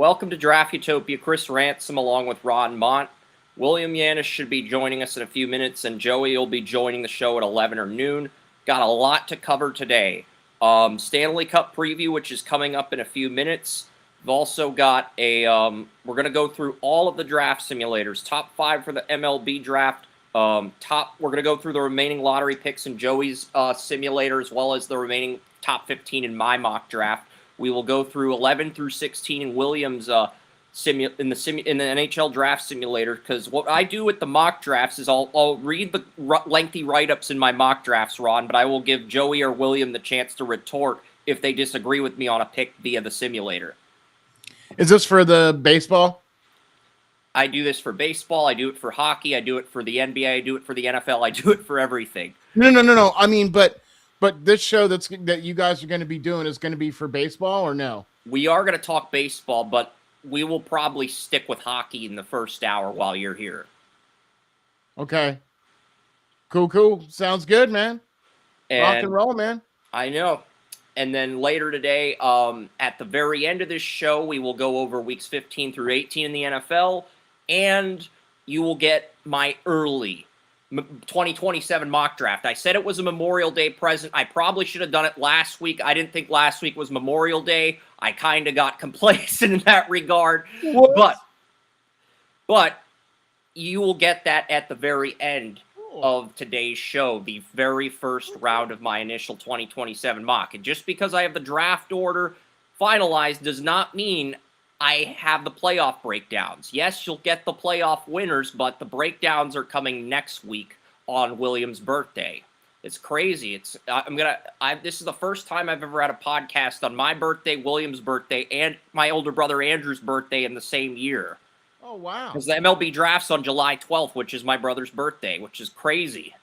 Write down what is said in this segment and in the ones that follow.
Welcome to Draft Utopia. Chris Ransom along with Ron Mont. William Yanish should be joining us in a few minutes, and Joey will be joining the show at 11 or noon. Got a lot to cover today. Stanley Cup preview, which is coming up in a few minutes. We've also got a, we're going to go through all of the draft simulators. Top 5 for the MLB draft. We're going to go through the remaining lottery picks in Joey's simulator, as well as the remaining top 15 in my mock draft. We will go through 11 through 16 in Williams' in the NHL Draft Simulator, because what I do with the mock drafts is I'll read the lengthy write-ups in my mock drafts, Ron, but I will give Joey or William the chance to retort if they disagree with me on a pick via the simulator. Is this for the baseball? I do this for baseball. I do it for hockey. I do it for the NBA. I do it for the NFL. I do it for everything. No. I mean, but this show that you guys are going to be doing is going to be for baseball, or no? We are going to talk baseball, but we will probably stick with hockey in the first hour while you're here. Okay. Cool. Sounds good, man. Rock and roll, man. I know. And then later today, at the very end of this show, we will go over weeks 15 through 18 in the NFL, and you will get my early 2027 mock draft. I said it was a Memorial Day present. I probably should have done it last week. I didn't think last week was Memorial Day. I kind of got complacent in that regard. What? But you will get that at the very end of today's show, the very first round of my initial 2027 mock. And just because I have the draft order finalized does not mean I have the playoff breakdowns. Yes, you'll get the playoff winners, but the breakdowns are coming next week on William's birthday. It's crazy. This is the first time I've ever had a podcast on my birthday, William's birthday, and my older brother Andrew's birthday in the same year. Oh, wow. Because the MLB draft's on July 12th, which is my brother's birthday, which is crazy.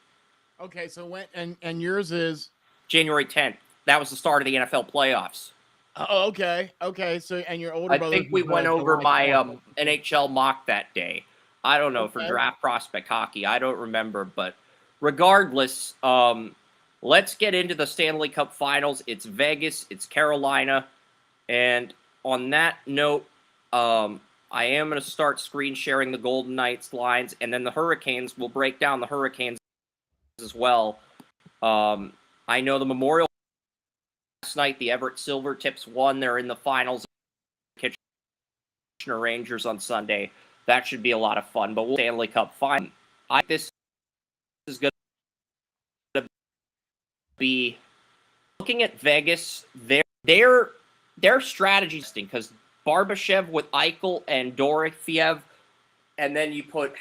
Okay, so when and yours is January 10th. That was the start of the NFL playoffs. Oh, okay. So, and your older brother. I think we went over my NHL mock that day. I don't know, for draft prospect hockey. I don't remember, but regardless, let's get into the Stanley Cup Finals. It's Vegas, it's Carolina, and on that note, I am going to start screen sharing the Golden Knights lines, and then the Hurricanes. We'll break down the Hurricanes as well. I know the Memorial last night, the Everett Silvertips won. They're in the finals. Kitchener Rangers on Sunday. That should be a lot of fun. But we'll Stanley Cup Final. This is going to be looking at Vegas. Their strategy, because Barbashev with Eichel and Dorofeyev, and then you put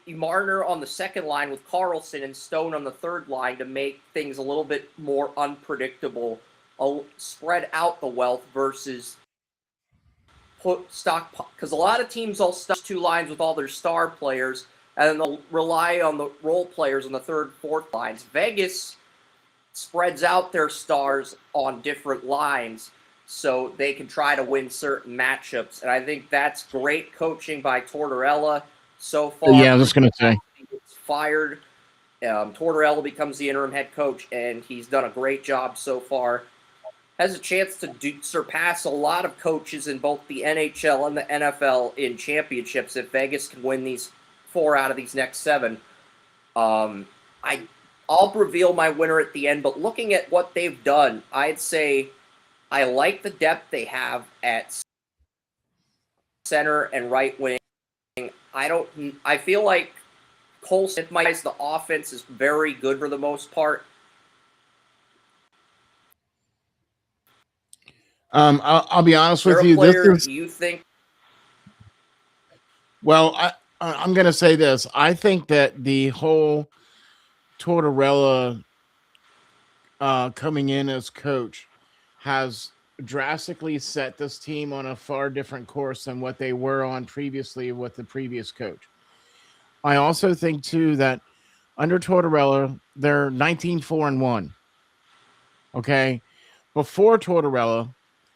Marner on the second line with Carlson and Stone on the third line to make things a little bit more unpredictable. Spread out the wealth versus put stock, because a lot of teams will stock two lines with all their star players, and then they'll rely on the role players on the third, fourth lines. Vegas spreads out their stars on different lines so they can try to win certain matchups, and I think that's great coaching by Tortorella so far. Yeah, I was just going to say. He gets fired. Tortorella becomes the interim head coach, and he's done a great job so far. Has a chance to surpass a lot of coaches in both the NHL and the NFL in championships if Vegas can win these 4 out of these next 7. I'll reveal my winner at the end, but looking at what they've done, I'd say I like the depth they have at center and right wing. I feel like Cole Smith the offense is very good for the most part. I'll be honest with you. This is, you think? Well, I'm going to say this. I think that the whole Tortorella coming in as coach has drastically set this team on a far different course than what they were on previously with the previous coach. I also think, too, that under Tortorella, they're 19-4-1. Okay? Before Tortorella,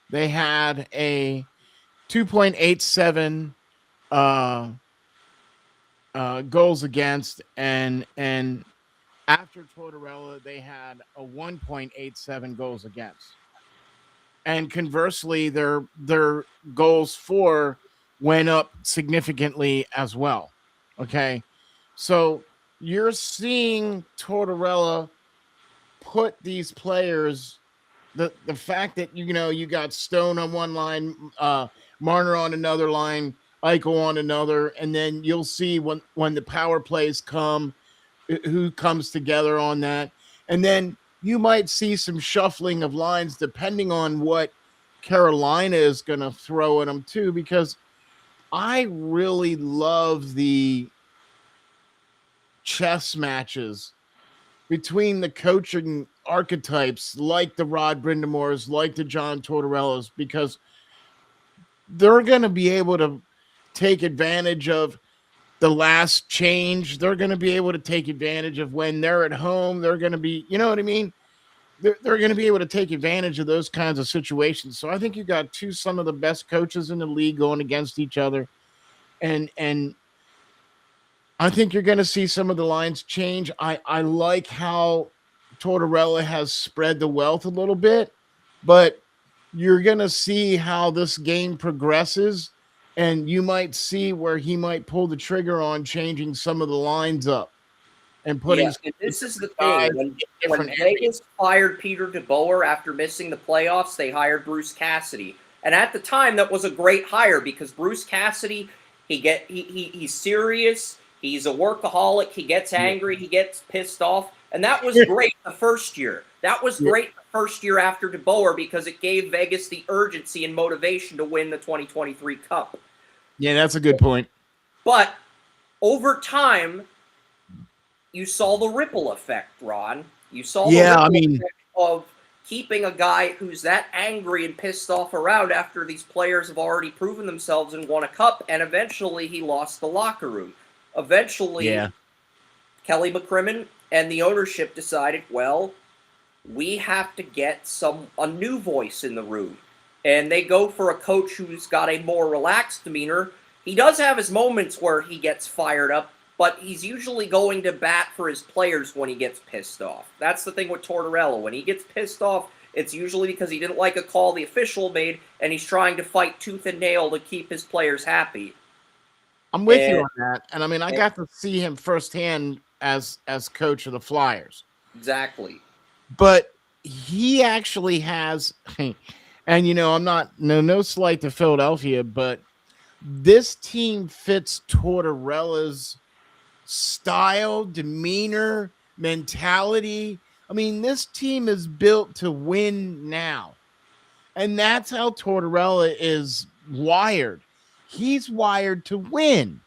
they had a 2.87 goals against, and after Tortorella, they had a 1.87 goals against. and conversely, their goals for went up significantly as well. Okay, so you're seeing Tortorella put these players. The fact that you got Stone on one line, Marner on another line, Eichel on another, and then you'll see when the power plays come, who comes together on that, and then you might see some shuffling of lines depending on what Carolina is going to throw at them too, because I really love the chess matches between the coaching archetypes like the Rod Brindamores, like the John Tortorellas, because they're going to be able to take advantage of the last change. They're going to be able to take advantage of when they're at home. They're going to be, you know what I mean? They're going to be able to take advantage of those kinds of situations. So I think you got some of the best coaches in the league going against each other. And I think you're going to see some of the lines change. I like how Tortorella has spread the wealth a little bit, but you're going to see how this game progresses, and you might see where he might pull the trigger on changing some of the lines up and putting. Yeah, and this is the thing. When Vegas fired Peter DeBoer after missing the playoffs, they hired Bruce Cassidy. And at the time, that was a great hire because Bruce Cassidy, he's serious. He's a workaholic. He gets angry. He gets pissed off. And that was great the first year. That was great the first year after DeBoer because it gave Vegas the urgency and motivation to win the 2023 Cup. Yeah, that's a good point. But over time, you saw the ripple effect, Ron. You saw the ripple effect of keeping a guy who's that angry and pissed off around after these players have already proven themselves and won a cup, and eventually he lost the locker room. Eventually, Kelly McCrimmon and the ownership decided, well, we have to get a new voice in the room. And they go for a coach who's got a more relaxed demeanor. He does have his moments where he gets fired up, but he's usually going to bat for his players when he gets pissed off. That's the thing with Tortorella. When he gets pissed off, it's usually because he didn't like a call the official made, and he's trying to fight tooth and nail to keep his players happy. I'm with you on that. And I mean, I got to see him firsthand as coach of the Flyers. Exactly. But he actually has, and I'm not, no slight to Philadelphia, but this team fits Tortorella's style, demeanor, mentality. I mean, this team is built to win now. And that's how Tortorella is wired. He's wired to win.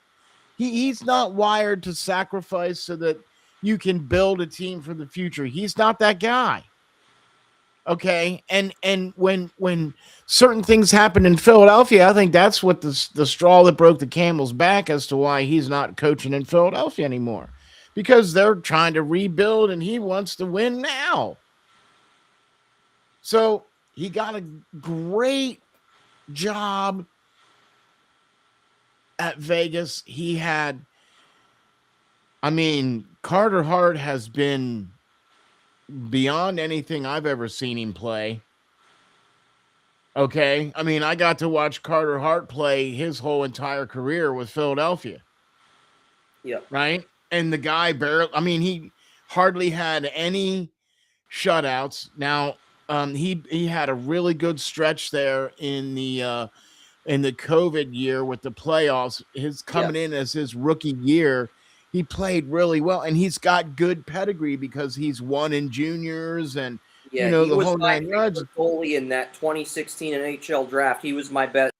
He's not wired to sacrifice so that you can build a team for the future. He's not that guy. Okay, and when certain things happen in Philadelphia, I think that's what the straw that broke the camel's back as to why he's not coaching in Philadelphia anymore, because they're trying to rebuild and he wants to win now. So he got a great job at Vegas. He had, Carter Hart has been beyond anything I've ever seen him play. Okay. I got to watch Carter Hart play his whole entire career with Philadelphia. Yeah. Right. And the guy barely, he hardly had any shutouts. Now, he had a really good stretch there in the COVID year with the playoffs. His coming in as his rookie year, he played really well, and he's got good pedigree because he's won in juniors and he was my favorite goalie in that 2016 NHL draft. He was my best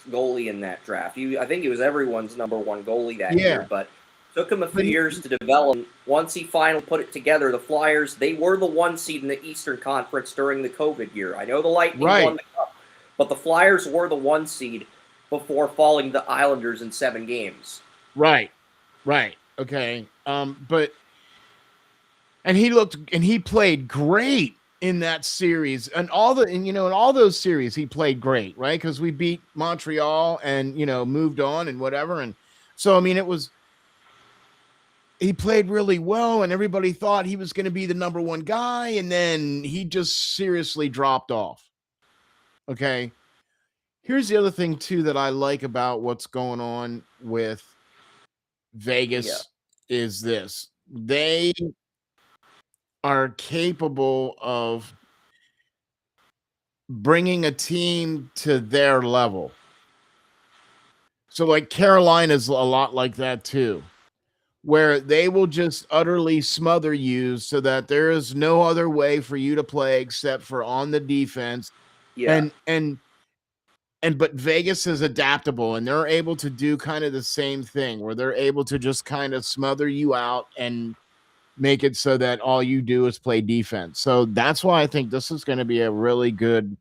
goalie in that draft. I think he was everyone's number one goalie that year, but took him a few years to develop. Once he finally put it together, the Flyers, they were the 1 seed in the Eastern Conference during the COVID year. I know the Lightning won the Cup, but the Flyers were the 1 seed before falling to the Islanders in 7 games. Right. Okay. And he played great in that series, and in all those series he played great, right? Because we beat Montreal and moved on and whatever, and so he played really well, and everybody thought he was going to be the number one guy, and then he just seriously dropped off. Okay. Here's the other thing too that I like about what's going on with Vegas is this. They are capable of bringing a team to their level. So like Carolina's a lot like that too, where they will just utterly smother you so that there is no other way for you to play except for on the defense. Yeah. But Vegas is adaptable and they're able to do kind of the same thing where they're able to just kind of smother you out and make it so that all you do is play defense. So that's why I think this is going to be a really good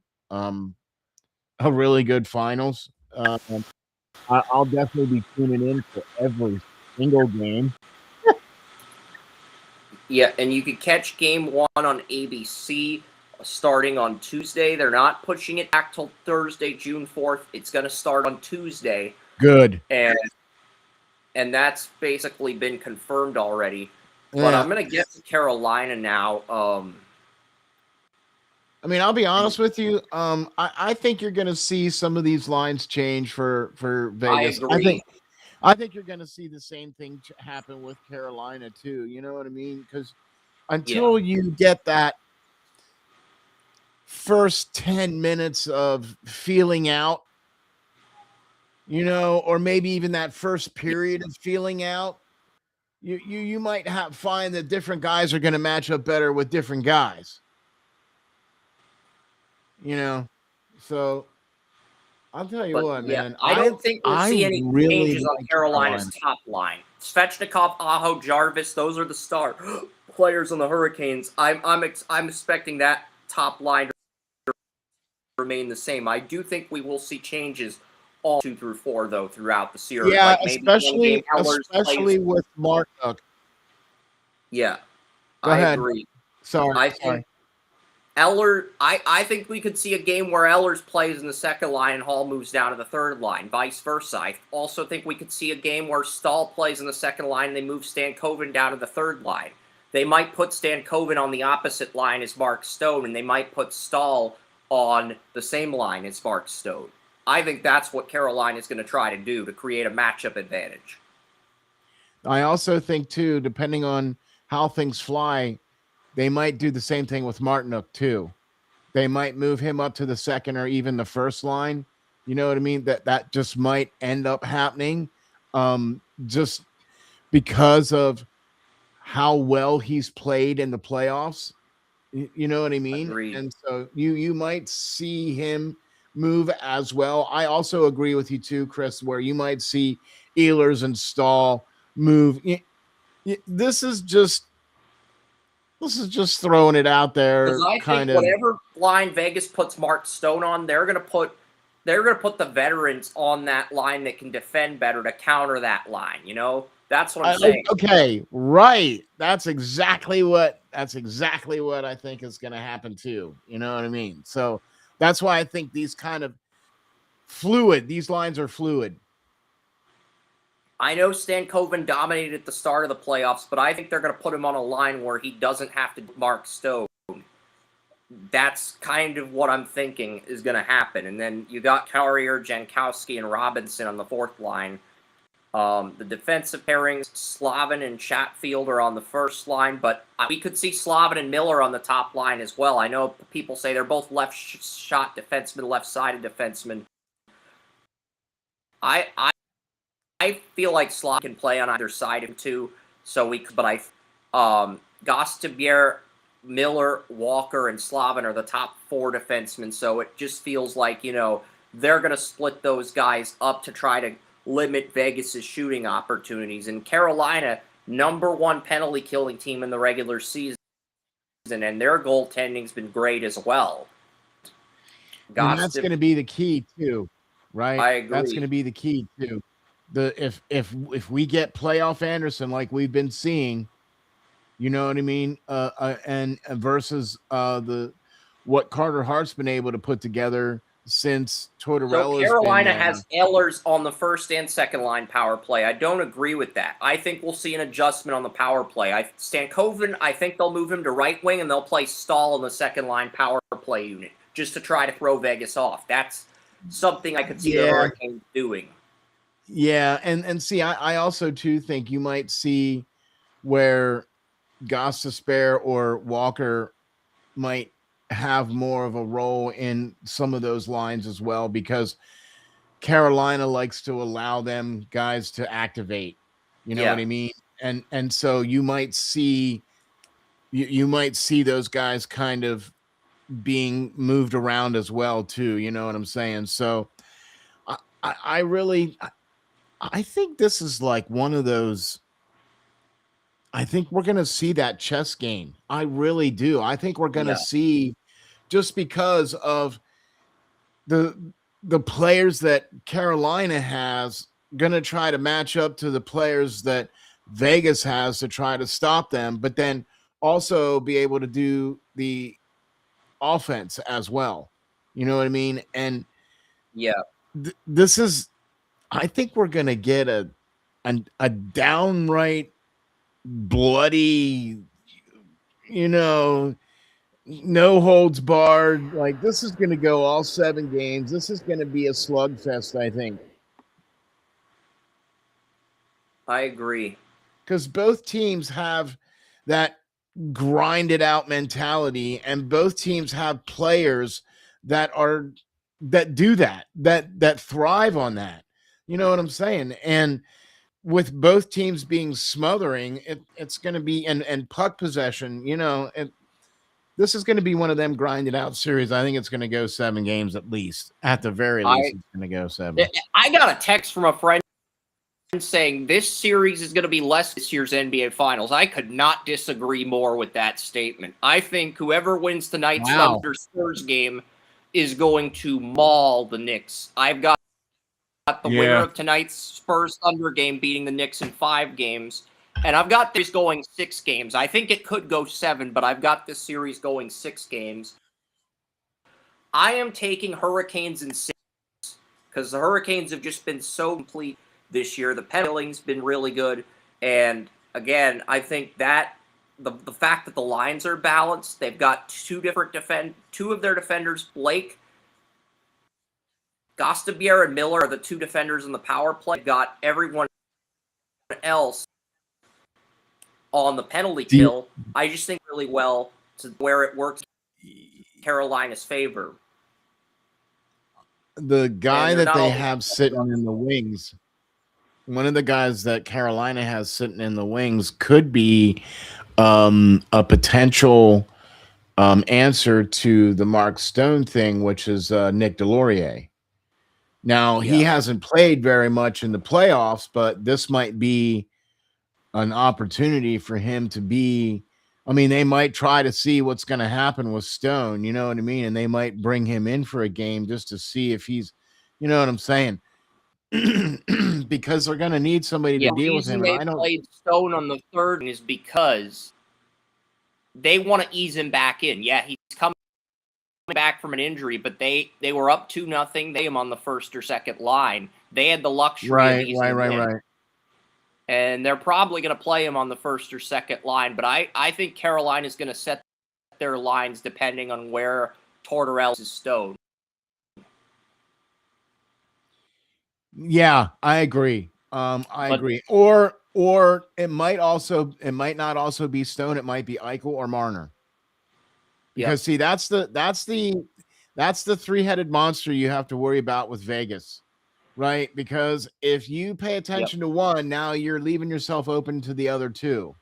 finals. I'll definitely be tuning in for every single game. Yeah, and you could catch game 1 on ABC starting on Tuesday. They're not pushing it back till Thursday, June 4th. It's going to start on Tuesday. Good. And that's basically been confirmed already. Yeah. But I'm going to get to Carolina now. I mean, I'll be honest with you. I think you're going to see some of these lines change for Vegas. I agree. I think you're going to see the same thing happen with Carolina too. You know what I mean? Because until you get that first 10 minutes of feeling out, you know, or maybe even that first period of feeling out, you might find that different guys are going to match up better with different guys. You know, so I'll tell you what, man. I don't think we'll see any changes on Carolina's top line. Svechnikov, Aho, Jarvis, those are the star players on the Hurricanes. I'm expecting that top line to remain the same. I do think we will see changes all 2 through 4 though throughout the series. Yeah, like maybe especially with Markuk. Yeah, Go ahead. Agree. Sorry. Eller, I think we could see a game where Ehlers plays in the second line and Hall moves down to the third line, vice versa. I also think we could see a game where Stahl plays in the second line and they move Stankoven down to the third line. They might put Stankoven on the opposite line as Mark Stone, and they might put Stahl on the same line as Mark Stone. I think that's what Carolina is going to try to do to create a matchup advantage. I also think, too, depending on how things fly, they might do the same thing with Martinook, too. They might move him up to the second or even the first line. You know what I mean? That just might end up happening just because of how well he's played in the playoffs. You know what I mean? Agreed. And so you might see him move as well. I also agree with you, too, Chris, where you might see Ehlers and Stahl move. This is just throwing it out there. I think whatever line Vegas puts Mark Stone on, they're gonna put the veterans on that line that can defend better to counter that line. You know, that's what I'm saying. Okay, right. That's exactly what I think is gonna happen too. You know what I mean? So that's why I think these kind of these lines are fluid. I know Stankoven dominated at the start of the playoffs, but I think they're going to put him on a line where he doesn't have to mark Stone. That's kind of what I'm thinking is going to happen. And then you got Carrier, Jankowski, and Robinson on the fourth line. The defensive pairings, Slavin and Chatfield are on the first line, but we could see Slavin and Miller on the top line as well. I know people say they're both left-shot defensemen, left-sided defensemen. I feel like Slavin can play on either side of him too. Gostibier, Miller, Walker, and Slavin are the top 4 defensemen. So it just feels like, you know, they're going to split those guys up to try to limit Vegas's shooting opportunities. And Carolina, #1 penalty killing team in the regular season, and their goaltending's been great as well. And that's going to be the key too, right? I agree. That's going to be the key too. If we get playoff Anderson like we've been seeing, you know what I mean, and versus what Carter Hart's been able to put together since Tortorella. So Carolina has Ehlers on the first and second line power play. I don't agree with that. I think we'll see an adjustment on the power play. Stankoven, I think they'll move him to right wing and they'll play Stahl on the second line power play unit. just to try to throw Vegas off. That's something I could see the Hurricanes doing. Yeah, and see, I also too think you might see where Gostisbehere or Walker might have more of a role in some of those lines as well, because Carolina likes to allow them guys to activate. You know what I mean? And so you might see those guys kind of being moved around as well too. You know what I'm saying? So I really think this is like one of those. I think we're going to see that chess game. I really do. I think we're going to see, just because of the players that Carolina has, going to try to match up to the players that Vegas has to try to stop them, but then also be able to do the offense as well. You know what I mean? And this is, I think we're going to get a downright bloody, no holds barred. Like, this is going to go all 7 games. This is going to be a slugfest, I think. I agree. Because both teams have that grinded out mentality, and both teams have players that do that thrive on that. You know what I'm saying? And with both teams being smothering, it's going to be and puck possession, this is going to be one of them grinded out series. I think it's going to go 7 games at least. At the very least, it's going to go 7. I got a text from a friend saying this series is going to be less this year's NBA Finals. I could not disagree more with that statement. I think whoever wins tonight's Thunder Spurs game is going to maul the Knicks. I've got the winner of tonight's Spurs Thunder game beating the Knicks in 5 games. And I've got this going 6 games. I think it could go 7, but I've got this series going 6 games. I am taking Hurricanes in 6 because the Hurricanes have just been so complete this year. The penalty's been really good. And again, I think that the fact that the lines are balanced, they've got two of their defenders, Blake, Gostisbehere, and Miller are the 2 defenders in the power play. They've got everyone else on the penalty kill. I just think really well to where it works in Carolina's favor. The guy that they have sitting in the wings, one of the guys that Carolina has sitting in the wings could be a potential answer to the Mark Stone thing, which is Nick Delorier. Now, he hasn't played very much in the playoffs, but this might be an opportunity for him to be. I mean, they might try to see what's going to happen with Stone, you know what I mean? And they might bring him in for a game just to see if he's, you know what I'm saying? Because they're going to need somebody to deal with him. The reason they played Stone on the 3rd is because they want to ease him back in. Yeah, he's coming back from an injury, but they were up 2-0. They him on the 1st or 2nd line. They had the luxury of easing him in. And they're probably going to play him on the 1st or 2nd line. But I think Carolina's going to set their lines depending on where Tortorella is Stone. Yeah, I agree. I agree. Or it might not also be Stone. It might be Eichel or Marner. Because see, that's the 3-headed monster you have to worry about with Vegas. Right? Because if you pay attention to one, now you're leaving yourself open to the other 2.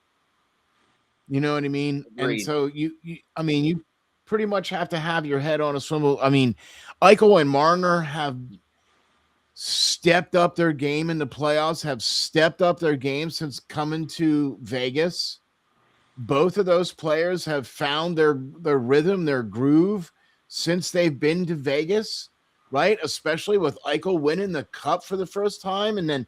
You know what I mean? Agreed. And so you pretty much have to have your head on a swivel. I mean, Eichel and Marner have stepped up their game in the playoffs, have stepped up their game since coming to Vegas. Both of those players have found their rhythm, their groove since they've been to Vegas. Right, especially with Eichel winning the cup for the first time, and then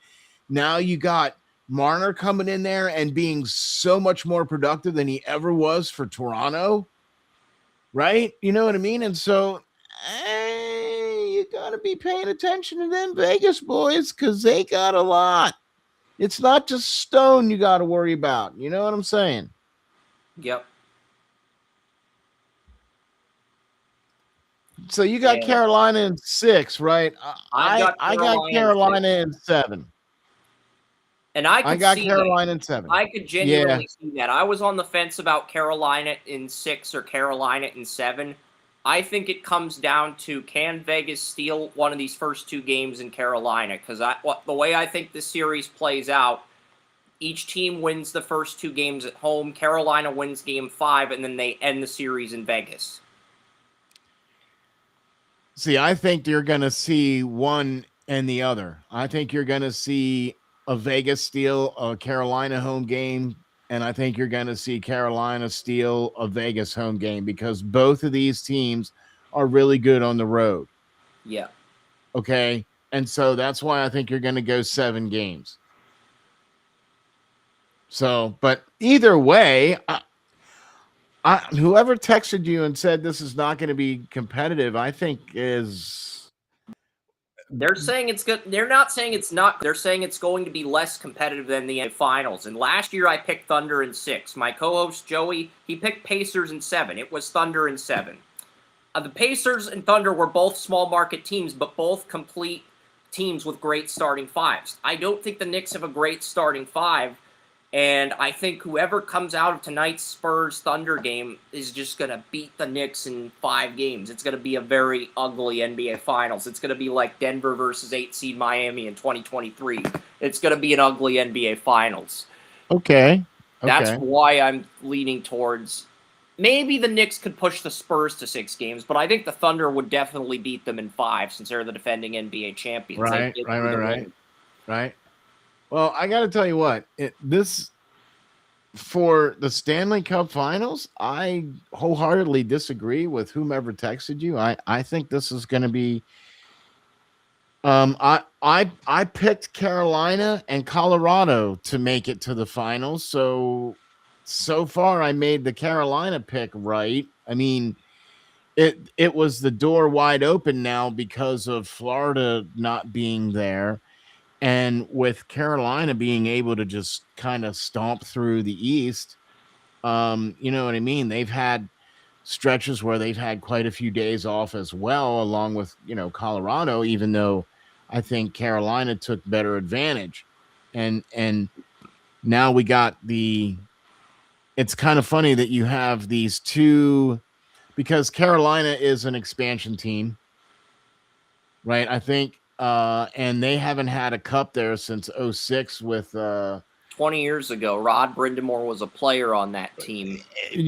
now you got Marner coming in there and being so much more productive than he ever was for Toronto. Right, you know what I mean? And so, you gotta be paying attention to them Vegas boys because they got a lot. It's not just Stone you got to worry about. You know what I'm saying? Yep. So you got And Carolina in 6, right? I've got I got Carolina Carolina in 7. and I I could got see that. Carolina in 7. I could Yeah. genuinely see that. I was on the fence about Carolina in 6 or Carolina in 7. I think it comes down to, can Vegas steal one of these first 2 games in Carolina? Because the way I think this series plays out, each team wins the first 2 games at home. Carolina wins game 5, and then they end the series in Vegas. See, I think you're going to see one and the other. I think you're going to see a Vegas steal a Carolina home game, and I think you're going to see Carolina steal a Vegas home game because both of these teams are really good on the road. Yeah. Okay. And so that's why I think you're going to go 7 games. So, but either way, whoever texted you and said this is not going to be competitive, I think is. They're saying it's good. They're not saying it's not. They're saying it's going to be less competitive than the finals. And last year I picked Thunder in 6. My co-host Joey, he picked Pacers in 7. It was Thunder in 7. The Pacers and Thunder were both small market teams, but both complete teams with great starting 5s. I don't think the Knicks have a great starting 5. And I think whoever comes out of tonight's Spurs-Thunder game is just going to beat the Knicks in 5 games. It's going to be a very ugly NBA Finals. It's going to be like Denver versus 8-seed Miami in 2023. It's going to be an ugly NBA Finals. Okay. That's why I'm leaning towards maybe the Knicks could push the Spurs to 6 games, but I think the Thunder would definitely beat them in 5 since they're the defending NBA champions. Right. Well, I got to tell you what, for the Stanley Cup Finals, I wholeheartedly disagree with whomever texted you. I think this is going to be. I picked Carolina and Colorado to make it to the finals. So far, I made the Carolina pick right. I mean, it was the door wide open now because of Florida not being there. And with Carolina being able to just kind of stomp through the East, you know what I mean? They've had stretches where they've had quite a few days off as well, along with, Colorado, even though I think Carolina took better advantage. And now we got it's kind of funny that you have these two, because Carolina is an expansion team, right? I think. And they haven't had a cup there since 06 with 20 years ago. Rod Brindamore was a player on that team.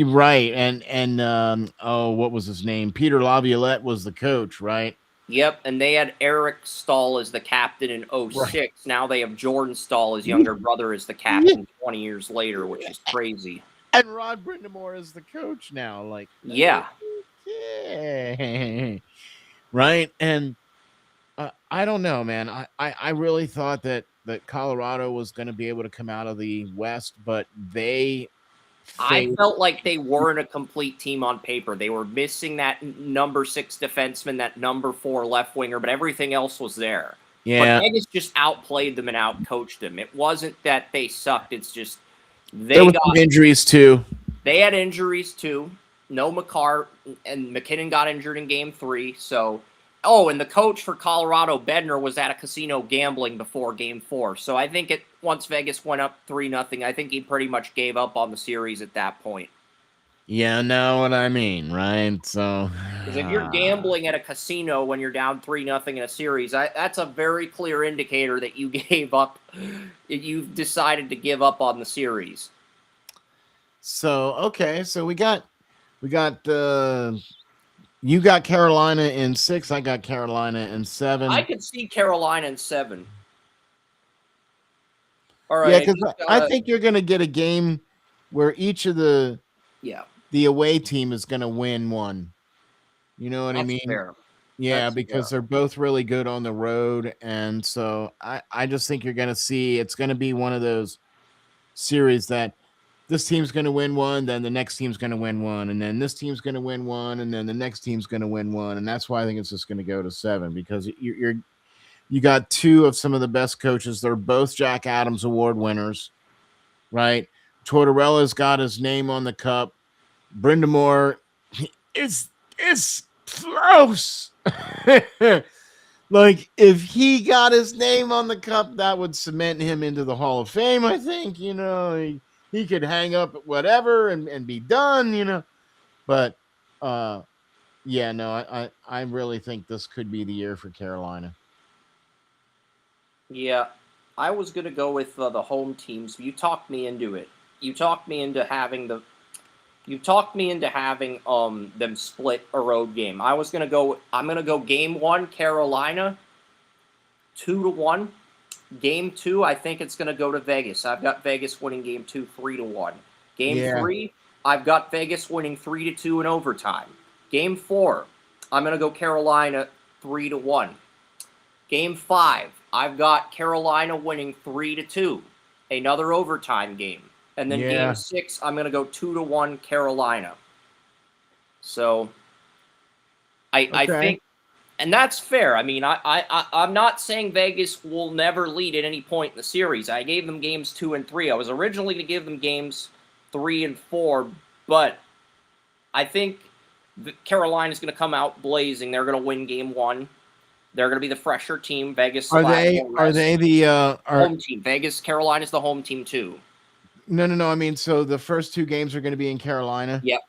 Right. And what was his name? Peter Laviolette was the coach, right? Yep, and they had Eric Stahl as the captain in 06. Right. Now they have Jordan Stahl, his younger brother, as the captain 20 years later, which is crazy. And Rod Brindamore is the coach now. Like, yeah. Right. And I don't know, man. I really thought that Colorado was going to be able to come out of the West, but I felt like they weren't a complete team on paper. They were missing that number 6 defenseman, that number 4 left winger, but everything else was there. Yeah. But Vegas just outplayed them and outcoached them. It wasn't that they sucked. It's just there were some injuries too. They had injuries too. No McCarr, and McKinnon got injured in Game 3, so... Oh, and the coach for Colorado, Bednar, was at a casino gambling before Game 4. So I think once Vegas went up 3-0, I think he pretty much gave up on the series at that point. Yeah, know what I mean, right? So, because if you're gambling at a casino when you're down 3-0 in a series, that's a very clear indicator that you gave up. You've decided to give up on the series. So okay, so we got. You got Carolina in 6. I got Carolina in 7. I could see Carolina in 7. All right. Yeah, because I think you're going to get a game where each of the away team is going to win one. You know what I mean? Fair. Yeah, because they're both really good on the road. And so I just think you're going to see it's going to be one of those series that this team's going to win one, then the next team's going to win one, and then this team's going to win one, and then the next team's going to win one, and that's why I think it's just going to go to 7 because you got 2 of some of the best coaches. They're both Jack Adams Award winners, right? Tortorella's got his name on the cup. Brindamore is gross. Like, if he got his name on the cup, that would cement him into the Hall of Fame, I think. He could hang up whatever and be done. But yeah, no, I really think this could be the year for Carolina. Yeah, I was gonna go with the home teams. You talked me into it. You talked me into having the. You talked me into having them split a road game. I was gonna go. I'm gonna go game one Carolina, 2-1. Game two, I think it's gonna go to Vegas. I've got Vegas winning game two, 3-1. Game three, I've got Vegas winning 3-2 in overtime. Game four, I'm gonna go Carolina 3-1. Game five, I've got Carolina winning 3-2, another overtime game. And then game six, I'm going to go 2-1 Carolina. So I think, and that's fair. I mean, I'm not saying Vegas will never lead at any point in the series. I gave them games 2 and 3. I was originally going to give them games 3 and 4, but I think Carolina's going to come out blazing. They're going to win game 1. They're going to be the fresher team. Vegas are they the home team? Vegas, Carolina's the home team too. No. I mean, so the first 2 games are going to be in Carolina? Yep.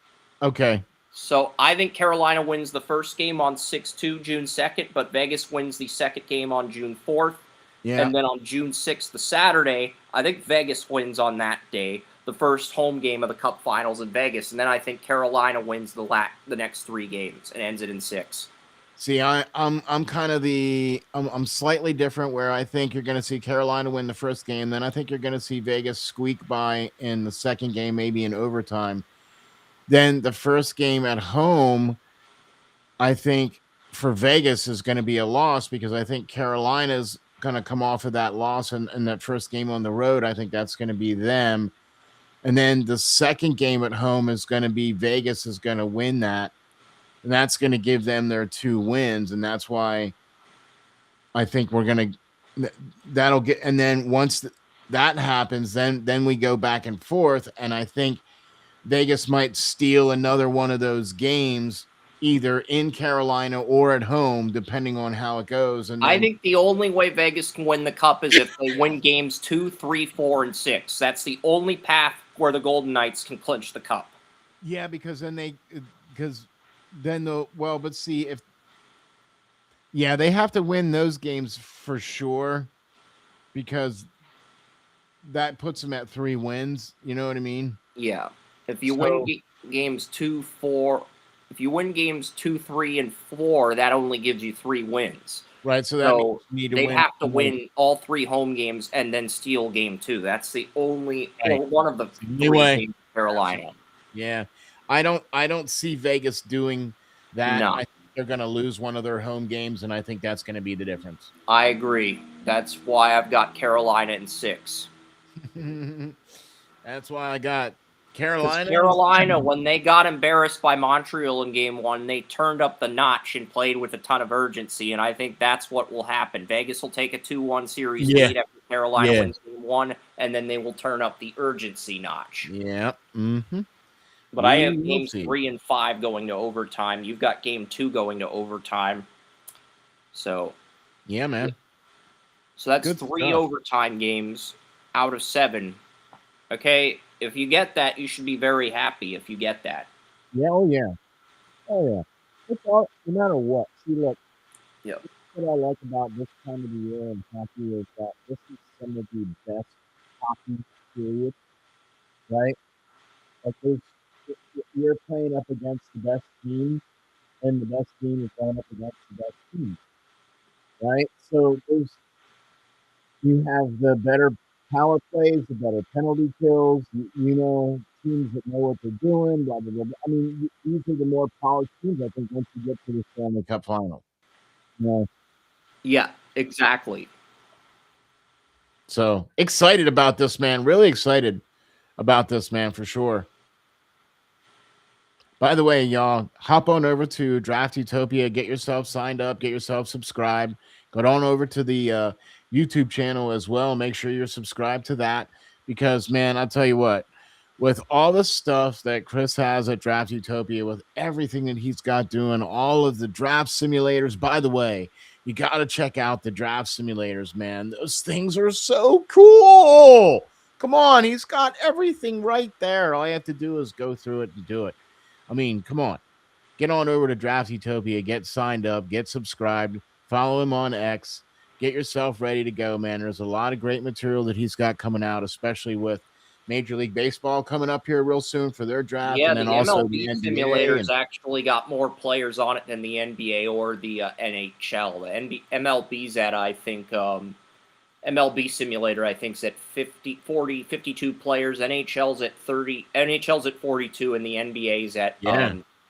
Okay. So I think Carolina wins the first game on 6-2, June 2nd, but Vegas wins the second game on June 4th. Yeah. And then on June 6th, the Saturday, I think Vegas wins on that day, the first home game of the Cup Finals in Vegas. And then I think Carolina wins the next 3 games and ends it in 6. See, I'm kind of I'm slightly different, where I think you're going to see Carolina win the first game. Then I think you're going to see Vegas squeak by in the second game, maybe in overtime. Then the first game at home, I think for Vegas is going to be a loss, because I think Carolina's going to come off of that loss and that first game on the road. I think that's going to be them. And then the second game at home is going to be Vegas is going to win that. And that's going to give them their 2 wins. And that's why I think we're going to, that'll get, and then once that happens, then we go back and forth. And I think Vegas might steal another one of those games, either in Carolina or at home, depending on how it goes. And I think the only way Vegas can win the Cup is if they win games 2, 3, 4, and 6. That's the only path where the Golden Knights can clinch the Cup. Yeah, because then they have to win those games for sure, because that puts them at 3 wins. You know what I mean? Yeah. If you win games 2, 4, if you win games 2, 3, and 4, that only gives you 3 wins. Right. So that means you need to they have to win all 3 home games and then steal game 2. That's the only one of the 3 games Carolina. Yeah. I don't see Vegas doing that. No. I think they're going to lose one of their home games, and I think that's going to be the difference. I agree. That's why I've got Carolina in 6. That's why I got Carolina. Carolina, when they got embarrassed by Montreal in game 1, they turned up the notch and played with a ton of urgency, and I think that's what will happen. Vegas will take a 2-1 series lead after Carolina wins game 1, and then they will turn up the urgency notch. Yeah. Mm-hmm. But I have games 3 and 5 going to overtime. You've got game 2 going to overtime. So, yeah, man. So that's 3 overtime games out of 7. Okay, if you get that, you should be very happy if you get that. Yeah, oh yeah. It's all, no matter what. See, look. Yeah. What I like about this time of the year in hockey is that this is some of the best hockey period, right? Like you're playing up against the best team, and the best team is going up against the best team, right? So you have the better power plays, the better penalty kills, teams that know what they're doing, blah, blah, blah. I mean, these are the more polished teams, I think, once you get to the Stanley Cup Final. Yeah, exactly. So excited about this, man. Really excited about this, man, for sure. By the way, y'all, hop on over to Draft Utopia, get yourself signed up, get yourself subscribed. Go on over to the YouTube channel as well. Make sure you're subscribed to that, because, man, I'll tell you what, with all the stuff that Chris has at Draft Utopia, with everything that he's got doing, all of the draft simulators. By the way, you got to check out the draft simulators, man. Those things are so cool. Come on, he's got everything right there. All you have to do is go through it and do it. I mean, come on. Get on over to Draft Utopia, get signed up, get subscribed, follow him on X, get yourself ready to go, man. There's a lot of great material that he's got coming out, especially with Major League Baseball coming up here real soon for their draft, Yeah, and then the also MLB the NBA. Simulator's actually got more players on it than the NBA or the NHL. The MLB's at, I think, MLB Simulator, I think, is at 50, 40, 52 players. NHL's at 30. NHL's at 42, and the NBA's at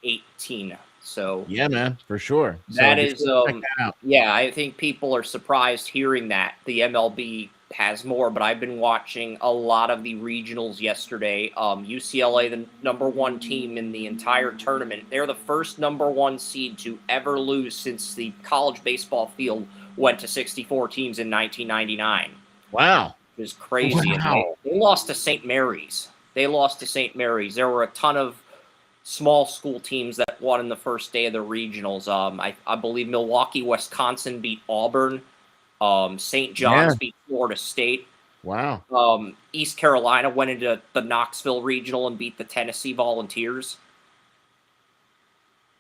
18. So yeah, man, for sure. That so is, check that out. yeah, I think people are surprised hearing that the MLB has more, but I've been watching a lot of the regionals yesterday. UCLA, the #1 team in the entire tournament, they're the first #1 seed to ever lose since the college baseball field went to 64 teams in 1999. Wow. It was crazy. Wow. And they lost to St. Mary's. There were a ton of small school teams that won in the first day of the regionals. I believe Milwaukee, Wisconsin beat Auburn. St. John's beat Florida State. Wow. East Carolina went into the Knoxville Regional and beat the Tennessee Volunteers.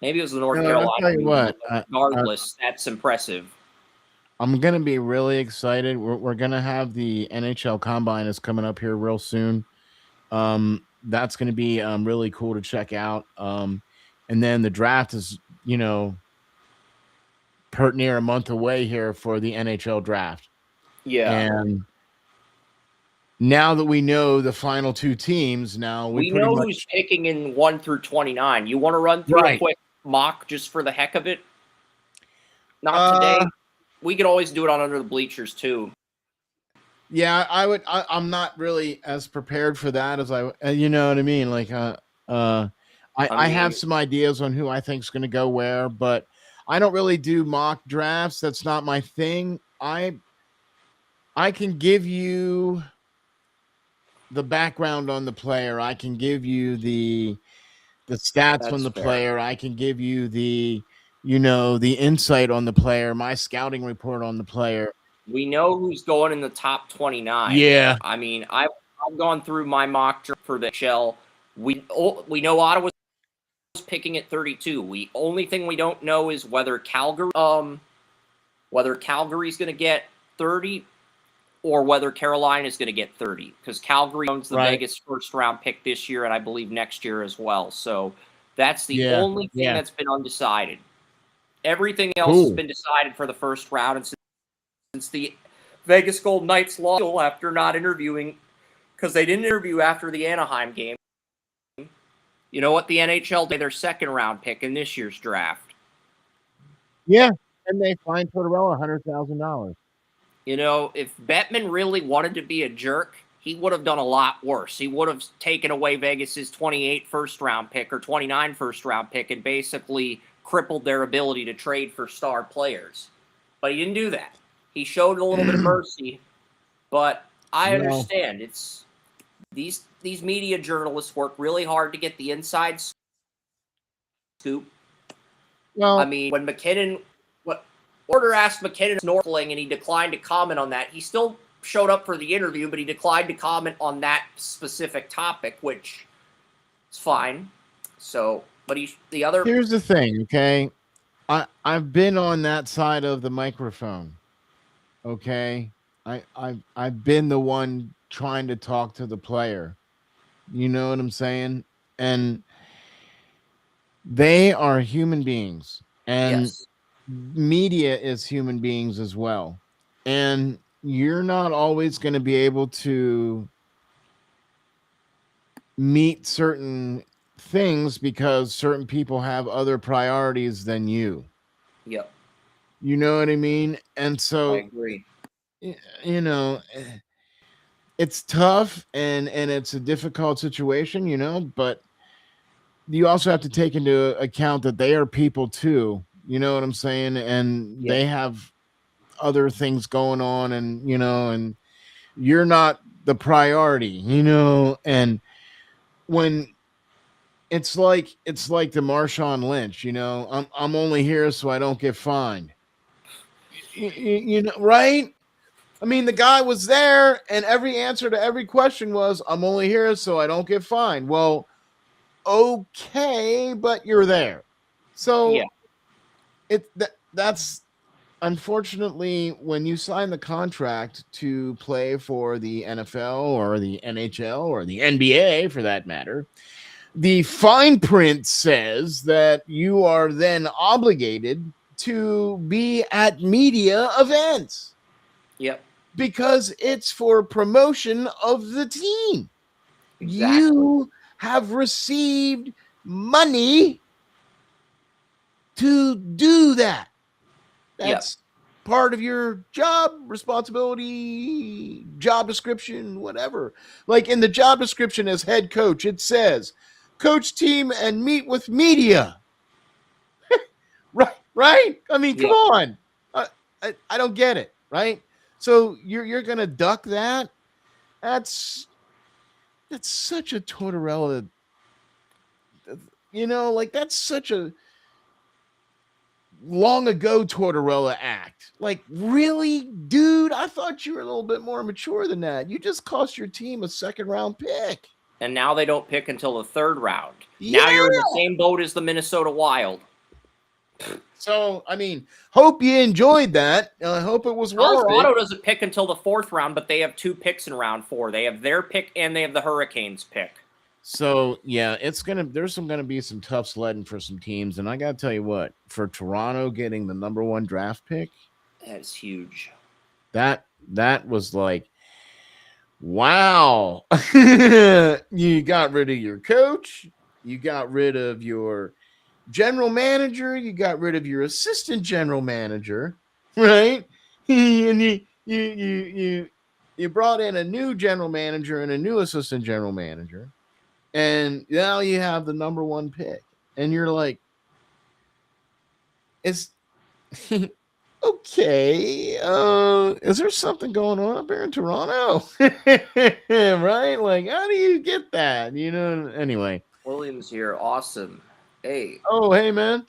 Maybe it was the North Carolina. I'll tell you Regional, what, regardless, that's impressive. I'm going to be really excited. We're going to have the NHL Combine is coming up here real soon. That's going to be really cool to check out. And then the draft is, pert near a month away here for the NHL draft. Yeah. And now that we know the final two teams, now we pretty know much who's picking in 1 through 29. You want to run through a quick mock just for the heck of it? Not today. We could always do it on Under the Bleachers too. Yeah, I would. I'm not really as prepared for that as you know what I mean? Like, I have some ideas on who I think is going to go where, but I don't really do mock drafts. That's not my thing. I can give you the background on the player. I can give you the stats on the player. I can give you the insight on the player, my scouting report on the player. We know who's going in the top 29. Yeah. I mean, I've gone through my mock draft for the shell. We know Ottawa's picking at 32. Only thing we don't know is whether Calgary's going to get 30 or whether Carolina's going to get 30, because Calgary owns the Vegas first round pick this year and I believe next year as well. So that's the only thing that's been undecided. Everything else has been decided for the first round, and since the Vegas Golden Knights lost after not interviewing, because they didn't interview after the Anaheim game, you know what? The NHL did their second round pick in this year's draft. Yeah, and they fined Tortorella $100,000. If Bettman really wanted to be a jerk, he would have done a lot worse. He would have taken away Vegas's 28 first-round pick or 29 first-round pick and basically crippled their ability to trade for star players. But he didn't do that. He showed a little bit of mercy, but I understand. It's these media journalists work really hard to get the inside scoop. Well, I mean, when Order asked McKinnon snorkeling and he declined to comment on that, he still showed up for the interview, but he declined to comment on that specific topic, which is fine. So, but here's the thing, okay? I've been on that side of the microphone. Okay, I've been the one trying to talk to the player. You know what I'm saying? And they are human beings, and media is human beings as well. And you're not always going to be able to meet certain things because certain people have other priorities than you. Yep. You know what I mean? And so I agree. It's tough and it's a difficult situation, but you also have to take into account that they are people too. You know what I'm saying? And they have other things going on, and and you're not the priority, and when it's like the Marshawn Lynch, I'm only here so I don't get fined. You know, right? I mean, the guy was there, and every answer to every question was, "I'm only here so I don't get fined." Well, okay, but you're there, so that's unfortunately when you sign the contract to play for the NFL or the NHL or the NBA, for that matter. The fine print says that you are then obligated to be at media events. Yep. Because it's for promotion of the team. Exactly. You have received money to do that. That's part of your job responsibility, job description, whatever. Like in the job description as head coach, it says coach team and meet with media. Right? I mean, come on. I don't get it, right? So you're gonna duck that? That's such a Tortorella. That's such a long ago Tortorella act. Like, really, dude? I thought you were a little bit more mature than that. You just cost your team a second round pick. And now they don't pick until the third round. Now you're in the same boat as the Minnesota Wild. So, I mean, hope you enjoyed that. I hope it was worth it. Colorado doesn't pick until the fourth round, but they have 2 picks in round 4. They have their pick and they have the Hurricanes pick. So, yeah, there's gonna be some tough sledding for some teams, and I gotta tell you what, for Toronto getting the number 1 draft pick, that is huge. That was like, wow. You got rid of your coach, you got rid of your general manager, you got rid of your assistant general manager, right? And you brought in a new general manager and a new assistant general manager, and now you have the number 1 pick, and you're like, it's okay. Is there something going on up here in Toronto? Right? Like, how do you get that? Anyway. William's here. Awesome. Hey. Oh, hey, man.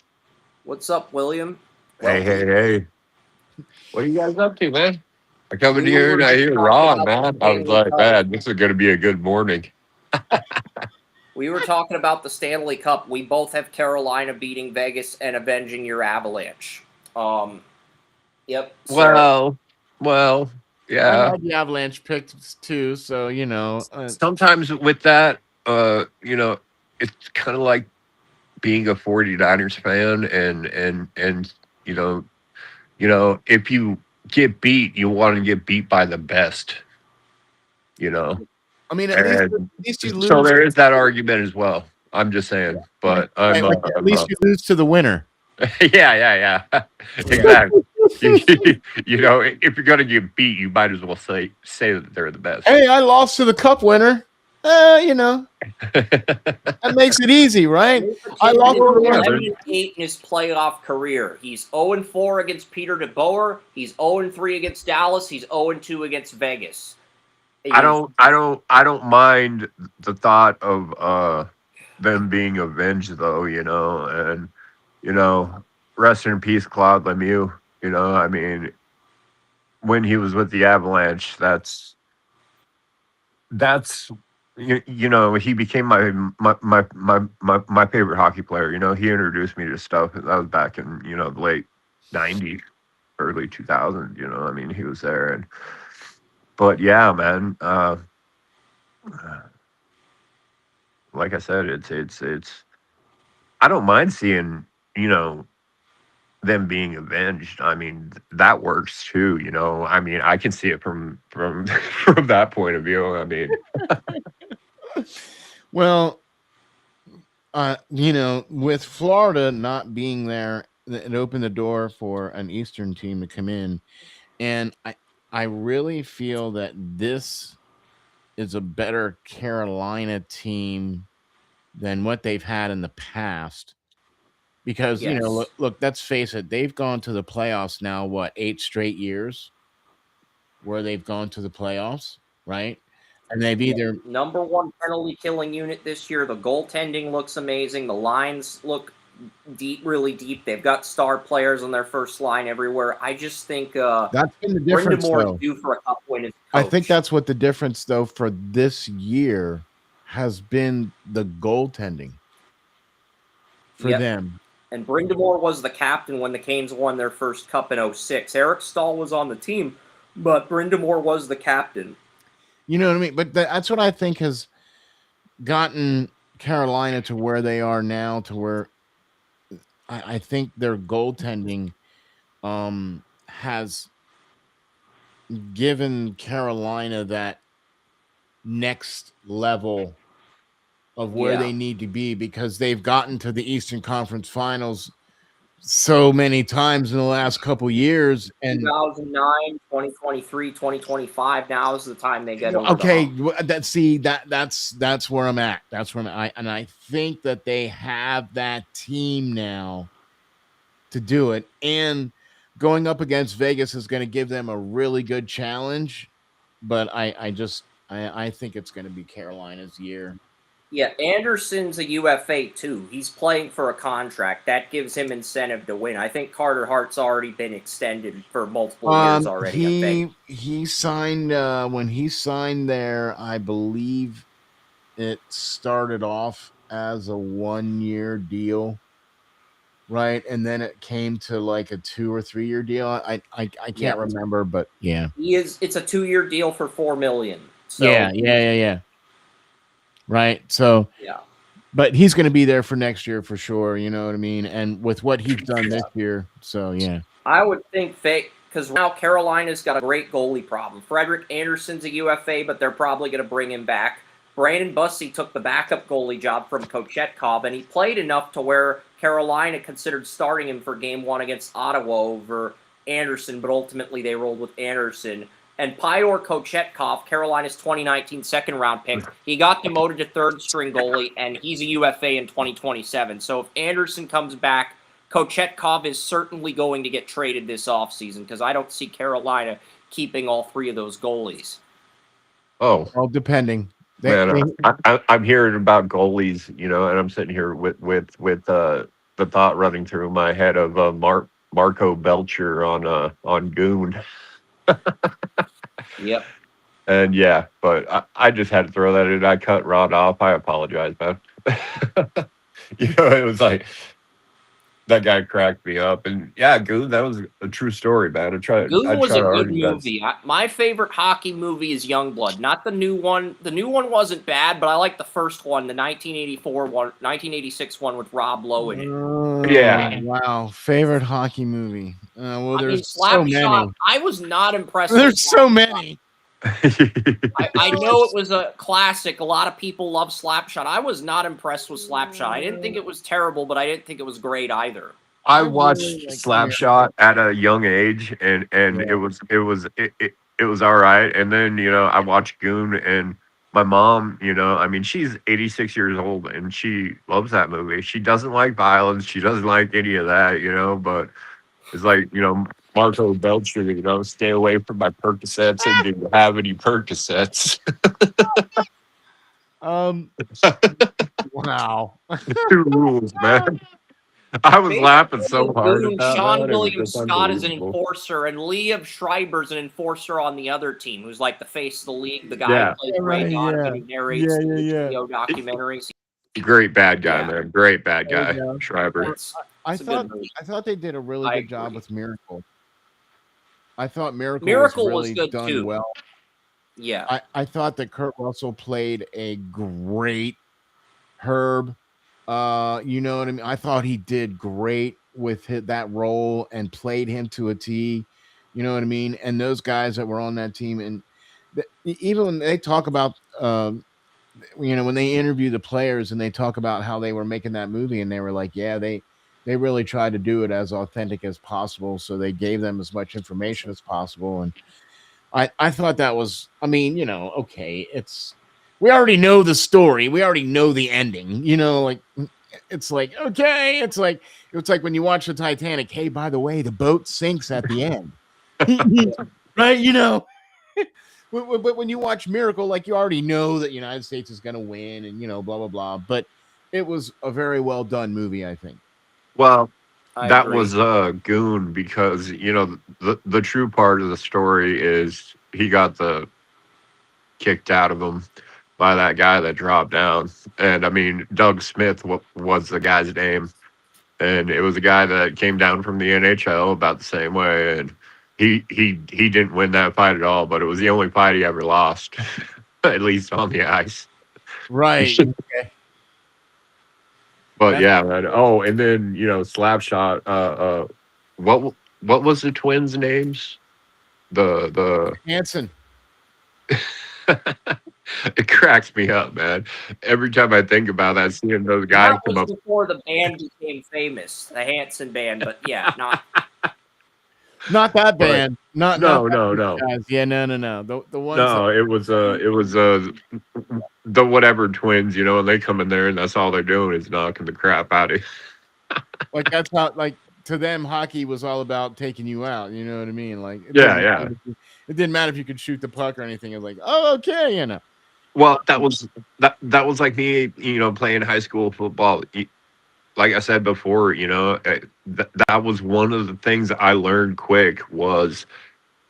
What's up, William? Hey. What are you guys up to, man? I come in here and I hear Ron, man. I was like, man, this is going to be a good morning. We were talking about the Stanley Cup. We both have Carolina beating Vegas and avenging your Avalanche. Yep. Well, yeah. I had the Avalanche picked too, so sometimes with that, it's kind of like being a 49ers fan, and if you get beat, you want to get beat by the best. I mean, at least you lose. So there is that argument as well. I'm just saying, but at least you lose to the winner. Yeah. Exactly. If you're gonna get beat, you might as well say that they're the best. Hey, I lost to the Cup winner. That makes it easy, right? I lost 11-8 in his playoff career. He's 0-4 against Peter DeBoer. He's 0-3 against Dallas. He's 0-2 against Vegas. I don't mind the thought of them being avenged, though. And rest in peace, Claude Lemieux. I mean, when he was with the Avalanche, that's he became my favorite hockey player. He introduced me to stuff. That was back in the late '90s, early 2000s. I mean, he was there, but yeah, man. Like I said, it's. I don't mind seeing them being avenged. I mean, that works too. I mean, I can see it from that point of view. I mean, well, with Florida not being there, it opened the door for an Eastern team to come in, and I really feel that this is a better Carolina team than what they've had in the past. Because, look, let's face it, they've gone to the playoffs now, 8 straight years where they've gone to the playoffs, right? And they've either number one penalty killing unit this year. The goaltending looks amazing. The lines look deep, really deep. They've got star players on their first line everywhere. I just think that's been the difference, Brind'Amour though. is due for a cup win as a I coach. think that's what the difference, though, for this year has been the goaltending for them. And Brind'Amour was the captain when the Canes won their first cup in 2006. Eric Stahl was on the team, but Brind'Amour was the captain. You know what I mean? But that's what I think has gotten Carolina to where they are now, to where I think their goaltending has given Carolina that next level of where they need to be, because they've gotten to the Eastern Conference Finals so many times in the last couple years, and 2009, 2023, 2025, now is the time they get over okay, the hump. that's where I'm at. That's where I think that they have that team now to do it, and going up against Vegas is going to give them a really good challenge, but I think it's going to be Carolina's year. Yeah, Anderson's a UFA too. He's playing for a contract. That gives him incentive to win. I think Carter Hart's already been extended for multiple years already. He signed when he signed there, I believe it started off as a 1-year deal, right? And then it came to like a 2 or 3 year deal. I can't remember, but yeah. It's a 2-year deal for $4 million. So, yeah. Right. So, but he's going to be there for next year for sure. You know what I mean? And with what he's done this year. So, yeah. I would think because now Carolina's got a great goalie problem. Frederik Andersen's a UFA, but they're probably going to bring him back. Brandon Bussey took the backup goalie job from Kochetkov, and he played enough to where Carolina considered starting him for Game 1 against Ottawa over Anderson, but ultimately they rolled with Anderson. And Pyotr Kochetkov, Carolina's 2019 second-round pick, he got demoted to third-string goalie, and he's a UFA in 2027. So if Anderson comes back, Kochetkov is certainly going to get traded this offseason, because I don't see Carolina keeping all three of those goalies. Oh, well, depending. I'm hearing about goalies, and I'm sitting here with the thought running through my head of Marco Belcher on Goon. Yep. And yeah, but I just had to throw that in. I cut Rod off. I apologize, man. It was like that guy cracked me up, and yeah, Goon, that was a true story, man. Goon was a good movie. My favorite hockey movie is Youngblood, not the new one. The new one wasn't bad, but I like the first one, the 1986 one with Rob Lowe in it. Yeah. Wow. Favorite hockey movie. Well, there's so many. I was not impressed. There's so many. I know it was a classic. A lot of people love Slapshot. I was not impressed with Slapshot. I didn't think it was terrible, but I didn't think it was great either. I watched Slapshot at a young age, and it was all right. And then I watched Goon, and my mom, she's 86 years old, and she loves that movie. She doesn't like violence. She doesn't like any of that, but it's like Marco Belcher, stay away from my Percocets, and do you have any Percocets? Wow. 2 rules, man. I was laughing so hard at that. Sean William Scott is an enforcer, and Liev Schreiber's an enforcer on the other team, who's like the face of the league, the guy who plays Ray Donovan, who narrates the HBO documentaries. Great bad guy, man. Great bad guy, Schreiber. I thought they did a really good job with Miracle. I thought Miracle was really done too. Well. Yeah. I thought that Kurt Russell played a great Herb. You know what I mean? I thought he did great with that role and played him to a T. You know what I mean? And those guys that were on that team, and even when they talk about, when they interview the players and they talk about how they were making that movie, and they were like, yeah, they really tried to do it as authentic as possible. So they gave them as much information as possible. And I thought that was, okay, we already know the story. We already know the ending, it's like, okay. It's like when you watch the Titanic, hey, by the way, the boat sinks at the end, right? But when you watch Miracle, like you already know that United States is going to win, and blah blah blah. But it was a very well done movie, I think. Well, I that agree. was Goon because the true part of the story is he got the kicked out of him by that guy that dropped down, and I mean Doug Smith was the guy's name, and it was a guy that came down from the NHL about the same way, and he didn't win that fight at all, but it was the only fight he ever lost, at least on the ice. Right. Okay. But yeah, man. Oh, and then Slapshot. What was the twins' names? The Hanson. It cracks me up, man. Every time I think about that, seeing those guys That come was up. before the band became famous, the Hanson band. But yeah, Not that band. Not No. guys. Yeah, no. The ones. No, it was the whatever twins, and they come in there and that's all they're doing is knocking the crap out of you. Like that's how to them hockey was all about taking you out. You know what I mean? Like it didn't matter if you could shoot the puck or anything. It was like, oh, okay, Well, that was like me, playing high school football. Like I said before, that was one of the things I learned quick was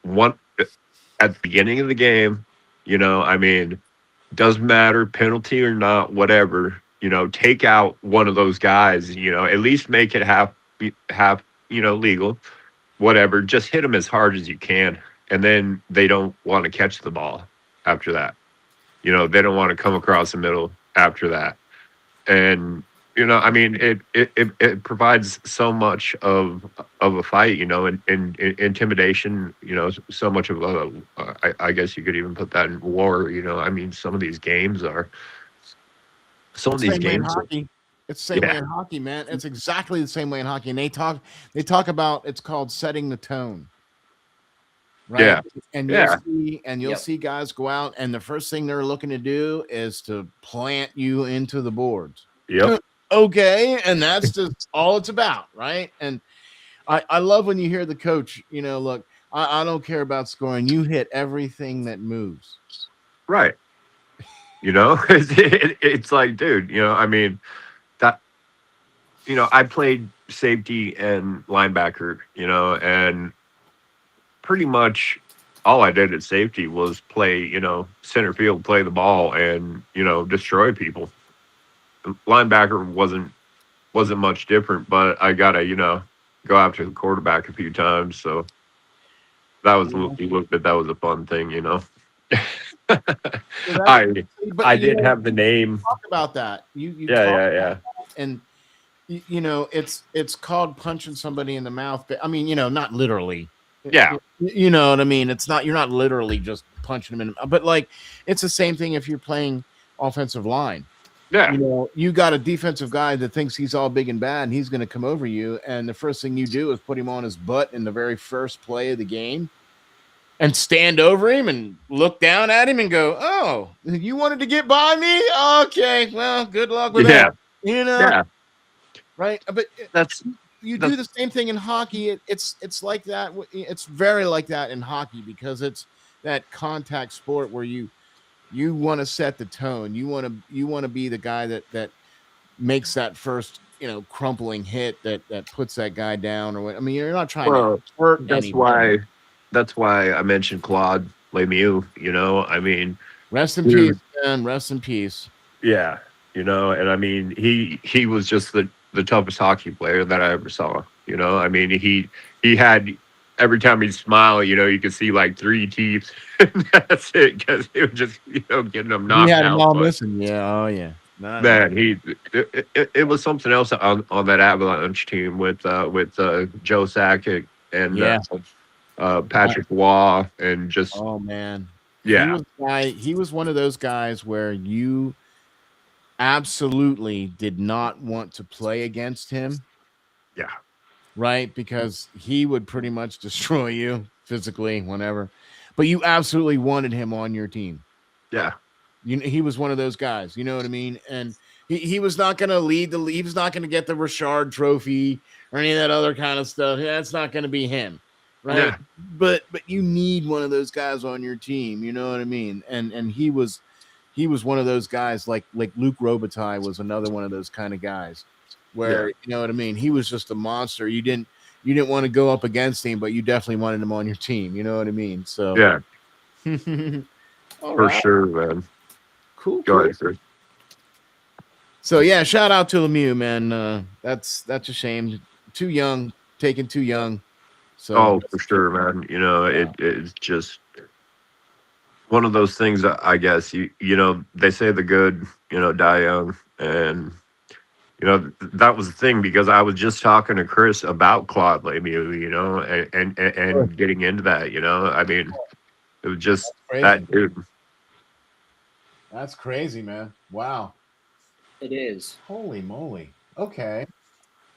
one at the beginning of the game. I mean, doesn't matter penalty or not, whatever. Take out one of those guys. At least make it half legal, whatever. Just hit them as hard as you can, and then they don't want to catch the ball after that. They don't want to come across the middle after that. And, I mean, it provides so much of a fight, and intimidation, so much of I guess you could even put that in war, I mean, some of these games are, hockey. It's the same way in hockey, man. It's exactly the same way in hockey. And they talk about, it's called setting the tone. Right. Yeah. And you'll see guys go out and the first thing they're looking to do is to plant you into the boards. Yep. Okay. And that's just all it's about. Right. And I love when you hear the coach, look, I don't care about scoring. You hit everything that moves. Right. It's like, dude, I mean, that, I played safety and linebacker, and pretty much all I did at safety was play, center field, play the ball and, destroy people. Linebacker wasn't much different, but I got to, go after the quarterback a few times. So that was, you looked at that was a fun thing, I did have the name. Talk about that. Yeah. And it's called punching somebody in the mouth. But I mean, not literally. Yeah. You know what I mean? You're not literally just punching them in, but like it's the same thing if you're playing offensive line. Yeah. You got a defensive guy that thinks he's all big and bad and he's going to come over you. And the first thing you do is put him on his butt in the very first play of the game and stand over him and look down at him and go, oh, you wanted to get by me? Okay. Well, good luck with that. Yeah. Right. But you do the same thing in hockey. It's like that. It's very like that in hockey because it's that contact sport where you want to set the tone. You want to be the guy that makes that first, crumpling hit that puts that guy down or what. I mean, you're not trying to hurt anybody. That's why I mentioned Claude Lemieux, I mean, rest in peace, man. Rest in peace. Yeah. And I mean, he was just the toughest hockey player that I ever saw. I mean, he had every time he'd smile, you could see like 3 teeth. And that's it, because he was just getting them knocked out. He had them all missing. Yeah, oh yeah. Man, it was something else on that Avalanche team with Joe Sakic and Patrick Waugh and just oh man, yeah. He was one of those guys where you absolutely did not want to play against him. Yeah. Right? Because he would pretty much destroy you physically, whenever. But you absolutely wanted him on your team. Yeah. He was one of those guys, you know what I mean? And he was not going to lead he was not going to get the Richard Trophy or any of that other kind of stuff. That's not going to be him. right? Yeah. But you need one of those guys on your team. You know what I mean? And he was one of those guys like Luke Robitaille was another one of those kind of guys where you know what I mean. He was just a monster. You didn't want to go up against him, but you definitely wanted him on your team. You know what I mean? So Yeah, all for right, sure, man. cool. Go ahead, Chris. So yeah, shout out to Lemieux, man. That's a shame. Too young, taken too young. So Oh, for sure, man. You know, Yeah. it's just one of those things that I guess you know they say the good die young, and that was the thing because I was just talking to Chris about Claude Lemieux, and getting into that. I mean, it was just crazy. that dude. That's crazy, man. Wow. It is. Holy moly. Okay.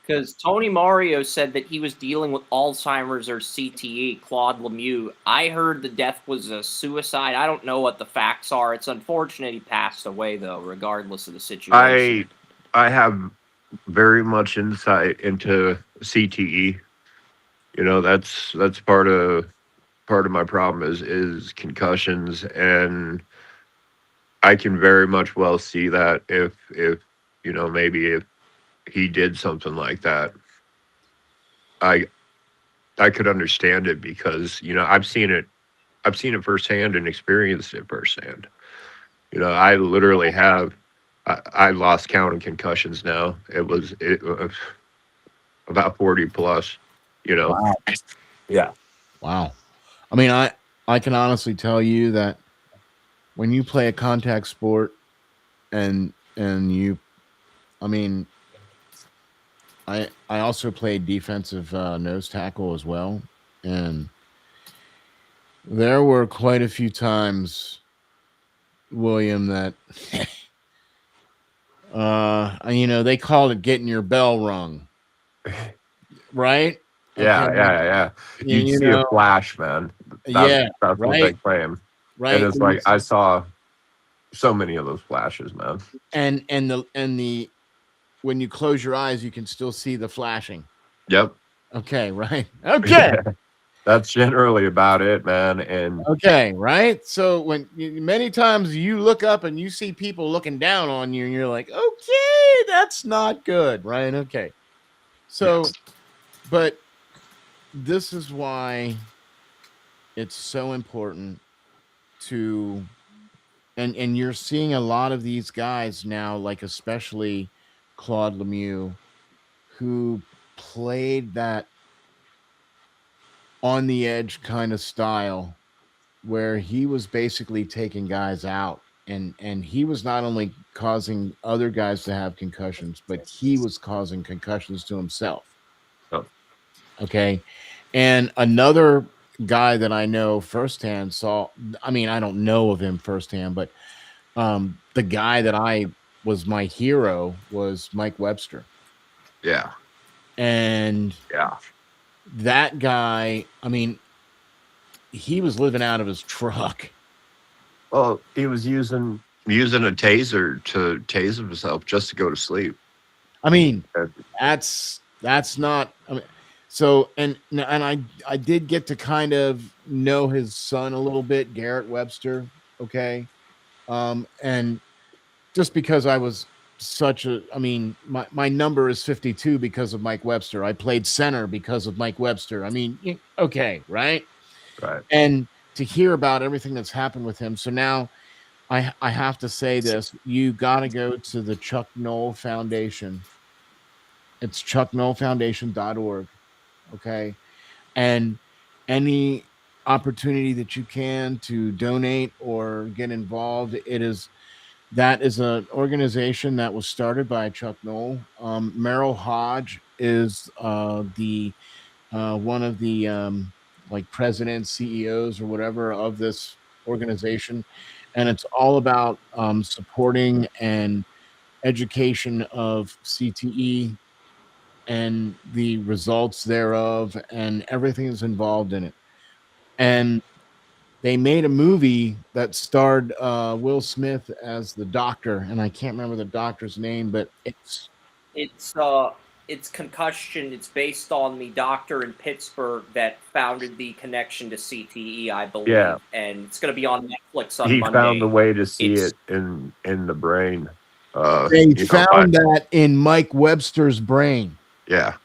Because Tony Mario said that he was dealing with Alzheimer's or CTE, Claude Lemieux. I heard the death was a suicide. I don't know what the facts are. It's unfortunate he passed away, though, regardless of the situation. I have very much insight into CTE. That's part of my problem is concussions, and I can very much well see that if maybe if he did something like that, I could understand it because I've seen it firsthand and experienced it firsthand. I literally have. I lost count of concussions now. It was about 40 plus. Wow. Yeah. Wow. I mean, I can honestly tell you that when you play a contact sport and you, I mean, I also played defensive nose tackle as well, and there were quite a few times, William, that they called it getting your bell rung, right? Yeah. You'd see a flash, man. That's what they claim. Right. And it's like I saw so many of those flashes, man. And the when you close your eyes, you can still see the flashing. Yep. Okay, right. Okay. That's generally about it, man. And okay, right. So many times you look up and you see people looking down on you, and you're like, okay, that's not good, right? Okay. So, but this is why it's so important to, and you're seeing a lot of these guys now, like especially Claude Lemieux, who played that on the edge kind of style where he was basically taking guys out, and he was not only causing other guys to have concussions, but he was causing concussions to himself. Oh. Okay. And another guy that I know firsthand I don't know of him firsthand, but the guy that was my hero was Mike Webster. Yeah. And that guy, I mean, he was living out of his truck. Well, he was using a taser to tase himself just to go to sleep. I mean, that's not. I mean, so and I did get to kind of know his son a little bit, Garrett Webster. Okay, and just because I was my number is 52 because of Mike Webster. I played center because of Mike Webster. I mean, okay, right. And to hear about everything that's happened with him. So now I have to say this. You got to go to the Chuck Noll Foundation. It's chucknollfoundation.org. Okay. And any opportunity that you can to donate or get involved, that is an organization that was started by Chuck Noll. Merrill Hodge is the one of the like presidents, CEOs, or whatever of this organization, and it's all about supporting and education of CTE and the results thereof, and everything that's involved in it. And they made a movie that starred Will Smith as the doctor, and I can't remember the doctor's name, but it's it's concussion. It's based on the doctor in Pittsburgh that founded the connection to CTE, I believe. Yeah. And it's going to be on Netflix on He Monday. found the way to see It's- it in the brain. They found that in Mike Webster's brain. Yeah.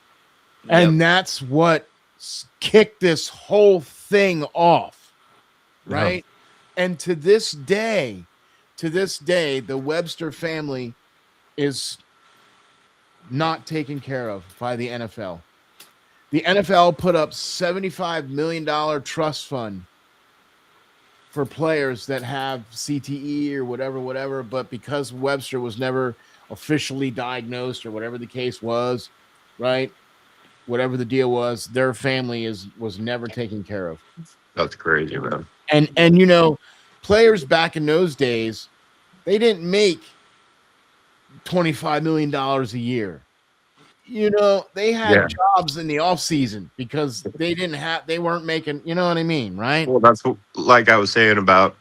And that's what kicked this whole thing off, right? And to this day, the Webster family is not taken care of by the NFL. The NFL put up $75 million trust fund for players that have CTE or whatever, but because Webster was never officially diagnosed or whatever the case was, right? Whatever the deal was, their family was never taken care of. That's crazy, man. And you know, players back in those days, they didn't make $25 million a year. You know, they had jobs in the off season because they weren't making, you know what I mean, right? Well, that's like I was saying about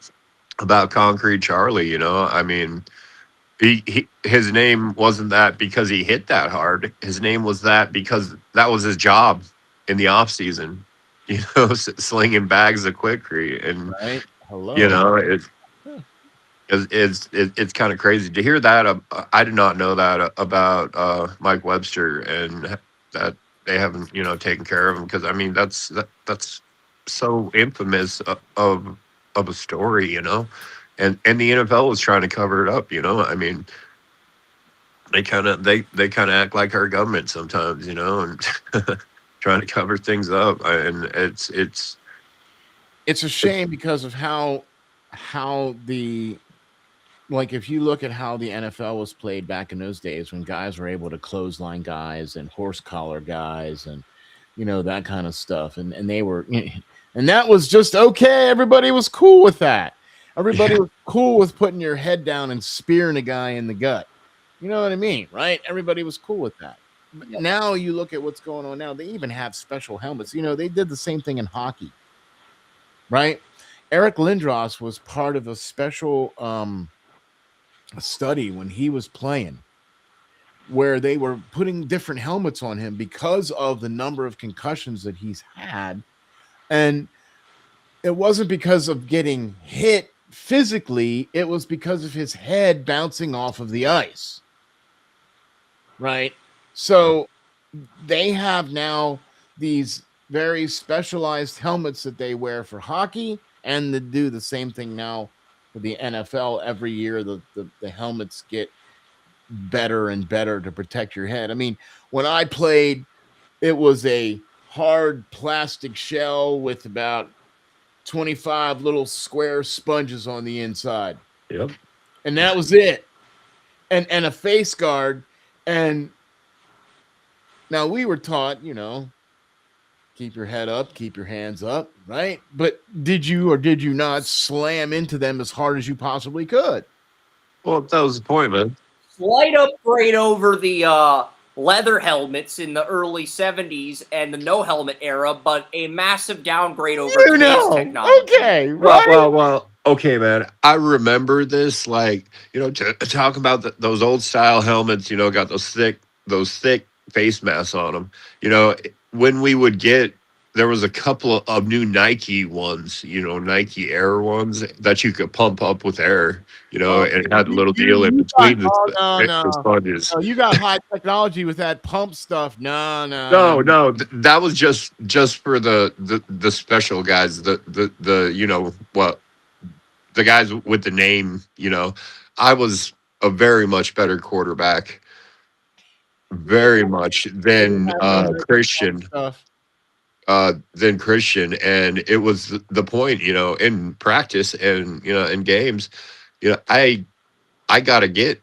Concrete Charlie, you know. I mean, his name wasn't that because he hit that hard. His name was that because that was his job in the off season, you know, slinging bags of Quikrete. And right. Hello. You know, it's kind of crazy to hear that. I did not know that about Mike Webster, and that they haven't, you know, taken care of him, because I mean that's so infamous of a story, you know. And the NFL was trying to cover it up, you know. I mean, they kind of act like our government sometimes, you know, and trying to cover things up. And it's a shame because of how the, like, if you look at how the NFL was played back in those days when guys were able to clothesline guys and horse collar guys and, you know, that kind of stuff, and they were, and that was just okay. Everybody was cool with that. Everybody was cool with putting your head down and spearing a guy in the gut. You know what I mean, right? Everybody was cool with that. But now you look at what's going on now. They even have special helmets. You know, they did the same thing in hockey, right? Eric Lindros was part of a special study when he was playing, where they were putting different helmets on him because of the number of concussions that he's had. And it wasn't because of getting hit physically, it was because of his head bouncing off of the ice. Right? So they have now these very specialized helmets that they wear for hockey, and they do the same thing now for the NFL. Every year the helmets get better and better to protect your head. I mean, when I played, it was a hard plastic shell with about 25 little square sponges on the inside. Yep. And that was it. And a face guard. And now we were taught, you know, keep your head up, keep your hands up, right? But did you or did you not slam into them as hard as you possibly could? Well, that was the point, man. Slight upgrade over the leather helmets in the early 70s and the no helmet era, but a massive downgrade over today's technology. Okay, right? Well, okay, man. I remember this, like, you know, to talk about those old style helmets, you know, got those thick face masks on them. You know, when we would get, there was a couple of new Nike ones, you know, Nike Air ones that you could pump up with air, you know, and it had a little deal in between the sponges. Oh, you got high technology with that pump stuff. No. That was just for the special guys, the you know what, the guys with the name. You know, I was a very much better quarterback, very much than Christian. Than Christian, and it was the point, you know, in practice and, you know, in games, you know, I got to get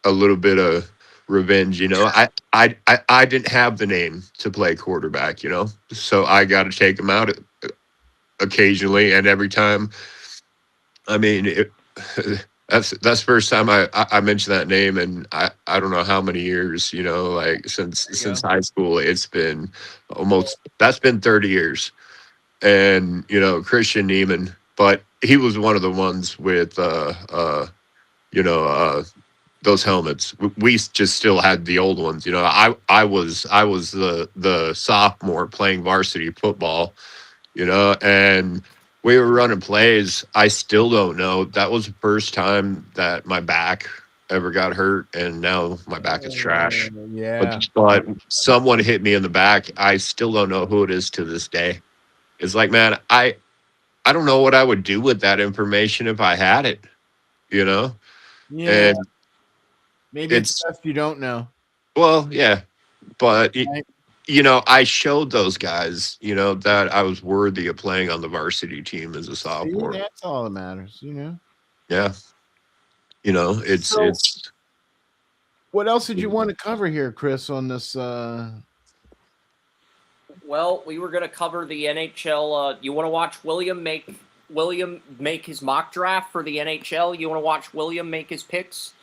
a little bit of revenge, you know. I didn't have the name to play quarterback, you know, so I got to take him out occasionally, and every time. I mean, that's the first time I mentioned that name, and I don't know how many years, you know, like since high school. It's been that's been 30 years. And, you know, Christian Neiman, but he was one of the ones with you know, those helmets. We just still had the old ones. You know, I was the sophomore playing varsity football, you know, and we were running plays. I still don't know. That was the first time that my back ever got hurt, and now my back is trash. Yeah. But someone hit me in the back. I still don't know who it is to this day. It's like, man, I don't know what I would do with that information if I had it, you know? Yeah. And Maybe it's it's, best you don't know. well, yeah, but Right? you know, I showed those guys, you know, that I was worthy of playing on the varsity team as a See, sophomore. that's all that matters, you know. Yeah. You know, So, it's what else did you want to cover here, Chris, on this? Well, we were going to cover the NHL. You want to watch William make his mock draft for the NHL? You want to watch William make his picks?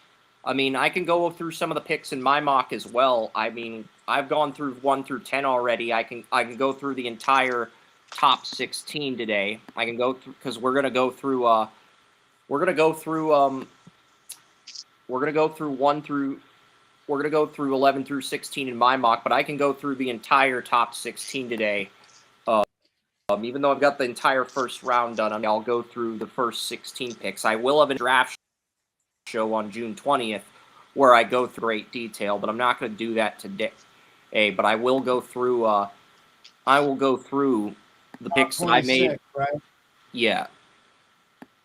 I mean, I can go through some of the picks in my mock as well. I mean, I've gone through 1 through 10 already. I can go through the entire top 16 today. I can go through because we're gonna go through 11 through 16 in my mock, but I can go through the entire top 16 today. Even though I've got the entire first round done, I'll go through the first 16 picks. I will have a draft show on June 20th where I go through great detail, but I'm not going to do that today. But I will go through the picks that I made. Right? Yeah.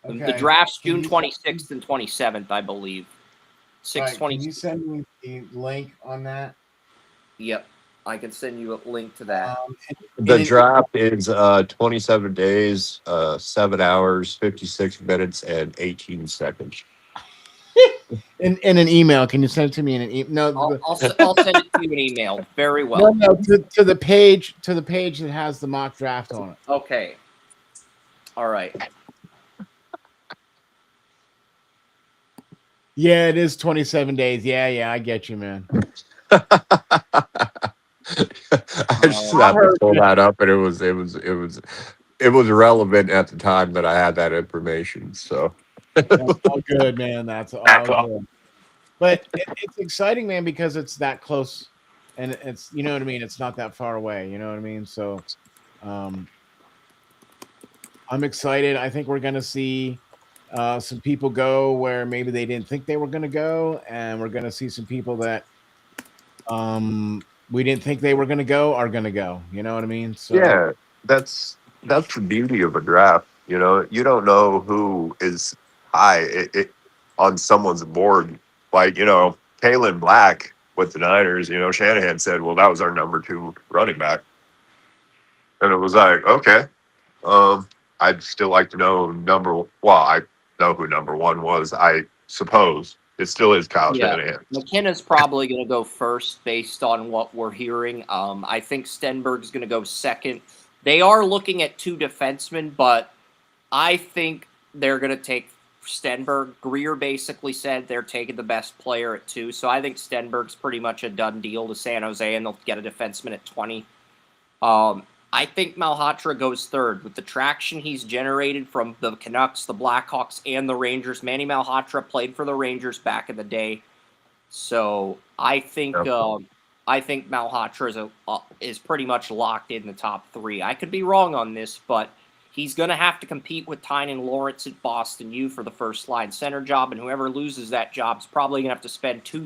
Okay. The draft's June 26th and 27th, I believe. 6/20. Can you send me the link on that? Yep. I can send you a link to that. the draft is 27 days, 7 hours, 56 minutes, and 18 seconds. In an email. Can you send it to me in an email? No, I'll send it to you in email. Very well. no, to the page that has the mock draft on it. Okay. All right. Yeah, it is 27 days. Yeah, I get you, man. I just have to pull that up, and it was relevant at the time that I had that information. So That's all good, man. That's all good. But it's exciting, man, because it's that close, and it's, you know what I mean. It's not that far away. You know what I mean. So, I'm excited. I think we're gonna see some people go where maybe they didn't think they were gonna go, and we're gonna see some people that we didn't think they were gonna go are gonna go. You know what I mean? So yeah, that's the beauty of a draft. You know, you don't know who is high on someone's board. Like, you know, Kalen Black with the Niners. You know, Shanahan said, "Well, that was our number 2 running back," and it was like, okay. I'd still like to know I know who number 1 was. I suppose it still is Kyle Shanahan. McKenna's probably going to go first based on what we're hearing. I think Stenberg's going to go second. They are looking at 2 defensemen, but I think they're going to take Stenberg. Greer basically said they're taking the best player at 2, so I think Stenberg's pretty much a done deal to San Jose, and they'll get a defenseman at 20. I think Malhotra goes third. With the traction he's generated from the Canucks, the Blackhawks, and the Rangers. Manny Malhotra played for the Rangers back in the day. So I think Malhotra is pretty much locked in the top 3. I could be wrong on this, but he's going to have to compete with Tynan Lawrence at Boston U for the first line center job, and whoever loses that job is probably going to have to spend 2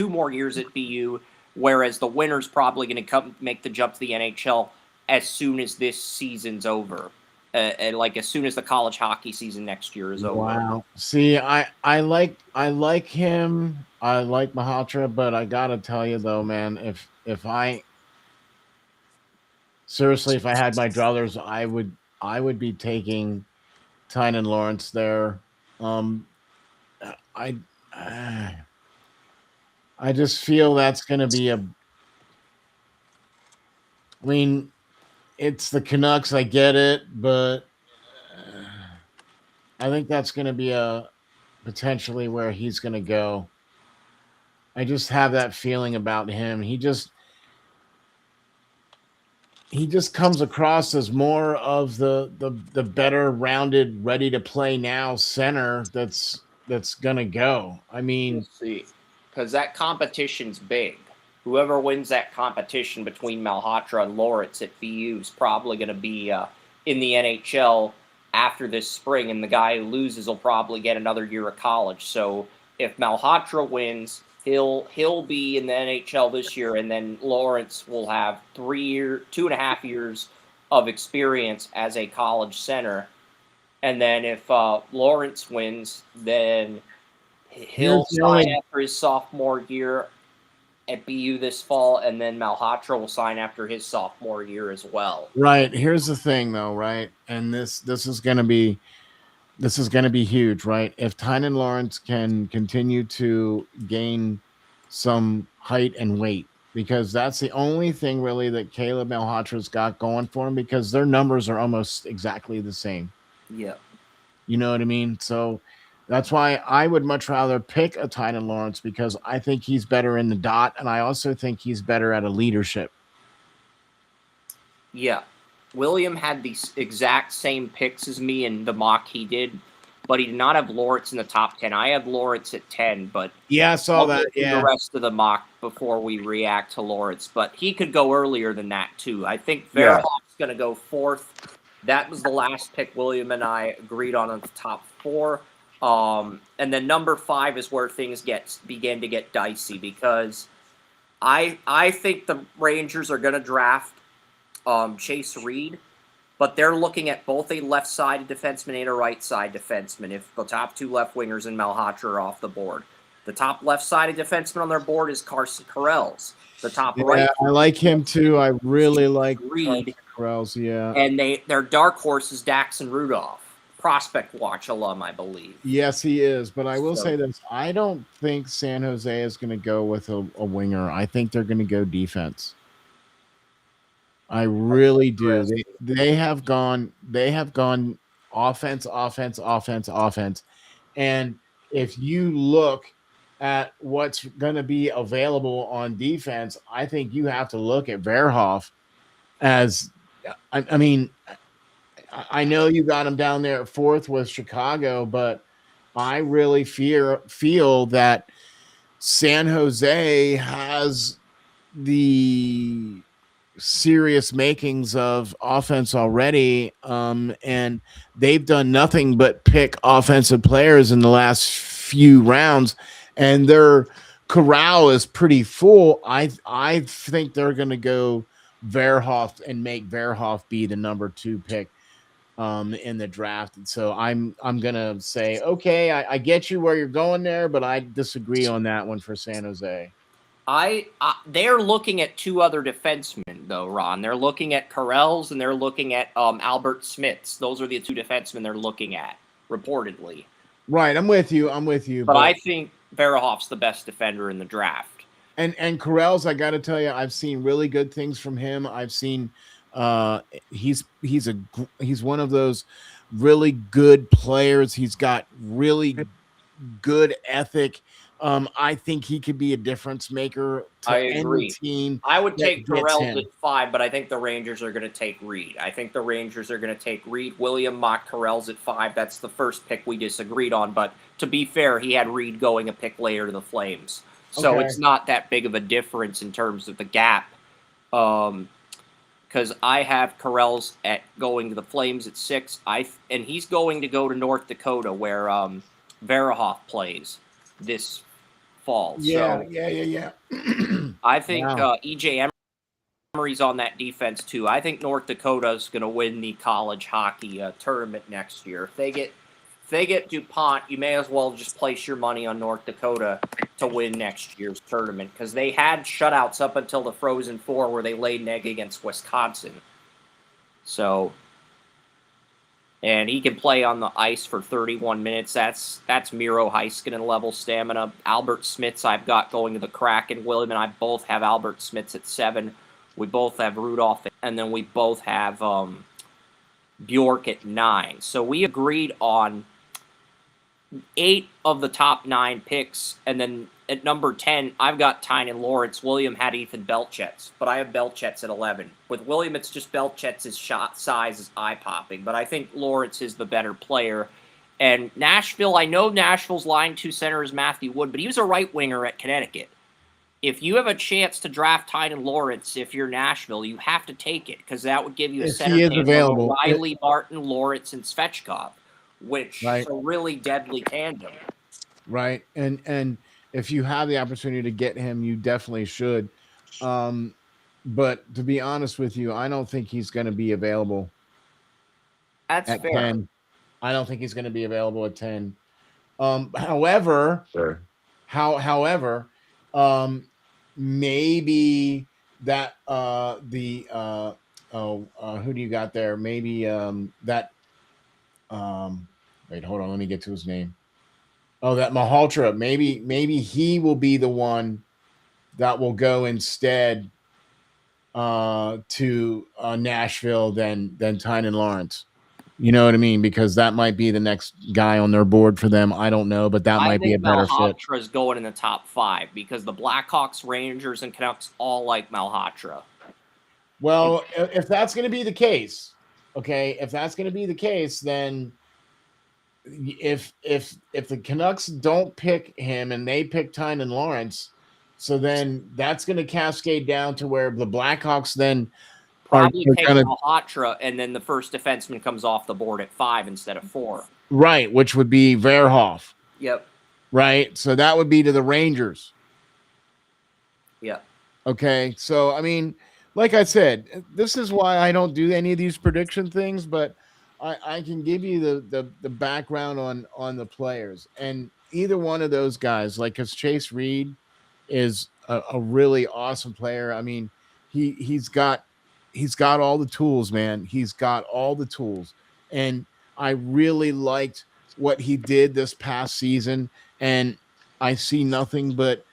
more years at BU, whereas the winner's probably going to make the jump to the NHL as soon as this season's over, and like as soon as the college hockey season next year is over. Wow. See, I like him. I like Malhotra, but I gotta tell you though, man, if I had my druthers, I would be taking Tynan Lawrence there. I just feel that's going to be I mean, it's the Canucks, I get it, but I think that's going to be potentially where he's going to go. I just have that feeling about him. He just comes across as more of the better rounded, ready to play now center that's that's gonna go. I mean, We'll see, because that competition's big. Whoever wins that competition between Malhotra and Lawrence at BU is probably going to be in the NHL after this spring, and the guy who loses will probably get another year of college. So if Malhotra wins, he'll be in the NHL this year, and then Lawrence will have 2.5 years of experience as a college center. And then if Lawrence wins, then he'll sign after his sophomore year at BU this fall, and then Malhotra will sign after his sophomore year as well. right. Here's the thing, though, right? And this is gonna be huge, right? If Tynan Lawrence can continue to gain some height and weight, because that's the only thing really that Caleb Malhotra's got going for him, because their numbers are almost exactly the same. Yeah. You know what I mean? So that's why I would much rather pick a Tynan Lawrence, because I think he's better in the dot, and I also think he's better at a leadership. Yeah. William had the exact same picks as me in the mock he did, but he did not have Lawrence in the top 10. I had Lawrence at 10, but yeah, I saw that. Yeah, the rest of the mock before we react to Lawrence, but he could go earlier than that too. I think Verhoff's going to go 4th. That was the last pick William and I agreed on the top 4. And then number 5 is where things begin to get dicey, because I think the Rangers are going to draft Chase Reed, but they're looking at both a left-sided defenseman and a right-side defenseman if the top 2 left wingers in Malhotra are off the board. The top left-sided defenseman on their board is Carson Karels. The top right. I like him too. I really like Reed. Karels, yeah. And their dark horse is Daxon Rudolph, Prospect Watch alum, I believe. Yes, he is. But I will say this: I don't think San Jose is going to go with a winger. I think they're going to go defense. I really do. They have gone offense, and if you look at what's going to be available on defense, I think you have to look at Verhoff as. I mean, I know you got him down there at 4th with Chicago, but I really feel that San Jose has the serious makings of offense already, and they've done nothing but pick offensive players in the last few rounds, and their corral is pretty full. I think they're going to go Verhoff and make Verhoff be the number 2 pick in the draft. And so I'm gonna say, okay, I get you where you're going there, but I disagree on that one for San Jose. They're looking at 2 other defensemen, though, Ron. They're looking at Karels and they're looking at Albert Smits. Those are the 2 defensemen they're looking at, reportedly. Right, I'm with you. But I think Verhoff's the best defender in the draft. And Karels, I got to tell you, I've seen really good things from him. I've seen he's one of those really good players. He's got really good ethic. I think he could be a difference maker to any team. I would take Karels at 5, but I think the Rangers are going to take Reed. William mocked Karels at 5. That's the first pick we disagreed on. But to be fair, he had Reed going a pick later to the Flames. So It's not that big of a difference in terms of the gap. Because I have Karels at going to the Flames at 6. And he's going to go to North Dakota, where Verhoff plays this fall. Yeah. I think EJ Emery's on that defense too. I think North Dakota's going to win the college hockey tournament next year. If they get DuPont, you may as well just place your money on North Dakota to win next year's tournament, because they had shutouts up until the Frozen Four where they laid an egg against Wisconsin. So, and he can play on the ice for 31 minutes. That's Miro Heiskanen level stamina. Albert Smits I've got going to the Kraken. William and I both have Albert Smits at 7. We both have Rudolph, and then we both have Bjork at 9. So we agreed on 8 of the top 9 picks, and then at number 10, I've got Tynan Lawrence. William had Ethan Belchetz, but I have Belchetz at 11. With William, it's just Belchetz's shot size is eye-popping, but I think Lawrence is the better player. And Nashville, I know Nashville's line 2 center is Matthew Wood, but he was a right winger at Connecticut. If you have a chance to draft Tynan Lawrence, if you're Nashville, you have to take it because that would give you a If center he is tandem of available. Riley, Martin, Lawrence, and Svechkov, which Right. is a really deadly tandem. Right. And if you have the opportunity to get him, you definitely should. But to be honest with you, I don't think he's going to be available That's at fair. 10. I don't think he's going to be available at 10. However, Sure. however, maybe that who do you got there? Maybe wait, hold on, let me get to his name. Oh, that Malhotra. Maybe he will be the one that will go instead to Nashville than Tynan Lawrence. You know what I mean? Because that might be the next guy on their board for them. I don't know, but that might be a better fit. Malhotra is going in the top 5 because the Blackhawks, Rangers, and Canucks all like Malhotra. Well, if that's going to be the case, okay, then if the Canucks don't pick him and they pick Tynan Lawrence, so then that's going to cascade down to where the Blackhawks then probably take Malhotra, and then the first defenseman comes off the board at 5 instead of 4. Right, which would be Verhoff. Yep. Right, so that would be to the Rangers. Yep. Okay, so I mean, like I said, this is why I don't do any of these prediction things, but I can give you the background on the players, and either one of those guys, like because Chase Reed is a really awesome player. I mean, he's got all the tools, man. He's got all the tools, and I really liked what he did this past season, and I see nothing but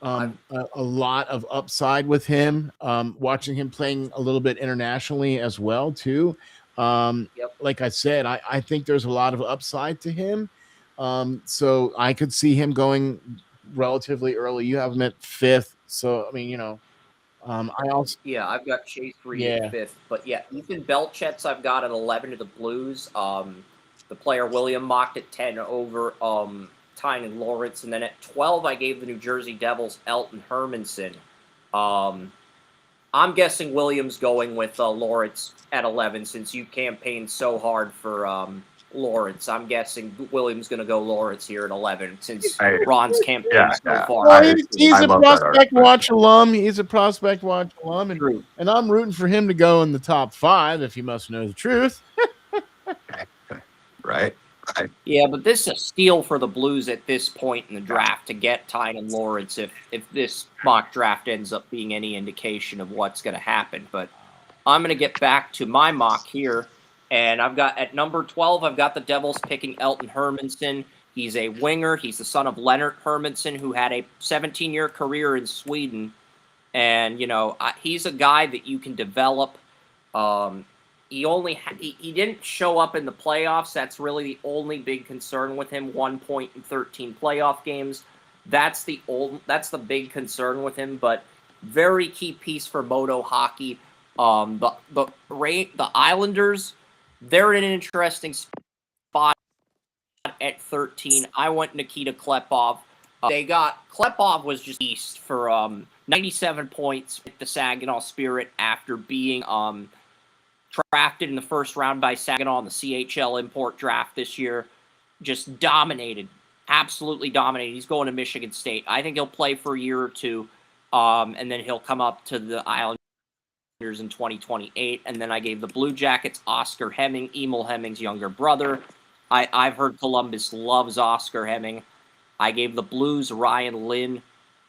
a lot of upside with him. Watching him playing a little bit internationally as well too. Like I said, I think there's a lot of upside to him. So I could see him going relatively early. You have him at 5th, so I mean, you know, I also I've got Chase Reed at 5th, but Ethan Belchet's I've got at 11 to the Blues. The player William mocked at 10 over Tynan Lawrence, and then at 12 I gave the New Jersey Devils Elton Hermanson. I'm guessing Williams going with Lawrence at 11 since you campaigned so hard for Lawrence. I'm guessing Williams going to go Lawrence here at 11 since Ron's campaign so far. Well, he's a Prospect Watch alum. He's a Prospect Watch alum, and I'm rooting for him to go in the top 5 if you must know the truth. Right. Yeah, but this is a steal for the Blues at this point in the draft to get Tynan Lawrence if this mock draft ends up being any indication of what's going to happen. But I'm going to get back to my mock here, and I've got at number 12, I've got the Devils picking Elton Hermanson. He's a winger. He's the son of Leonard Hermanson, who had a 17-year career in Sweden. And, you know, he's a guy that you can develop. He didn't show up in the playoffs. That's really the only big concern with him. 1 point in 13 playoff games. That's the big concern with him. But very key piece for Modo hockey. The Islanders, they're in an interesting spot at 13. I went Nikita Klepov. Klepov was just east for 97 points with the Saginaw Spirit after being drafted in the first round by Saginaw in the CHL import draft this year. Just dominated. Absolutely dominated. He's going to Michigan State. I think he'll play for a year or two, and then he'll come up to the Islanders in 2028. And then I gave the Blue Jackets Oscar Hemming, Emil Hemming's younger brother. I've heard Columbus loves Oscar Hemming. I gave the Blues Ryan Lynn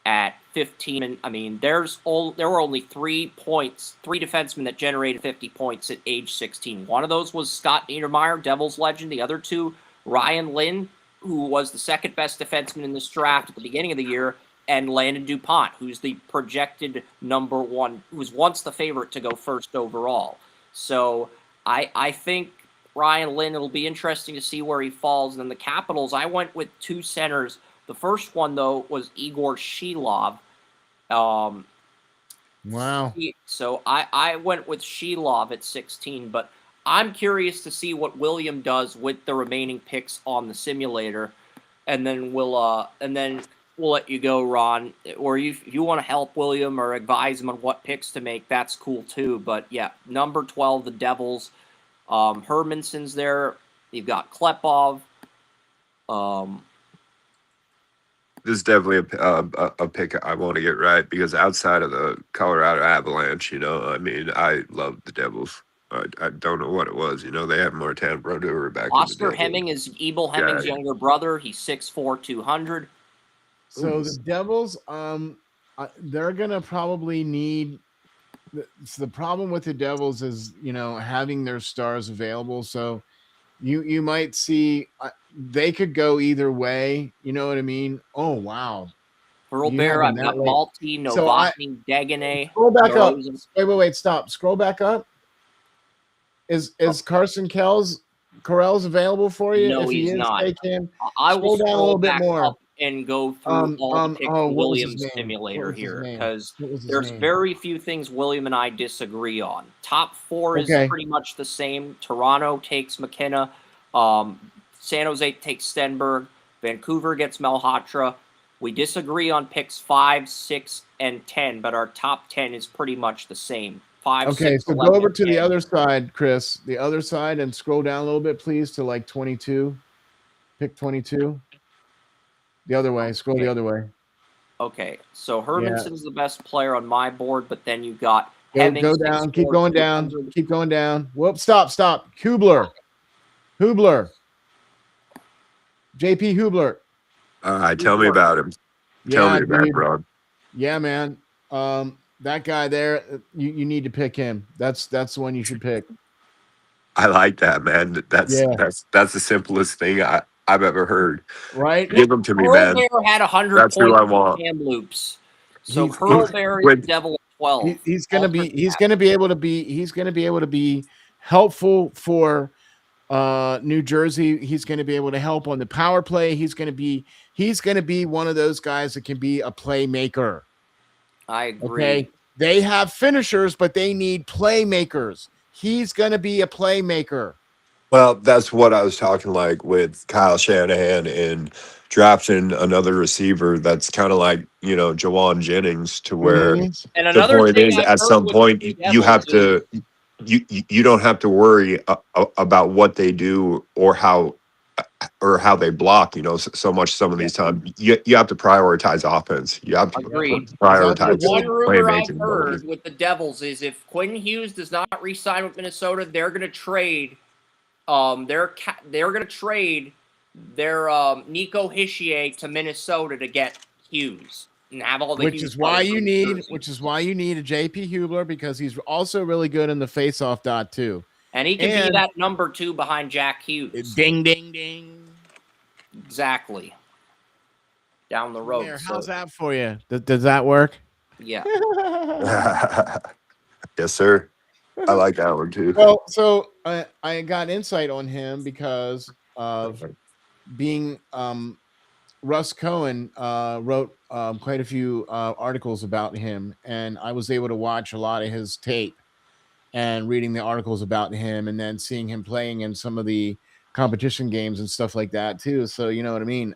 at 15. And I mean, there were only 3 defensemen that generated 50 points at age 16. One of those was Scott Niedermayer, Devils legend. The other two, Ryan Lynn, who was the second best defenseman in this draft at the beginning of the year, and Landon DuPont, who's the projected number 1, who was once the favorite to go first overall. So I think Ryan Lynn, it'll be interesting to see where he falls. And then the Capitals, I went with 2 centers. The first one, though, was Igor Shilov. Wow. So I went with Shilov at 16, but I'm curious to see what William does with the remaining picks on the simulator, and then we'll let you go, Ron. Or if you want to help William or advise him on what picks to make, that's cool too. But yeah, number 12, the Devils. Hermanson's there. You've got Klepov. This is definitely a pick I want to get right because outside of the Colorado Avalanche, I mean, I love the Devils. I don't know what it was. They had Martin Brodeur back Oscar in the day. Hemming is Ebel Hemming's younger brother. He's 6'4", 200. So the Devils, they're gonna probably need. The problem with the Devils is having their stars available. So you might see they could go either way. You know what I mean? Oh wow. Hurlbear, I've got Malty, Novotny, Dagenais. Scroll back up. Wait, stop. Scroll back up. Is Carson Correll's available for you? No, if he's not. I will scroll down a little bit more and go through all the picks in William's simulator here because there's very few things William and I disagree on. Top 4 is pretty much the same. Toronto takes McKenna. San Jose takes Stenberg. Vancouver gets Malhotra. We disagree on picks 5, 6, and 10, but our top 10 is pretty much the same. 5, okay, 6, so 11, go over to 10. the other side, Chris. The other side, and scroll down a little bit, please, to like 22. Pick 22. The other way. Scroll the other way. Okay, so Hermanson's the best player on my board, but then you got Hemming. Go down. Keep going down. Keep going down. Whoop! Stop! Hubler. JP Hubler. Tell me about him. Tell me about him, Rob. Yeah, man. That guy there, you need to pick him. That's the one you should pick. I like that, man. That's the simplest thing I've ever heard. Right? Give them to me, man. Hurlbear had 100 That's points who I want. in loops. So Hurlbear is the Devil at 12. He's gonna be able to be helpful for New Jersey. He's going to be able to help on the power play. He's going to be one of those guys that can be a playmaker. I agree. Okay, they have finishers, but they need playmakers. He's going to be a playmaker. Well, that's what I was talking like with Kyle Shanahan and drafting another receiver that's kind of like, Jawan Jennings to where And the point is at some point you have to you don't have to worry about what they do or how they block, so much some of these times. You have to prioritize offense. You have to prioritize one rumor I've playmaking. heard with the Devils is if Quinn Hughes does not re-sign with Minnesota, they're going to trade. They're going to trade their Nico Hischier to Minnesota to get Hughes and have all the. Which is why you need a JP Hubler because he's also really good in the face-off dot too. And he can be that number 2 behind Jack Hughes. Ding, ding, ding. Exactly. Down the road. How's that for you? Does that work? Yeah. Yes, sir. I like that one too. Well, so I got insight on him because of being Russ Cohen wrote quite a few articles about him, and I was able to watch a lot of his tape and reading the articles about him and then seeing him playing in some of the competition games and stuff like that too. So, you know what I mean?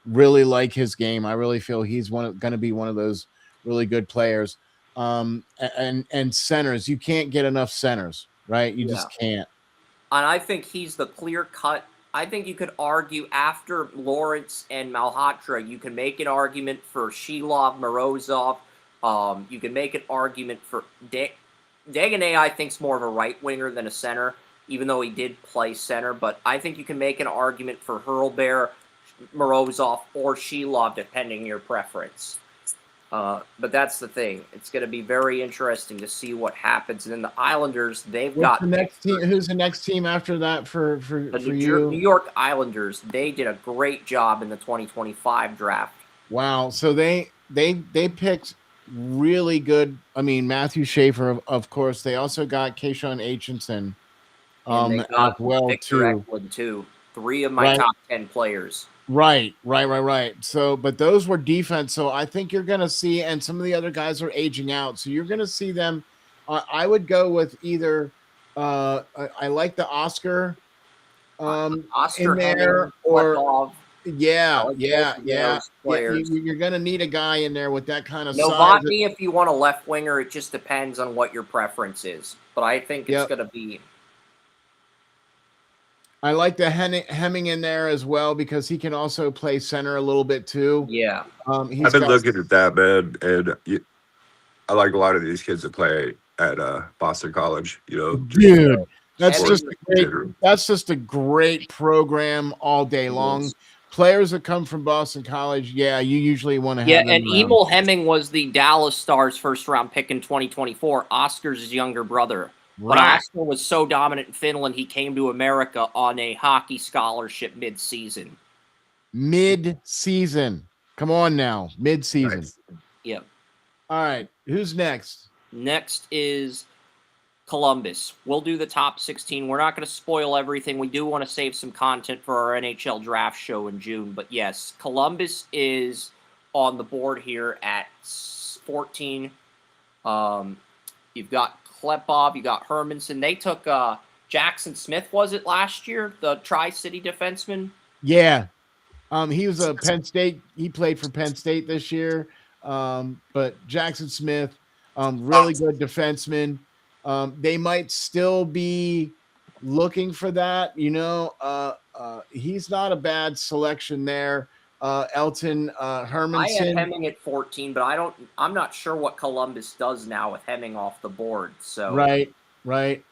Really like his game. I really feel he's going to be one of those really good players. And centers, you can't get enough centers, right? You just can't. And I think he's the clear cut. I think you could argue after Lawrence and Malhotra, you can make an argument for Shilov, Morozov. You can make an argument for Dagenais, I think, is more of a right winger than a center, even though he did play center. But I think you can make an argument for Hurlbear, Morozov, or Shilov, depending on your preference. But that's the thing. It's going to be very interesting to see what happens. And then the Islanders, got the next team. Who's the next team after that for you? New York Islanders. They did a great job in the 2025 draft. Wow. So they picked really good. I mean, Matthew Schaefer, of course. They also got Keyshawn Aitchison. And they got Victor too. Eklund too. 3 of my top 10 players. Right. So, but those were defense. So I think you're going to see, and some of the other guys are aging out. So you're going to see them. I would go with either I like the Oscar Oscar in there, Henning, or Klepov. yeah, like yeah, both of yeah. those players. You're going to need a guy in there with that kind of size. Novotny, if you want a left winger, it just depends on what your preference is. But I think it's Yep. going to be. I like the Hemming in there as well because he can also play center a little bit too. Yeah. He's I've been got, looking at that, man, and I like a lot of these kids that play at Boston College. You know, dude. That's Hemming- just a great program all day long. Players that come from Boston College, yeah, you usually want to have them and around. Emil Hemming was the Dallas Stars' first-round pick in 2024. Oscar's younger brother. But Right. Oscar was so dominant in Finland, he came to America on a hockey scholarship mid-season. Mid-season. Come on now. Mid-season. Nice. Yep. All right. Who's next? Next is Columbus. We'll do the top 16. We're not going to spoil everything. We do want to save some content for our NHL draft show in June. But yes, Columbus is on the board here at 14. You've got Klepov, you got Hermanson. They took Jackson Smith, was it last year? The Tri-City defenseman? Yeah. He was a Penn State. He played for Penn State this year. But Jackson Smith, really good defenseman. They might still be looking for that. You know, he's not a bad selection there. Elton Hermanson. I had Hemming at 14, but I'm not sure what Columbus does now with Hemming off the board. So Right.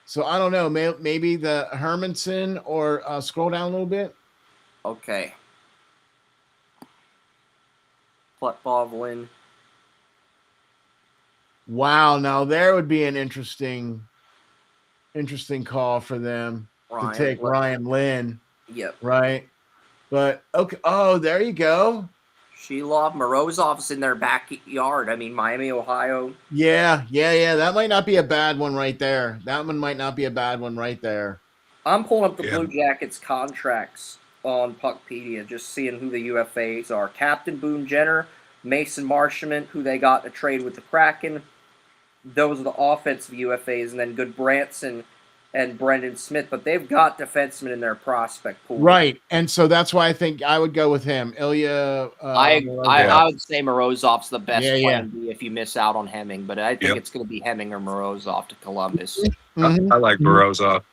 So I don't know. Maybe the Hermanson, or scroll down a little bit. Okay. Klepov. Wow, now there would be an interesting call for them to take Ryan Lynn. Yep. Right. But okay. Oh, there you go. Shilov, Morozov's in their backyard. I mean, Miami, Ohio. Yeah. That might not be a bad one right there. That one might not be a bad one right there. I'm pulling up the Blue Jackets contracts on Puckpedia, just seeing who the UFAs are. Captain Boone Jenner, Mason Marchment, who they got in a trade with the Kraken. Those are the offensive UFAs, and then Goodbranson and Brendan Smith. But they've got defensemen in their prospect pool. Right, and so that's why I think I would go with him. Ilya. I would say Morozov's the best plan B if you miss out on Hemming, but I think it's going to be Hemming or Morozov to Columbus. Mm-hmm. I like Morozov.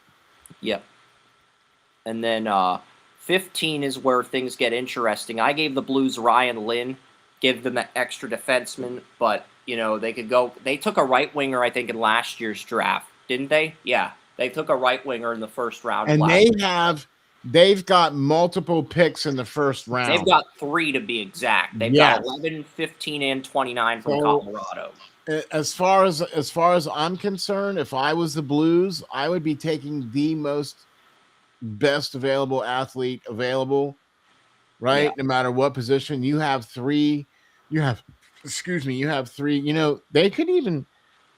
Yep. And then 15 is where things get interesting. I gave the Blues Ryan Lynn, give them an extra defenseman, but you know they could go. They took a right winger, I think, in last year's draft, didn't they? Yeah, they took a right winger in the first round. And they've got multiple picks in the first round. They've got 3 to be exact. They've got 11, 15, and 29 from Colorado. As far as I'm concerned, if I was the Blues, I would be taking the best available athlete available, right? Yeah. No matter what position. You have 3. You have 3. You know,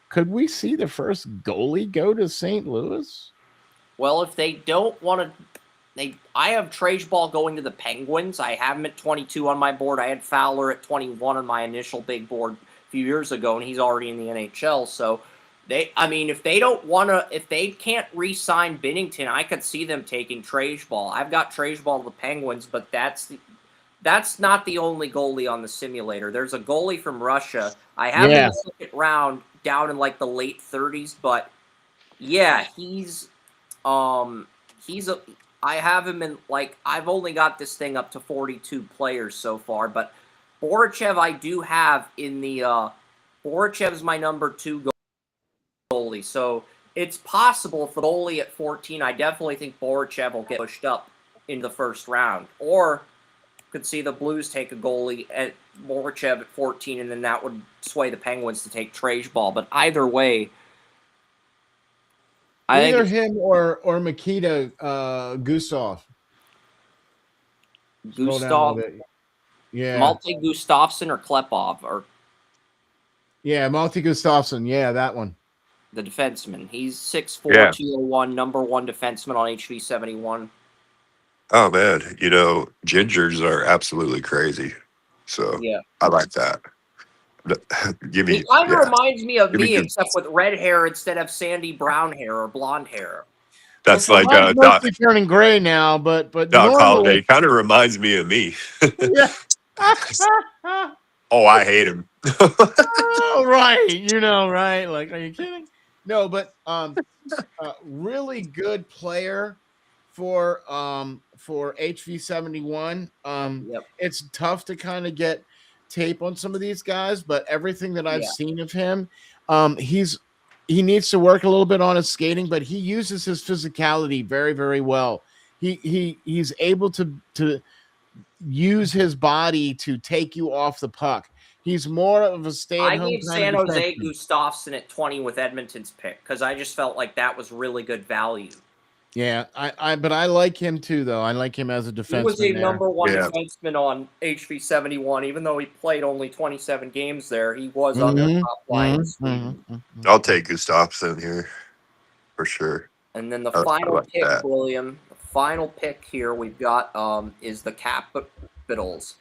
could we see the first goalie go to St. Louis? Well, if they don't want to, I have Trage Ball going to the Penguins. I have him at 22 on my board. I had Fowler at 21 on my initial big board a few years ago, and he's already in the NHL. So if they can't re-sign Binnington, I could see them taking Trage Ball. I've got Trage Ball to the Penguins, but that's not the only goalie on the simulator. There's a goalie from Russia. I have him in the second round, down in like the late 30s, but yeah, I have him in, like, I've only got this thing up to 42 players so far, but Borichev I do have in the Borichev's my number 2 goalie, so it's possible for the goalie at 14. I definitely think Borichev will get pushed up in the first round, or could see the Blues take a goalie at Borichev at 14, and then that would sway the Penguins to take Trage Ball. But either way, either him or Mikita Gustav. Yeah. Malte Gustafsson or Klepov, or Malte Gustafsson. Yeah, that one. The defenseman. He's 6'4", 201, number 1 defenseman on HV 71. Oh man, you know, gingers are absolutely crazy. So I like that. Give me, He kind of yeah, reminds me of give me me, good. except with red hair instead of sandy brown hair or blonde hair. That's Well, like mine's Doc, mostly turning gray now, but Doc normally, Holliday. Kind of reminds me of me. yeah. Oh, I hate him. Oh, right. Right? Like, are you kidding? No, but really good player for HV71. Yep. It's tough to kind of get tape on some of these guys, but everything that I've Yeah. seen of him, he needs to work a little bit on his skating, but he uses his physicality very, very well. He's able to use his body to take you off the puck. He's more of a I stay-at-home gave kind San of Jose defenseman. Gustafsson at 20 with Edmonton's pick because I just felt like that was really good value. Yeah, but I like him too, though. I like him as a He was a defenseman there. number one Yeah. defenseman on HV71, even though he played only 27 games there. He was on their top line in Sweden. I'll take Gustafsson here for sure. And then the I final like pick, that. William, the final pick here we've got is the Capitals.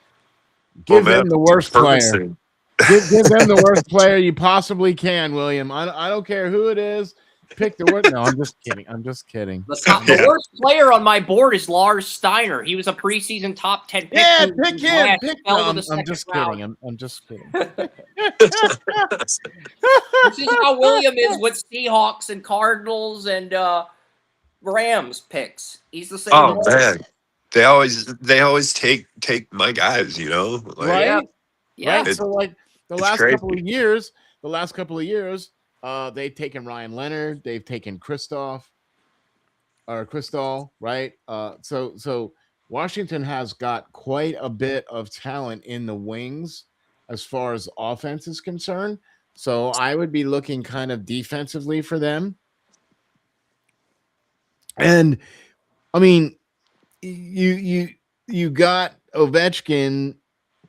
Give them the worst player. Ferguson. Give them the worst player you possibly can, William. I don't care who it is. Pick the worst. No, I'm just kidding. The worst player on my board is Lars Steiner. He was a preseason top 10 pick. Yeah, who pick him. last Pick fell to him. the I'm second just round. kidding. I'm just kidding. This is how William is with Seahawks and Cardinals and Rams picks. He's the same. Oh way. man, they always take my guys. You know, like Right? Yeah. Right. So like the it's last crazy. couple of years, they've taken Ryan Leonard, they've taken Kristall, right? So Washington has got quite a bit of talent in the wings as far as offense is concerned. So I would be looking kind of defensively for them. And I mean, you got Ovechkin,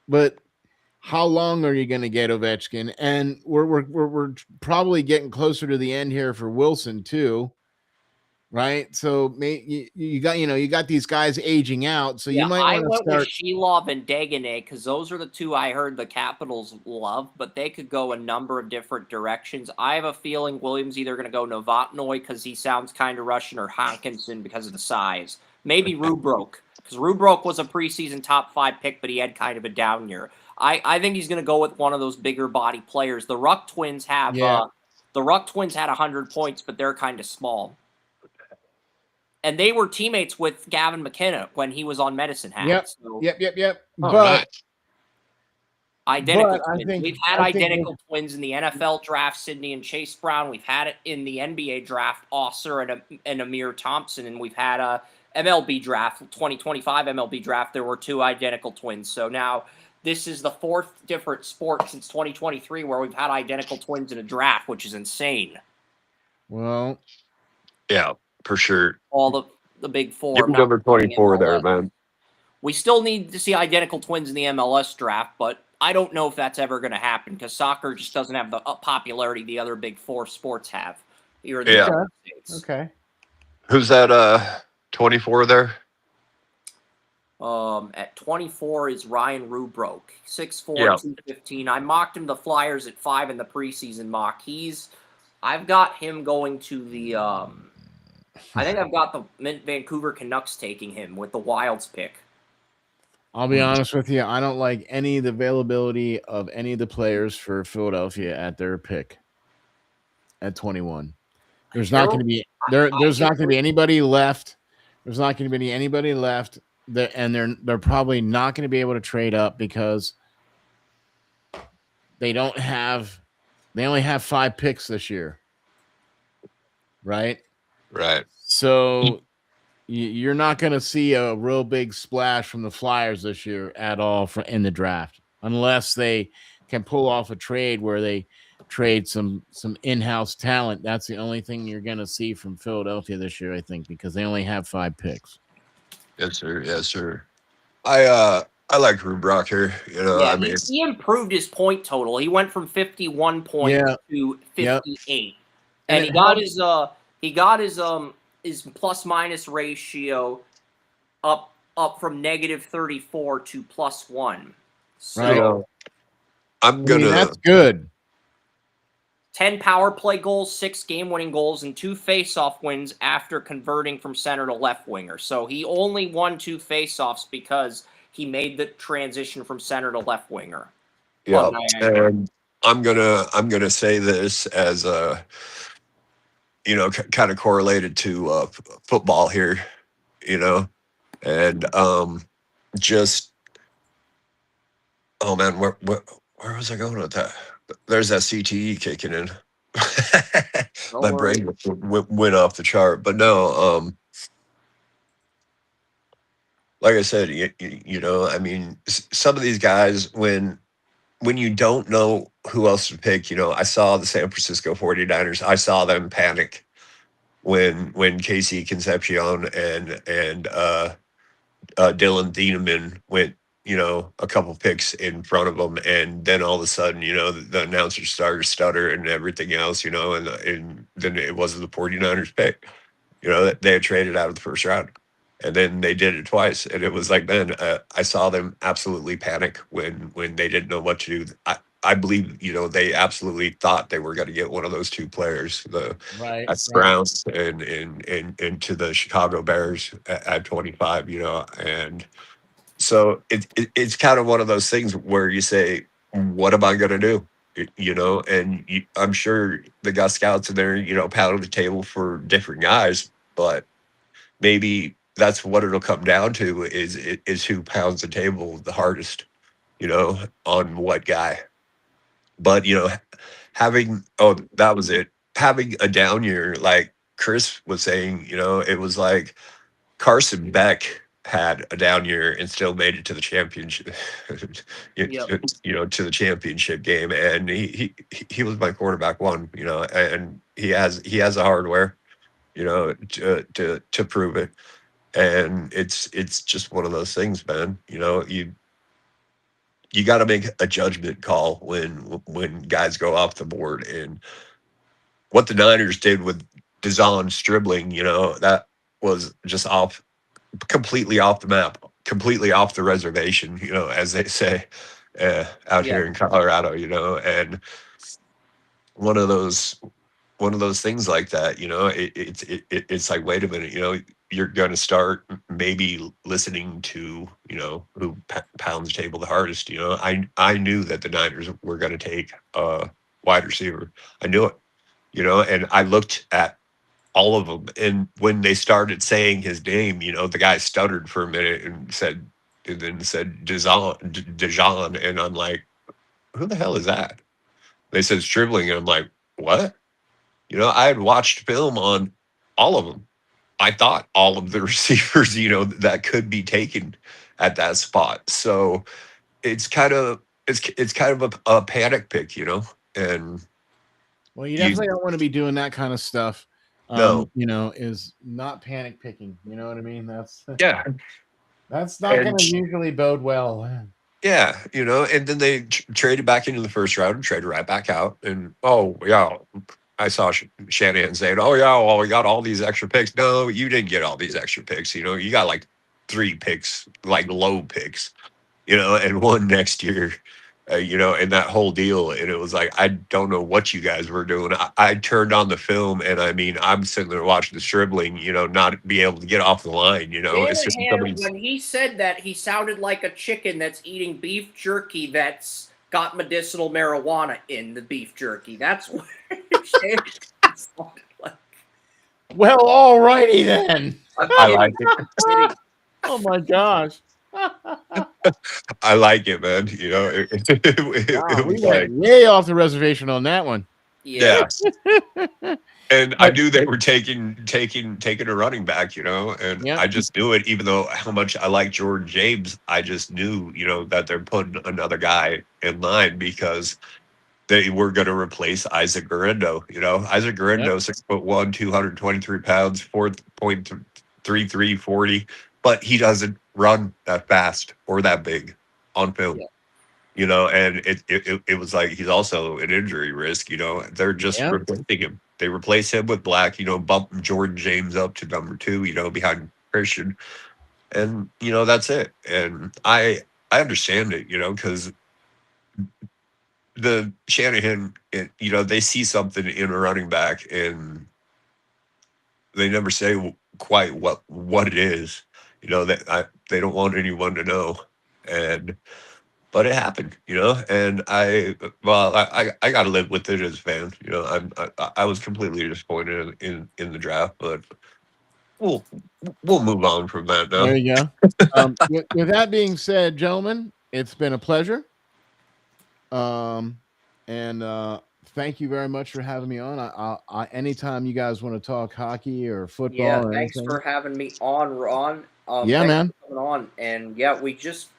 but how long are you going to get Ovechkin? And we're probably getting closer to the end here for Wilson too, right? So you got these guys aging out, so you might I want to went start. with Shilov and Deganay because those are the two I heard the Capitals love, but they could go a number of different directions. I have a feeling Williams either going to go Novotnoy because he sounds kind of Russian or Hankinson because of the size. Maybe Rubrok because Rubrok was a preseason top 5 pick, but he had kind of a down year. I think he's going to go with one of those bigger body players. The Ruck Twins have the Ruck Twins had 100 points, but they're kind of small. And they were teammates with Gavin McKenna when he was on Medicine Hat. Yep. So Yep. Oh, But nice. identical But I twins. think- We've had I think identical twins in the NFL draft, Sidney and Chase Brown. We've had it in the NBA draft, Osser and Amir Thompson. And we've had a MLB draft, 2025 MLB draft. There were 2 identical twins. So now this is the 4th different sport since 2023 where we've had identical twins in a draft, which is insane. Well, Yeah, for sure. All the big 4. Give me number 24 there, man. We still need to see identical twins in the MLS draft, but I don't know if that's ever going to happen because soccer just doesn't have the popularity the other big 4 sports have here in the United States. okay. Who's that? 24 there. At 24 is Ryan Rubrok, 6'4", Yeah. 215. I mocked him the Flyers at 5 in the preseason mock. I've got him going to the. I think I've got the Vancouver Canucks taking him with the Wilds pick. I'll be honest with you. I don't like any of the availability of any of the players for Philadelphia at their pick at 21. There's not going to be there's not going to be anybody left. There's not going to be anybody left and they're probably not going to be able to trade up because they only have 5 picks this year. Right? Right. So you're not going to see a real big splash from the Flyers this year at all in the draft, unless they can pull off a trade where they trade some in-house talent. That's the only thing you're going to see from Philadelphia this year, I think, because they only have 5 picks. Yes, sir. Yes, sir. I like Rubrok here. You know, Yeah, I mean, he improved his point total. He went from 51 points to 58, and he got his plus minus ratio up from -34 to +1. So Right. I mean, that's good. 10 power play goals, 6 game-winning goals, and 2 face-off wins after converting from center to left winger. So he only won 2 face-offs because he made the transition from center to left winger. Yeah, and I'm gonna say this as kind of correlated to football here, and just oh man, where was I going with that? There's that CTE kicking in. My brain went off the chart, but no, like I said, I mean, some of these guys when you don't know who else to pick, I saw the San Francisco 49ers. I saw them panic when Casey Concepcion and Dylan Thieneman went, a couple picks in front of them, and then all of a sudden, the announcers started to stutter and everything else, and then it wasn't the 49ers pick. They had traded out of the first round. And then they did it twice, and it was like, man, I saw them absolutely panic when they didn't know what to do. I believe, they absolutely thought they were going to get one of those 2 players, the Browns and to the Chicago Bears at 25, and so it's kind of one of those things where you say, what am I going to do? And I'm sure the Gus Scouts in there, pounding the table for different guys, but maybe that's what it'll come down to is who pounds the table the hardest, on what guy. But that was it. Having a down year, like Chris was saying, it was like Carson Beck had a down year and still made it to the championship, to the championship game, and he was my quarterback one, and he has the hardware, to prove it. And it's just one of those things, man. You got to make a judgment call when guys go off the board. And what the Niners did with DeZon Stribling, that was just completely off the map, completely off the reservation, as they say out here in Colorado, and one of those things like that, it's like, wait a minute, you're going to start maybe listening to, who pounds the table the hardest. I knew that the Niners were going to take a wide receiver. I knew it, and I looked at all of them. And when they started saying his name, the guy stuttered for a minute and then said Dijon. And I'm like, who the hell is that? They said Stribling. And I'm like, what? I had watched film on all of them. I thought all of the receivers, that could be taken at that spot. So it's kind of a panic pick, and well, you definitely don't want to be doing that kind of stuff. No, is not panic picking. You know what I mean? That's not going to usually bode well. Yeah, and then they traded back into the first round and traded right back out. And I saw Shanahan saying, "Oh yeah, well we got all these extra picks." No, you didn't get all these extra picks. You got like 3 picks, like low picks, and one next year, and that whole deal. And it was like, I don't know what you guys were doing. I turned on the film, and I mean, I'm sitting there watching the Stribling, not be able to get off the line. It's just when he said that, he sounded like a chicken that's eating beef jerky that's got medicinal marijuana in the beef jerky. That's what it sounded like. Well, alrighty then. I like it. Oh my gosh. I like it, man. It we was went way off the reservation on that one. Yeah. And I knew they were taking a running back, and I just knew it, even though how much I like Jordan James, I just knew, that they're putting another guy in line because they were going to replace Isaac Guerrero. Isaac Guerrero, 6'1", 223 pounds, 4.33 40, but he doesn't run that fast or that big on film. And it was like he's also an injury risk. They're just replacing him. They replace him with Black. Bump Jordan James up to number 2. Behind Christian, and that's it. And I understand it. Because the Shanahan, they see something in a running back and they never say quite what it is. They don't want anyone to know, and but it happened, and I got to live with it as a fan. I was completely disappointed in the draft, but we'll we'll move on from that There now. you go. With that being said, gentlemen, it's been a pleasure. And thank you very much for having me on. I anytime you guys want to talk hockey or football Yeah, or thanks anything. for having me on, Ron. Yeah, Thanks man. for coming on. And yeah,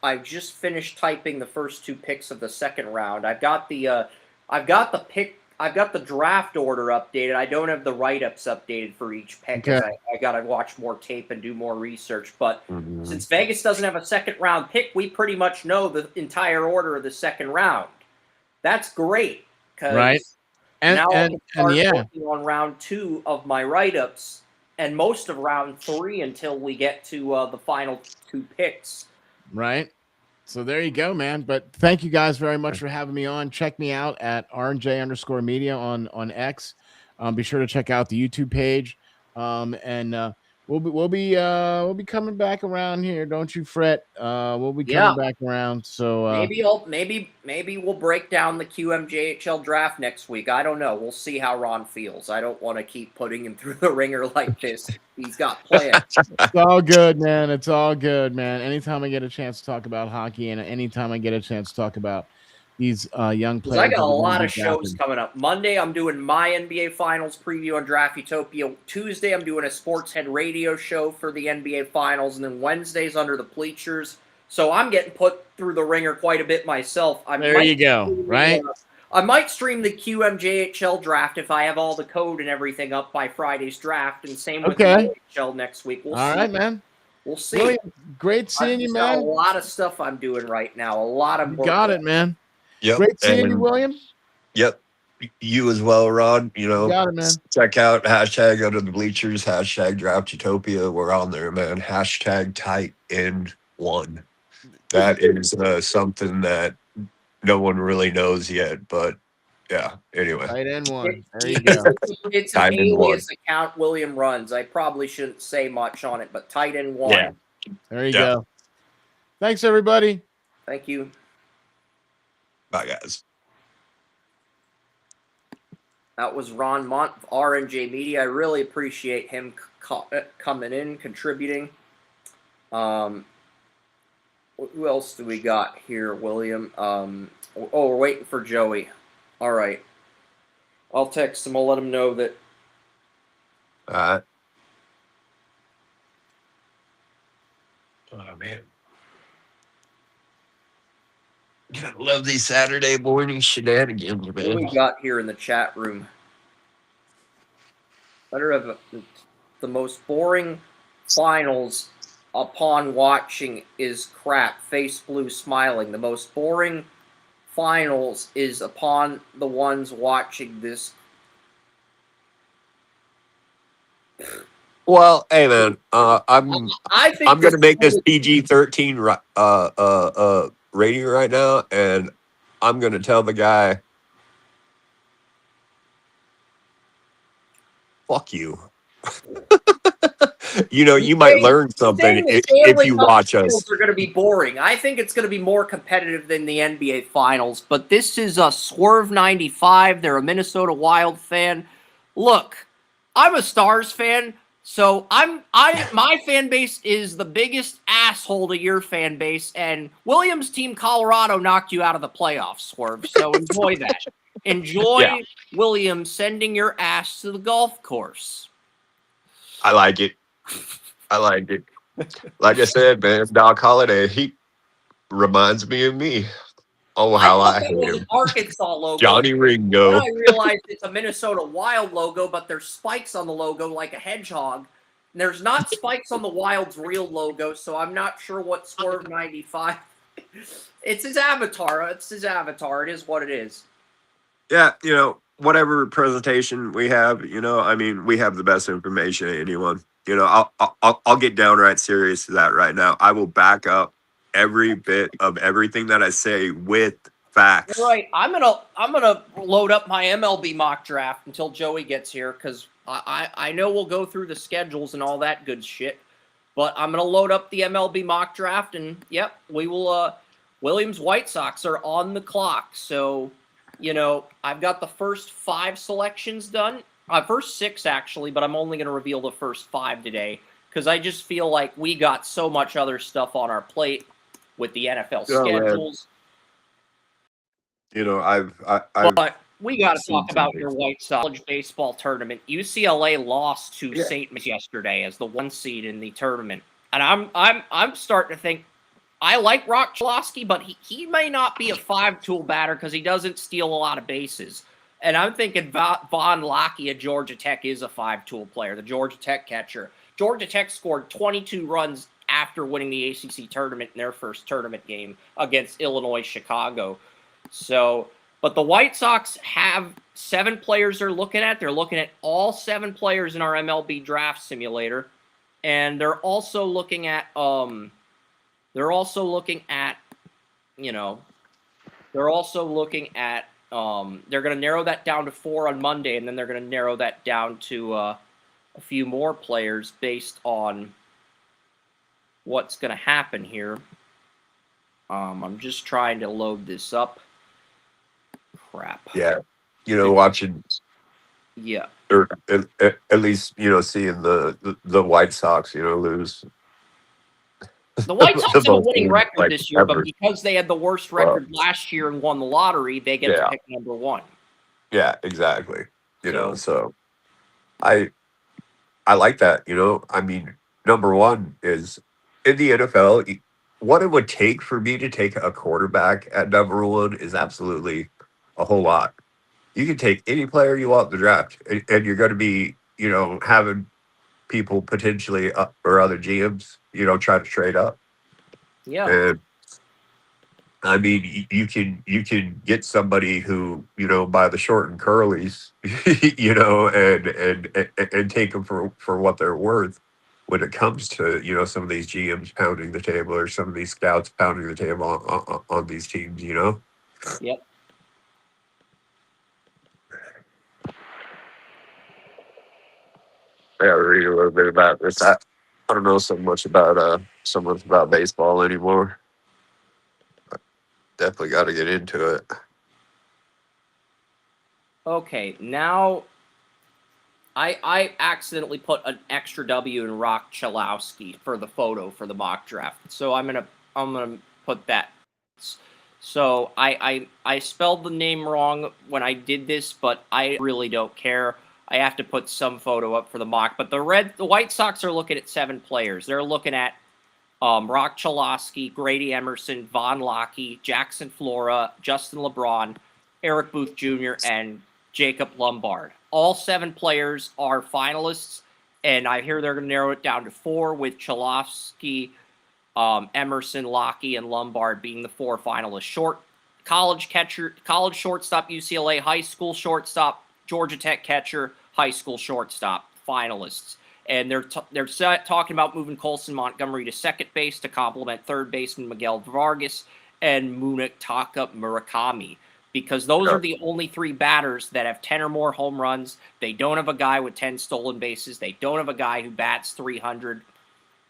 I just finished typing the first 2 picks of the second round. I've got the draft order updated. I don't have the write-ups updated for each pick. Okay. I got to watch more tape and do more research. But Mhm. since Vegas doesn't have a second round pick, we pretty much know the entire order of the second round. That's great because Right. now I And can start yeah, working on round 2 of my write-ups and most of round 3 until we get to the final 2 picks. right. So there you go, man. But thank you guys very much for having me on. Check me out at RJ_media on X. Be sure to check out the YouTube page. And we'll be coming back around here. Don't you fret. We'll be coming back around. So Maybe we'll break down the QMJHL draft next week. I don't know. We'll see how Ron feels. I don't want to keep putting him through the ringer like this. He's got plans. it's all good, man. It's all good, man. Anytime I get a chance to talk about hockey and anytime I get a chance to talk about these young players. I got a lot of shows coming up. Monday, I'm doing my NBA Finals preview on Draft Utopia. Tuesday, I'm doing a Sports Head radio show for the NBA Finals. And then Wednesday's Under the Bleachers. So I'm getting put through the ringer quite a bit myself. There you go, right? I might stream the QMJHL draft if I have all the code and everything up by Friday's draft. And same with the NHL next week. We'll see. All right, man. We'll see. Really great seeing you, man. A lot of stuff I'm doing right now. A lot of work. Got it, man. Yep. Great seeing you, William. Yep. You as well, Ron. Got it, man. Check out hashtag Under the Bleachers, hashtag Draft Utopia. We're on there, man. Hashtag tight end 1. That is something that no one really knows yet, but yeah. Anyway, tight end 1. There you go. It's an alias account William runs. I probably shouldn't say much on it, but tight end 1. Yeah. There you go. Thanks, everybody. Thank you. Bye, guys. That was Ron Mont of RNJ Media. I really appreciate him coming in, contributing. Who else do we got here, William? We're waiting for Joey. All right. I'll text him. I'll let him know that. All right. Oh, man. I love these Saturday morning shenanigans, man. What do we got here in the chat room? Better have the most boring finals upon watching is crap. Face blue smiling. The most boring finals is upon the ones watching this. Well, hey man, I'm gonna make this PG-13 rating right now, and I'm gonna tell the guy, "Fuck you." You might learn something if you watch us. Are going to be boring. I think it's going to be more competitive than the NBA Finals. But this is a Swerve 95. They're a Minnesota Wild fan. Look, I'm a Stars fan, so my fan base is the biggest asshole to your fan base. And Williams' team, Colorado, knocked you out of the playoffs, Swerve. So enjoy that. Enjoy Williams sending your ass to the golf course. I like it. Like I said, man, Doc Holliday, he reminds me of me. Oh, how I hate him. An Arkansas logo. Johnny Ringo. Then I realized it's a Minnesota Wild logo, but there's spikes on the logo like a hedgehog. And there's not spikes on the Wild's real logo, so I'm not sure what Swerve 95. It's his avatar. It's his avatar. It is what it is. Yeah, whatever presentation we have, we have the best information of anyone. I'll get downright serious to that right now. I will back up every bit of everything that I say with Facts. All right, I'm gonna load up my MLB mock draft until Joey gets here because I know we'll go through the schedules and all that good shit. But I'm gonna load up the MLB mock draft, and yep, we will. Williams White Sox are on the clock, so I've got the first 5 selections done. First 6 actually, but I'm only gonna reveal the first 5 today because I just feel like we got so much other stuff on our plate with the NFL schedules. I've But we got to seen talk about some your things. White Sox college baseball tournament. UCLA lost to Yeah. St. Mary's yesterday as the 1 seed in the tournament, and I'm starting to think I like Rock Chalosky, but he may not be a 5-tool batter because he doesn't steal a lot of bases. And I'm thinking Von Lockey at Georgia Tech is a 5-tool player, the Georgia Tech catcher. Georgia Tech scored 22 runs after winning the ACC tournament in their first tournament game against Illinois Chicago. So, but the White Sox have 7 players they're looking at. They're looking at all 7 players in our MLB Draft Simulator, and they're also looking at they're also looking at they're going to narrow that down to 4 on Monday, and then they're going to narrow that down to a few more players based on what's going to happen here. I'm just trying to load this up. Crap. Yeah, watching Yeah. or at least seeing the White Sox lose. The White Sox have a Both winning teams, record like, this year, but ever. because they had the worst record last year and won the lottery, they get to pick number 1. Yeah, exactly. So- So I like that. I mean, number 1 is in the NFL. What it would take for me to take a quarterback at number 1 is absolutely a whole lot. You can take any player you want in the draft, and you're going to be, having people potentially or other GMs, try to trade up. Yeah. And I mean, you can get somebody who, by the short and curlies, and take them for what they're worth when it comes to, some of these GMs pounding the table or some of these scouts pounding the table on these teams, Yep. I gotta read a little bit about this. I don't know so much about baseball anymore. Definitely got to get into it. Okay, now I accidentally put an extra W in Rock Chalowski for the photo for the mock draft. So I'm gonna put that. So I spelled the name wrong when I did this, but I really don't care. I have to put some photo up for the mock. But the White Sox are looking at 7 players. They're looking at Rock Chalosky, Grady Emerson, Von Lockey, Jackson Flora, Justin LeBron, Eric Booth Jr., and Jacob Lombard. All 7 players are finalists, and I hear they're going to narrow it down to 4 with Chalosky, Emerson, Lockey, and Lombard being the 4 finalists. College shortstop UCLA, high school shortstop Georgia Tech catcher, high school shortstop finalists. And they're talking about moving Colson Montgomery to second base to complement third baseman Miguel Vargas and Munetaka Murakami, because those are the only 3 batters that have 10 or more home runs. They don't have a guy with 10 stolen bases. They don't have a guy who bats 300.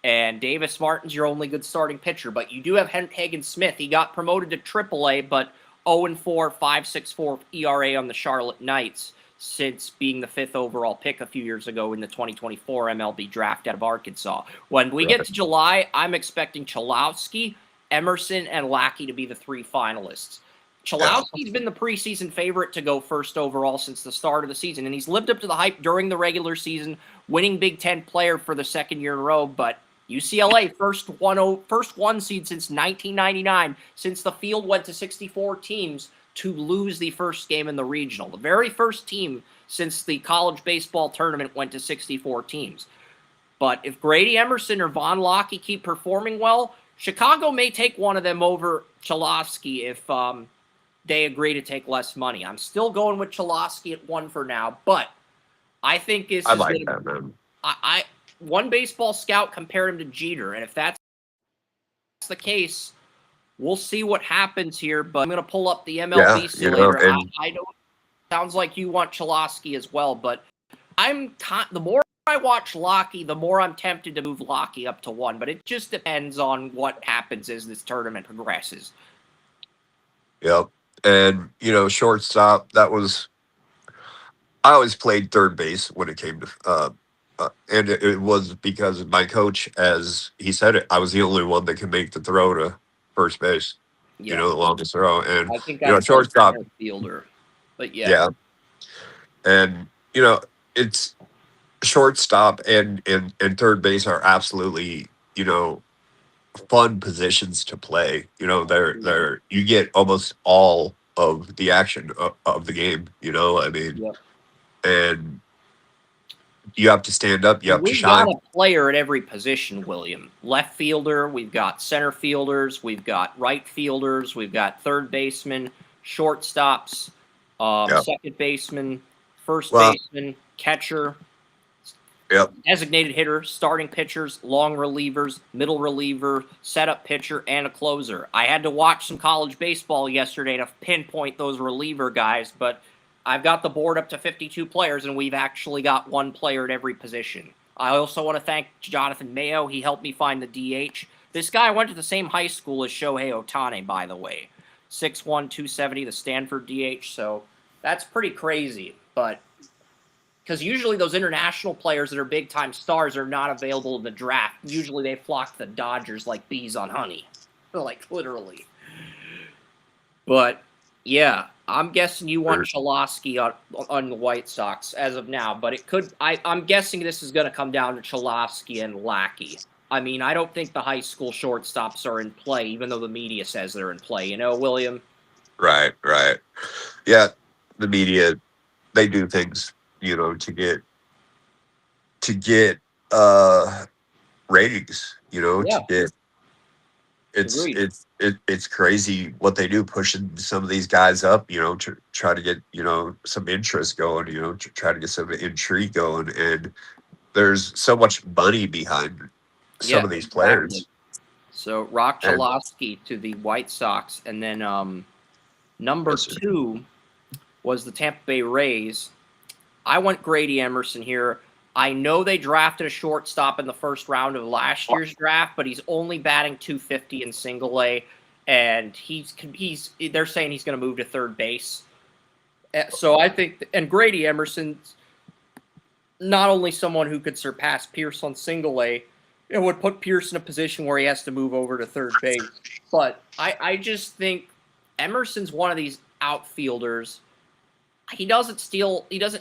And Davis Martin's your only good starting pitcher. But you do have Hagen Smith. He got promoted to AAA, but 0-4, 5.64 ERA on the Charlotte Knights since being the 5th overall pick a few years ago in the 2024 MLB Draft out of Arkansas. When we get to July, I'm expecting Chalowski, Emerson, and Lackey to be the 3 finalists. Chalowski's been the preseason favorite to go 1st overall since the start of the season, and he's lived up to the hype during the regular season, winning Big Ten player for the 2nd year in a row. But UCLA, first 1 seed since 1999, since the field went to 64 teams to lose the first game in the regional. The very first team since the college baseball tournament went to 64 teams. But if Grady Emerson or Von Lockey keep performing well, Chicago may take one of them over Chalosky if they agree to take less money. I'm still going with Chalosky at 1 for now, but I think this I is like gonna, that, man. One baseball scout compared him to Jeter, and if that's the case, we'll see what happens here. But I'm going to pull up the Yeah, MLB Simulator. and I don't. Sounds like you want Cholowski as well, but the more I watch Lockey, the more I'm tempted to move Lockey up to 1. But it just depends on what happens as this tournament progresses. yep. And shortstop. I always played third base when it came to, and it was because my coach, as he said it, I was the only one that could make the throw to first base. Yeah, The longest throw, and I think I played shortstop. center fielder, but yeah, Yeah, and it's shortstop and third base are absolutely fun positions to play. They're you get almost all of the action of the game. I mean, yep. and you have to stand up, you have to We've got shine. a player at every position, William. Left fielder, we've got center fielders, we've got right fielders, we've got third baseman, shortstops, Yep. second baseman, first Well, baseman, catcher, yep. designated hitter, starting pitchers, long relievers, middle reliever, setup pitcher, and a closer. I had to watch some college baseball yesterday to pinpoint those reliever guys, but I've got the board up to 52 players, and we've actually got one player at every position. I also want to thank Jonathan Mayo. He helped me find the DH. This guy went to the same high school as Shohei Ohtani, by the way. 6'1", 270, the Stanford DH, so that's pretty crazy, but because usually those international players that are big-time stars are not available in the draft. Usually they flock to the Dodgers like bees on honey. Like, literally. But, yeah, I'm guessing you want Cholowski on the White Sox as of now. But it could – I'm guessing this is going to come down to Cholowski and Lackey. I mean, I don't think the high school shortstops are in play, even though the media says they're in play. William? Right. Yeah, the media, they do things to get ratings, Yeah. to get Agreed. it's crazy what they do, pushing some of these guys up, to try to get some interest going, to try to get some intrigue going, and there's so much money behind some of these players. Exactly. So Rock And- Cholowski to the White Sox, and then number Yes, sir. 2 was the Tampa Bay Rays. I went Grady Emerson here. I know they drafted a shortstop in the first round of last year's draft, but he's only batting .250 in single A, and they're saying he's going to move to third base. So I think, and Grady Emerson's not only someone who could surpass Pierce on single A, it would put Pierce in a position where he has to move over to third base. But I just think Emerson's one of these outfielders. He doesn't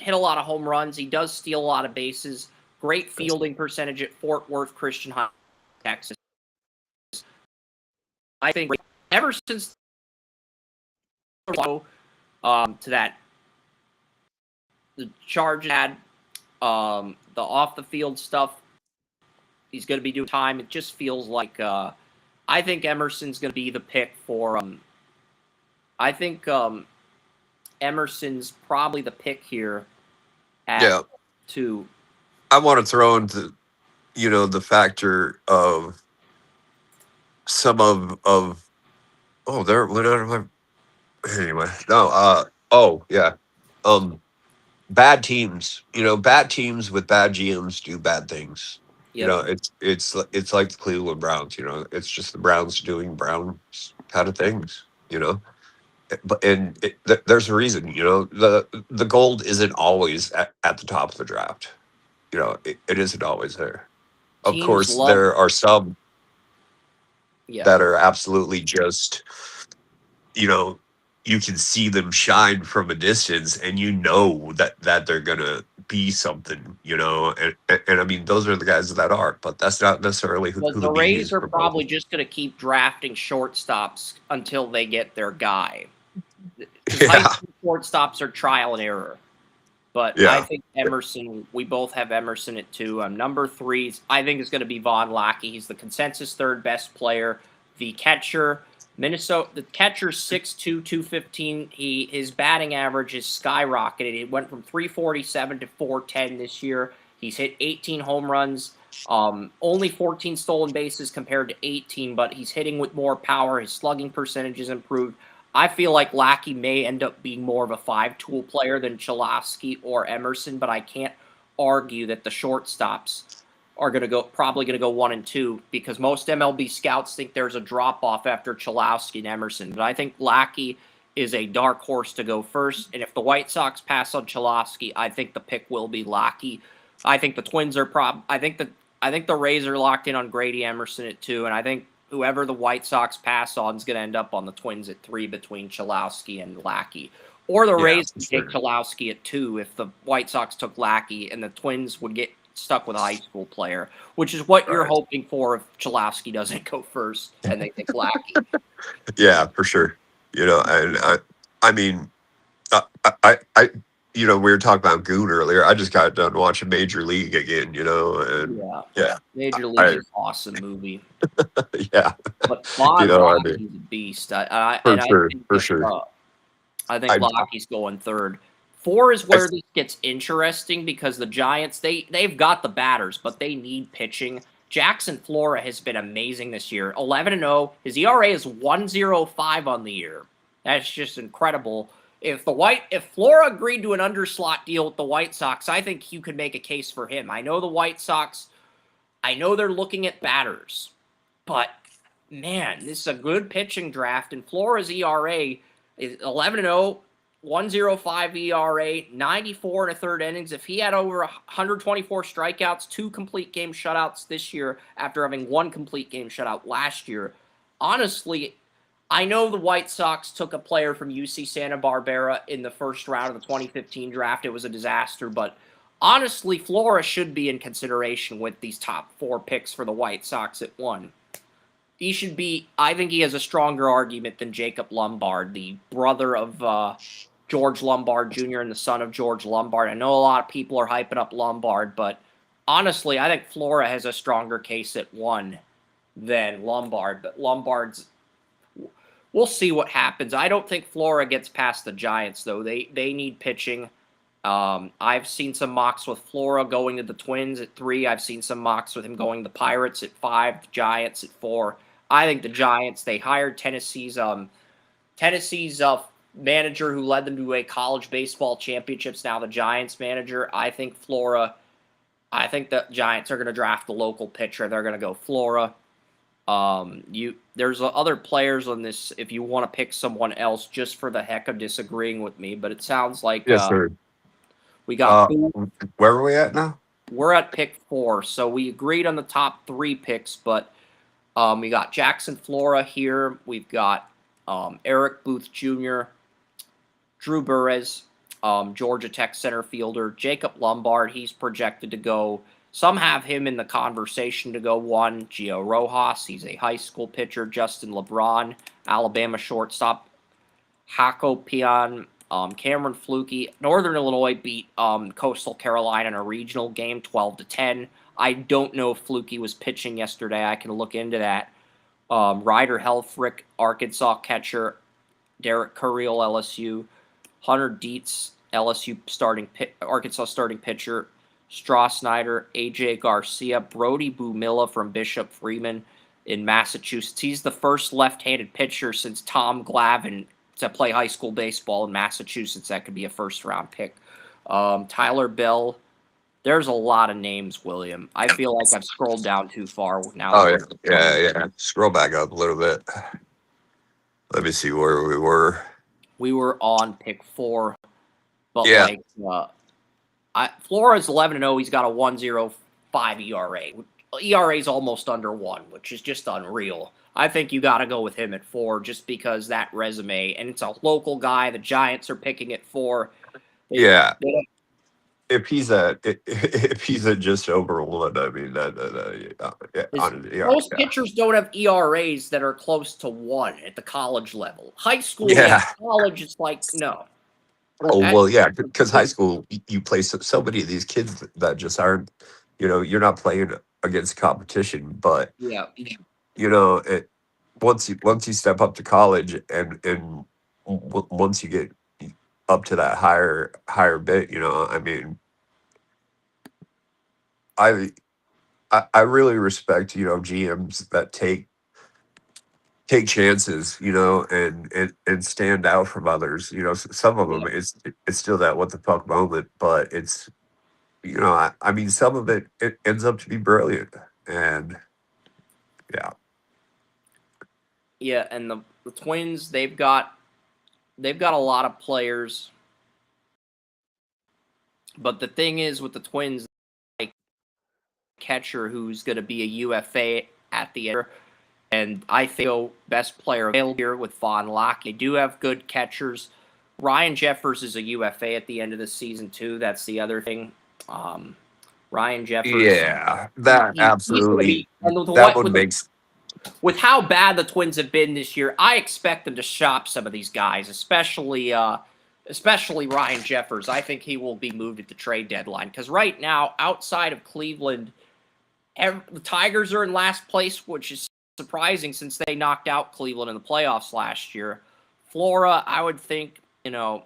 hit a lot of home runs. He does steal a lot of bases. Great fielding percentage at Fort Worth Christian High, Texas. I think Emerson's to that. The Charge had the off the field stuff. He's going to be doing time. It just feels like I think Emerson's going to be the pick for. I think Emerson's probably the pick here. At 2. I want to throw into the factor of some of there anyway. No, bad teams. Bad teams with bad GMs do bad things. Yep. It's like the Cleveland Browns. It's just the Browns doing Browns kind of things. But there's a reason. The gold isn't always at the top of the draft. It isn't always there. Of Teams course, love- there are some Yeah. that are absolutely just, you can see them shine from a distance, and that they're gonna be something, and I mean those are the guys that are, but that's not necessarily who But the the media Rays is are promoting. probably just going to keep drafting shortstops until they get their guy. 'Cause Yeah. high school shortstops are trial and error. But Yeah. I think Emerson, we both have Emerson at 2. Number 3, I think is going to be Von Lackey. He's the consensus third best player. The catcher, the catcher's 6'2", 215. His batting average is skyrocketed. It went from 347 to 410 this year. He's hit 18 home runs. Only 14 stolen bases compared to 18, but he's hitting with more power. His slugging percentage is improved. I feel like Lackey may end up being more of a 5-tool player than Cholowski or Emerson, but I can't argue that the shortstops are probably going to go 1 and 2 because most MLB scouts think there's a drop off after Cholowski and Emerson. But I think Lackey is a dark horse to go first. And if the White Sox pass on Cholowski, I think the pick will be Lackey. I think the Twins are I think the Rays are locked in on Grady Emerson at 2, and I think whoever the White Sox pass on is going to end up on the Twins at 3 between Cholowski and Lackey. Or the Rays would take Cholowski at 2 if the White Sox took Lackey, and the Twins would get stuck with a high school player, which is what you're hoping for if Cholowski doesn't go first and they take Lackey. Yeah, for sure. You know, and I mean, you know, we were talking about Goon earlier. I just got done watching Major League again, you know, and yeah. Major League is an awesome movie. Yeah. But Bob Lackey's a beast. For sure. I think Lackey's going 3rd. 4 is where this gets interesting because the Giants, they've got the batters, but they need pitching. Jackson Flora has been amazing this year. 11-0. His ERA is 1.05 on the year. That's just incredible. If Flora agreed to an underslot deal with the White Sox, I think you could make a case for him. I know the White Sox, I know they're looking at batters, but man, this is a good pitching draft, and Flora's ERA is 11-0, 1.05 ERA, 94 and a third innings. If he had over 124 strikeouts, 2 complete game shutouts this year after having 1 complete game shutout last year, honestly, I know the White Sox took a player from UC Santa Barbara in the first round of the 2015 draft. It was a disaster, but honestly, Flora should be in consideration with these top 4 picks for the White Sox at 1. He should be, I think he has a stronger argument than Jacob Lombard, the brother of George Lombard Jr. and the son of George Lombard. I know a lot of people are hyping up Lombard, but honestly, I think Flora has a stronger case at 1 than Lombard. But Lombard's, we'll see what happens. I don't think Flora gets past the Giants, though. They need pitching. I've seen some mocks with Flora going to the Twins at 3. I've seen some mocks with him going to the Pirates at 5, the Giants at 4. I think the Giants, they hired Tennessee's manager who led them to a college baseball championships, now the Giants manager. I think the Giants are going to draft the local pitcher. They're going to go Flora. There's other players on this if you want to pick someone else just for the heck of disagreeing with me, but it sounds like sir. We got where are we at now? We're at pick 4, so we agreed on the top 3 picks, but we got Jackson Flora here. We've got Eric Booth Jr., Drew Burress, Georgia Tech center fielder, Jacob Lombard. He's projected to go. Some have him in the conversation to go 1. Gio Rojas, he's a high school pitcher. Justin LeBron, Alabama shortstop. Hako Pian, Cameron Flukie. Northern Illinois beat Coastal Carolina in a regional game 12-10. I don't know if Flukie was pitching yesterday. I can look into that. Ryder Helfrich, Arkansas catcher. Derek Curiel, LSU. Hunter Dietz, LSU Arkansas starting pitcher. Straw Snyder, AJ Garcia, Brody Bumilla from Bishop Freeman in Massachusetts. He's the first left-handed pitcher since Tom Glavine to play high school baseball in Massachusetts. That could be a first-round pick. Tyler Bell. There's a lot of names, William. I feel like I've scrolled down too far now. Oh, yeah. Scroll back up a little bit. Let me see where we were. We were on pick 4. But Flora's 11-0. He's got a 1.05 ERA. ERA is almost under 1, which is just unreal. I think you got to go with him at 4 just because that resume, and it's a local guy. The Giants are picking at 4. If he's at just over 1, I mean most pitchers don't have ERAs that are close to 1 at the college level. High school, college, it's like no. Oh, well, yeah, because high school, you play so many of these kids that just aren't, you're not playing against competition. But, once you step up to college and once you get up to that higher bit, I mean, I really respect, GMs that take chances, and stand out from others. Some of them it's still that what the fuck moment, but it's I mean some of it ends up to be brilliant. And yeah. Yeah, and the Twins, they've got a lot of players. But the thing is with the Twins, like catcher who's going to be a UFA at the end, and I think best player available here with Von Locke. They do have good catchers. Ryan Jeffers is a UFA at the end of the season too. That's the other thing. Ryan Jeffers. Yeah, that absolutely. And That one makes. With how bad the Twins have been this year, I expect them to shop some of these guys, especially Ryan Jeffers. I think he will be moved at the trade deadline because right now, outside of Cleveland, the Tigers are in last place, which is surprising since they knocked out Cleveland in the playoffs last year. Flora, I would think, the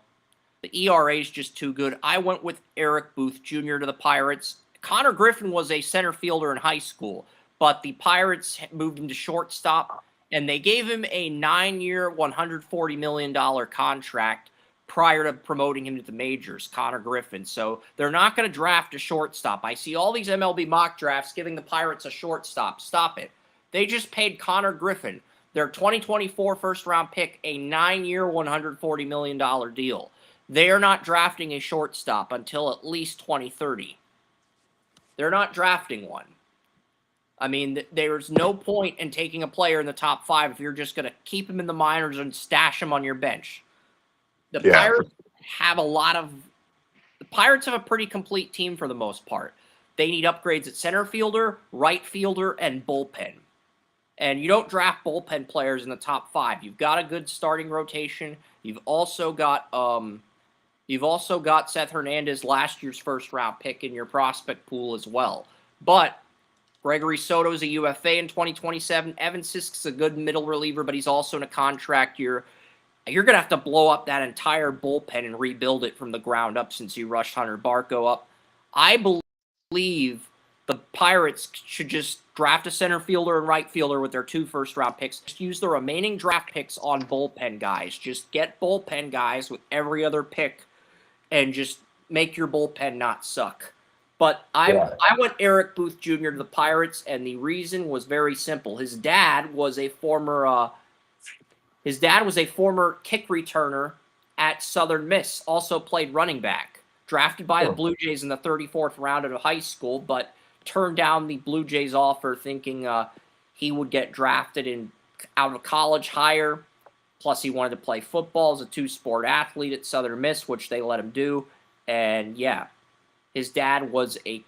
ERA is just too good. I went with Eric Booth Jr. to the Pirates. Connor Griffin was a center fielder in high school, but the Pirates moved him to shortstop, and they gave him a 9-year, $140 million contract prior to promoting him to the majors, Connor Griffin. So they're not going to draft a shortstop. I see all these MLB mock drafts giving the Pirates a shortstop. Stop it. They just paid Connor Griffin, their 2024 first-round pick, a 9-year, $140 million deal. They are not drafting a shortstop until at least 2030. They're not drafting one. I mean, there's no point in taking a player in the top 5 if you're just going to keep him in the minors and stash him on your bench. The Pirates have a pretty complete team for the most part. They need upgrades at center fielder, right fielder, and bullpen. And you don't draft bullpen players in the top 5. You've got a good starting rotation. You've also got Seth Hernandez, last year's first-round pick, in your prospect pool as well. But Gregory Soto is a UFA in 2027. Evan Sisk's a good middle reliever, but he's also in a contract year. You're going to have to blow up that entire bullpen and rebuild it from the ground up since you rushed Hunter Barco up. I believe the Pirates should just draft a center fielder and right fielder with their 2 first-round picks. Just use the remaining draft picks on bullpen guys. Just get bullpen guys with every other pick and just make your bullpen not suck. But I went Eric Booth Jr. to the Pirates, and the reason was very simple. His dad was a former kick returner at Southern Miss, also played running back. Drafted by the Blue Jays in the 34th round of high school, but turned down the Blue Jays offer thinking he would get drafted out of college higher. Plus, he wanted to play football as a 2-sport athlete at Southern Miss, which they let him do. And, yeah, his dad was he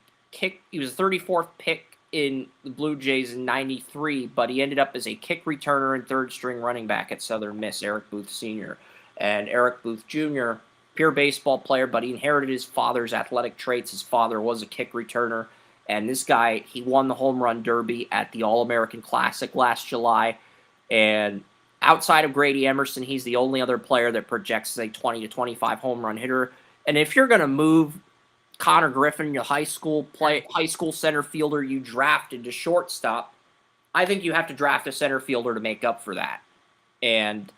was a 34th pick in the Blue Jays in 93, but he ended up as a kick returner and third-string running back at Southern Miss, Eric Booth Sr. And Eric Booth Jr., pure baseball player, but he inherited his father's athletic traits. His father was a kick returner. And this guy, he won the home run derby at the All-American Classic last July. And outside of Grady Emerson, he's the only other player that projects as a 20 to 25 home run hitter. And if you're going to move Connor Griffin, your high school center fielder you drafted to shortstop, I think you have to draft a center fielder to make up for that. And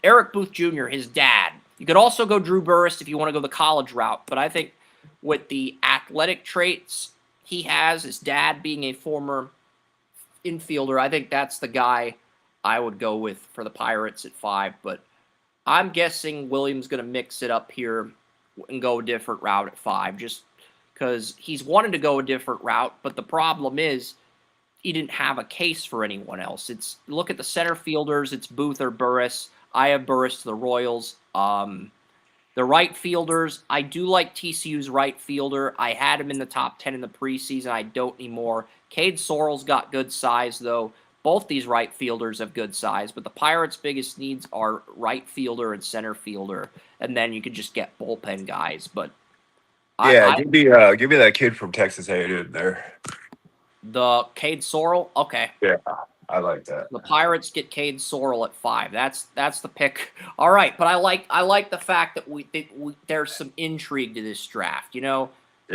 Eric Booth Jr., his dad, you could also go Drew Burress if you want to go the college route, but I think with the athletic traits he has, his dad being a former infielder, I think that's the guy I would go with for the Pirates at 5. But I'm guessing Williams going to mix it up here and go a different route at 5, just because he's wanted to go a different route. But the problem is he didn't have a case for anyone else. Look at the center fielders. It's Booth or Burress. I have Burress to the Royals. The right fielders, I do like TCU's right fielder. I had him in the top 10 in the preseason. I don't anymore. Cade Sorrell's got good size, though. Both these right fielders have good size, but the Pirates' biggest needs are right fielder and center fielder, and then you could just get bullpen guys. But give me that kid from Texas A&M there. The Cade Sorrell, okay. Yeah, I like that. The Pirates get Cade Sorrell at 5. That's the pick. All right, but I like the fact that there's some intrigue to this draft.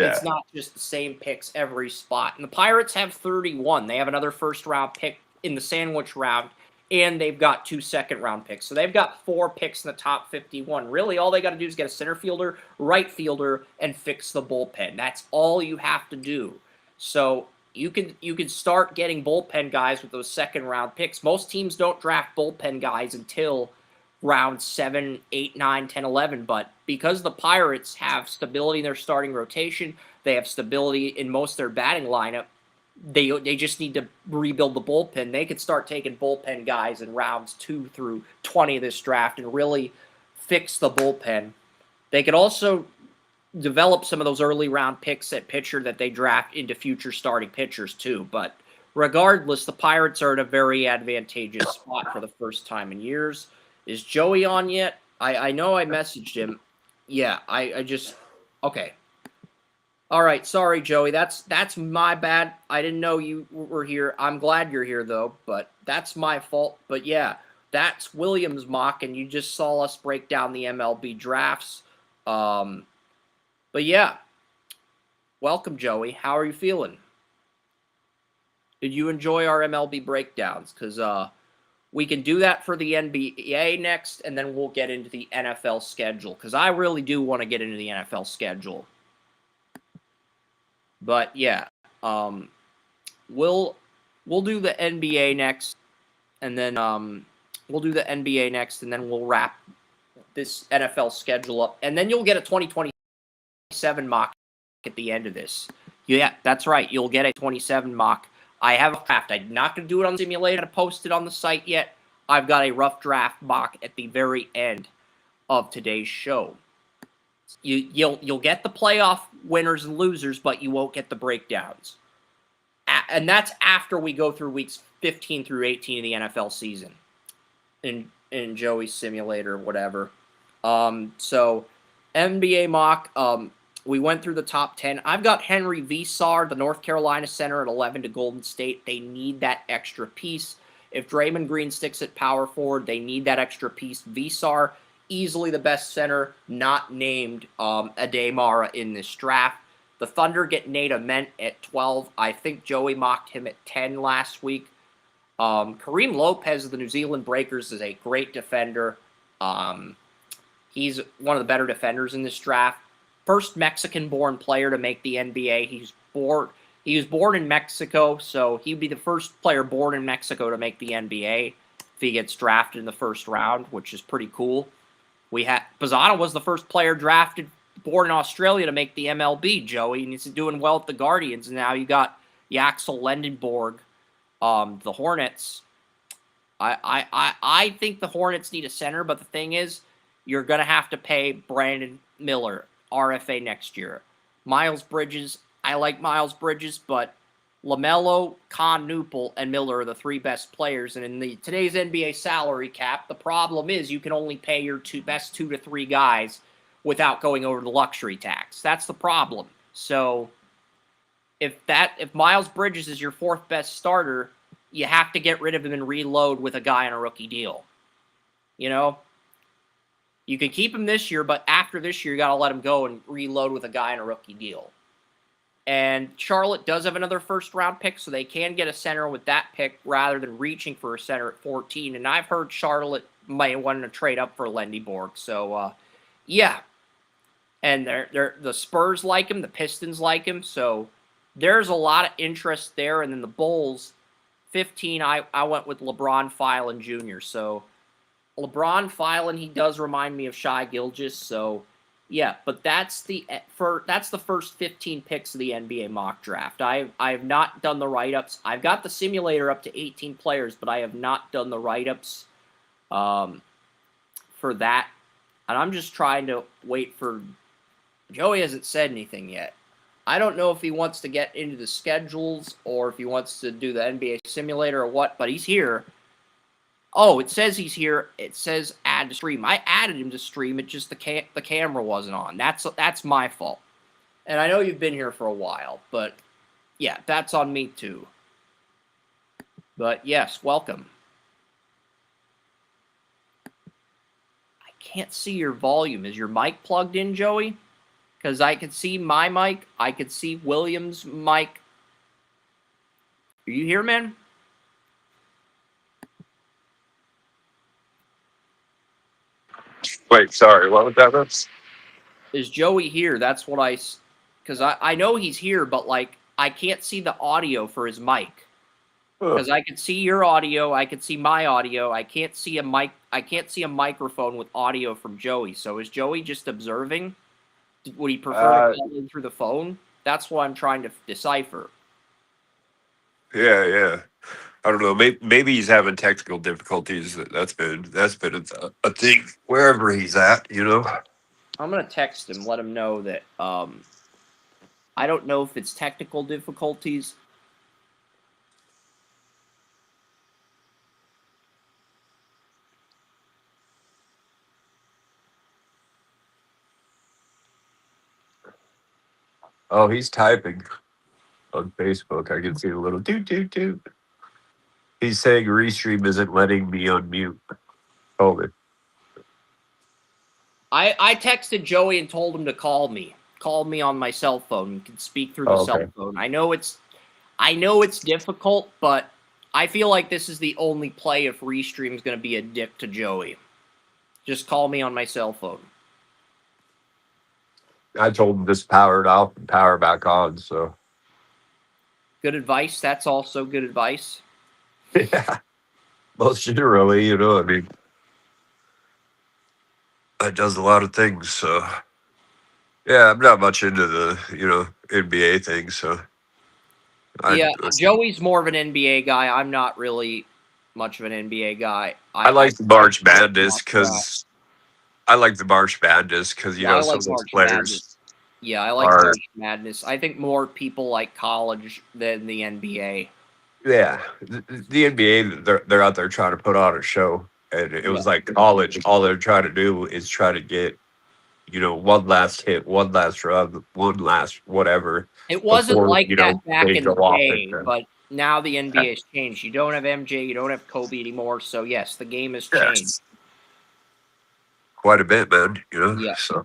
It's not just the same picks every spot. And the Pirates have 31. They have another first-round pick in the sandwich round, and they've got 2 second-round picks. So they've got 4 picks in the top 51. Really, all they got to do is get a center fielder, right fielder, and fix the bullpen. That's all you have to do. So you can start getting bullpen guys with those second-round picks. Most teams don't draft bullpen guys until round 7, 8, 9, 10, 11. But because the Pirates have stability in their starting rotation, they have stability in most of their batting lineup, they just need to rebuild the bullpen. They could start taking bullpen guys in rounds 2 through 20 of this draft and really fix the bullpen. They could also develop some of those early round picks at pitcher that they draft into future starting pitchers too. But regardless, the Pirates are in a very advantageous spot for the first time in years. Is Joey on yet? I know I messaged him. Yeah, I just okay. All right, sorry, Joey. That's my bad. I didn't know you were here. I'm glad you're here though, but that's my fault. But yeah, that's Williams mock, and you just saw us break down the MLB drafts. But yeah, welcome, Joey. How are you feeling? Did you enjoy our MLB breakdowns? Because we can do that for the NBA next, and then we'll get into the NFL schedule, because I really do want to get into the NFL schedule. But yeah, we'll do the NBA next, and then we'll wrap this NFL schedule up, and then you'll get a 2027 mock at the end of this. Yeah, that's right. You'll get a 27 mock. I have a draft. I'm not going to do it on the simulator to post it on the site yet. I've got a rough draft mock at the very end of today's show. You'll get the playoff winners and losers, but you won't get the breakdowns. And that's after we go through weeks 15 through 18 of the NFL season in Joey's simulator, whatever. So NBA mock. We went through the top 10. I've got Henry Visar, the North Carolina center, at 11 to Golden State. They need that extra piece. If Draymond Green sticks at power forward, they need that extra piece. Visar, easily the best center, not named Ademara in this draft. The Thunder get Nate Ament at 12. I think Joey mocked him at 10 last week. Kareem Lopez of the New Zealand Breakers is a great defender. He's one of the better defenders in this draft. First Mexican-born player to make the NBA. He was born in Mexico, so he'd be the first player born in Mexico to make the NBA if he gets drafted in the first round, which is pretty cool. Pizzano was the first player drafted born in Australia to make the MLB, Joey, and he's doing well at the Guardians. And now you got Yaxel Lendenborg, the Hornets. I think the Hornets need a center, but the thing is, you're going to have to pay Brandon Miller RFA next year. Miles Bridges, I like Miles Bridges, but LaMelo, Con Newpel, and Miller are the 3 best players. And in today's NBA salary cap, the problem is you can only pay your best 2 to 3 guys without going over the luxury tax. That's the problem. So if Miles Bridges is your 4th best starter, you have to get rid of him and reload with a guy on a rookie deal. You know? You can keep him this year, but after this year, you got to let him go and reload with a guy on a rookie deal. And Charlotte does have another first-round pick, so they can get a center with that pick rather than reaching for a center at 14. And I've heard Charlotte might want to trade up for Lendenborg. So, yeah. And the Spurs like him, the Pistons like him. So there's a lot of interest there. And then the Bulls, 15, I went with LeBron Filan Jr. So LeBron Filan, he does remind me of Shai Gilgeous, so yeah, but that's the first 15 picks of the NBA mock draft. I have not done the write-ups. I've got the simulator up to 18 players, but I have not done the write-ups for that. And I'm just trying to wait for Joey hasn't said anything yet. I don't know if he wants to get into the schedules or if he wants to do the NBA simulator or what, but he's here. Oh, it says he's here. It says add to stream. I added him to stream. It just the camera wasn't on. That's my fault. And I know you've been here for a while, but yeah, that's on me too. But yes, welcome. I can't see your volume. Is your mic plugged in, Joey? Because I could see my mic. I could see Williams' mic. Are you here, man? Wait, sorry, what was that? Reps? Is Joey here? That's what because I know he's here, but like I can't see the audio for his mic. Because I can see your audio, I can see my audio. I can't see a mic. I can't see a microphone with audio from Joey. So is Joey just observing? Would he prefer to call in through the phone? That's what I'm trying to decipher. Yeah. I don't know. Maybe he's having technical difficulties. That's been a thing wherever he's at. You know. I'm gonna text him, let him know that I don't know if it's technical difficulties. Oh, he's typing on Facebook. I can see a little doot. He's saying Restream isn't letting me unmute. Hold it. I texted Joey and told him to call me. Call me on my cell phone. You can speak through the cell phone. I know it's difficult, but I feel like this is the only play if Restream's going to be a dick to Joey. Just call me on my cell phone. I told him just power it off and power back on. So Good advice. That's also good advice. yeah, most generally, you know, I mean, that does a lot of things. So yeah, I'm not much into the NBA thing. So Joey's more of an NBA guy. I'm not really much of an NBA guy. I like the March Madness because some of those players. Yeah, I like March Madness. I think more people like college than the NBA. Yeah, the NBA, they're out there trying to put on a show, and it was like college. All they're trying to do is try to get, one last hit, one last run, one last whatever. It wasn't like that back in the day, but now the NBA has changed. You don't have MJ, you don't have Kobe anymore, so yes, the game has changed. Quite a bit, man, Yeah. So.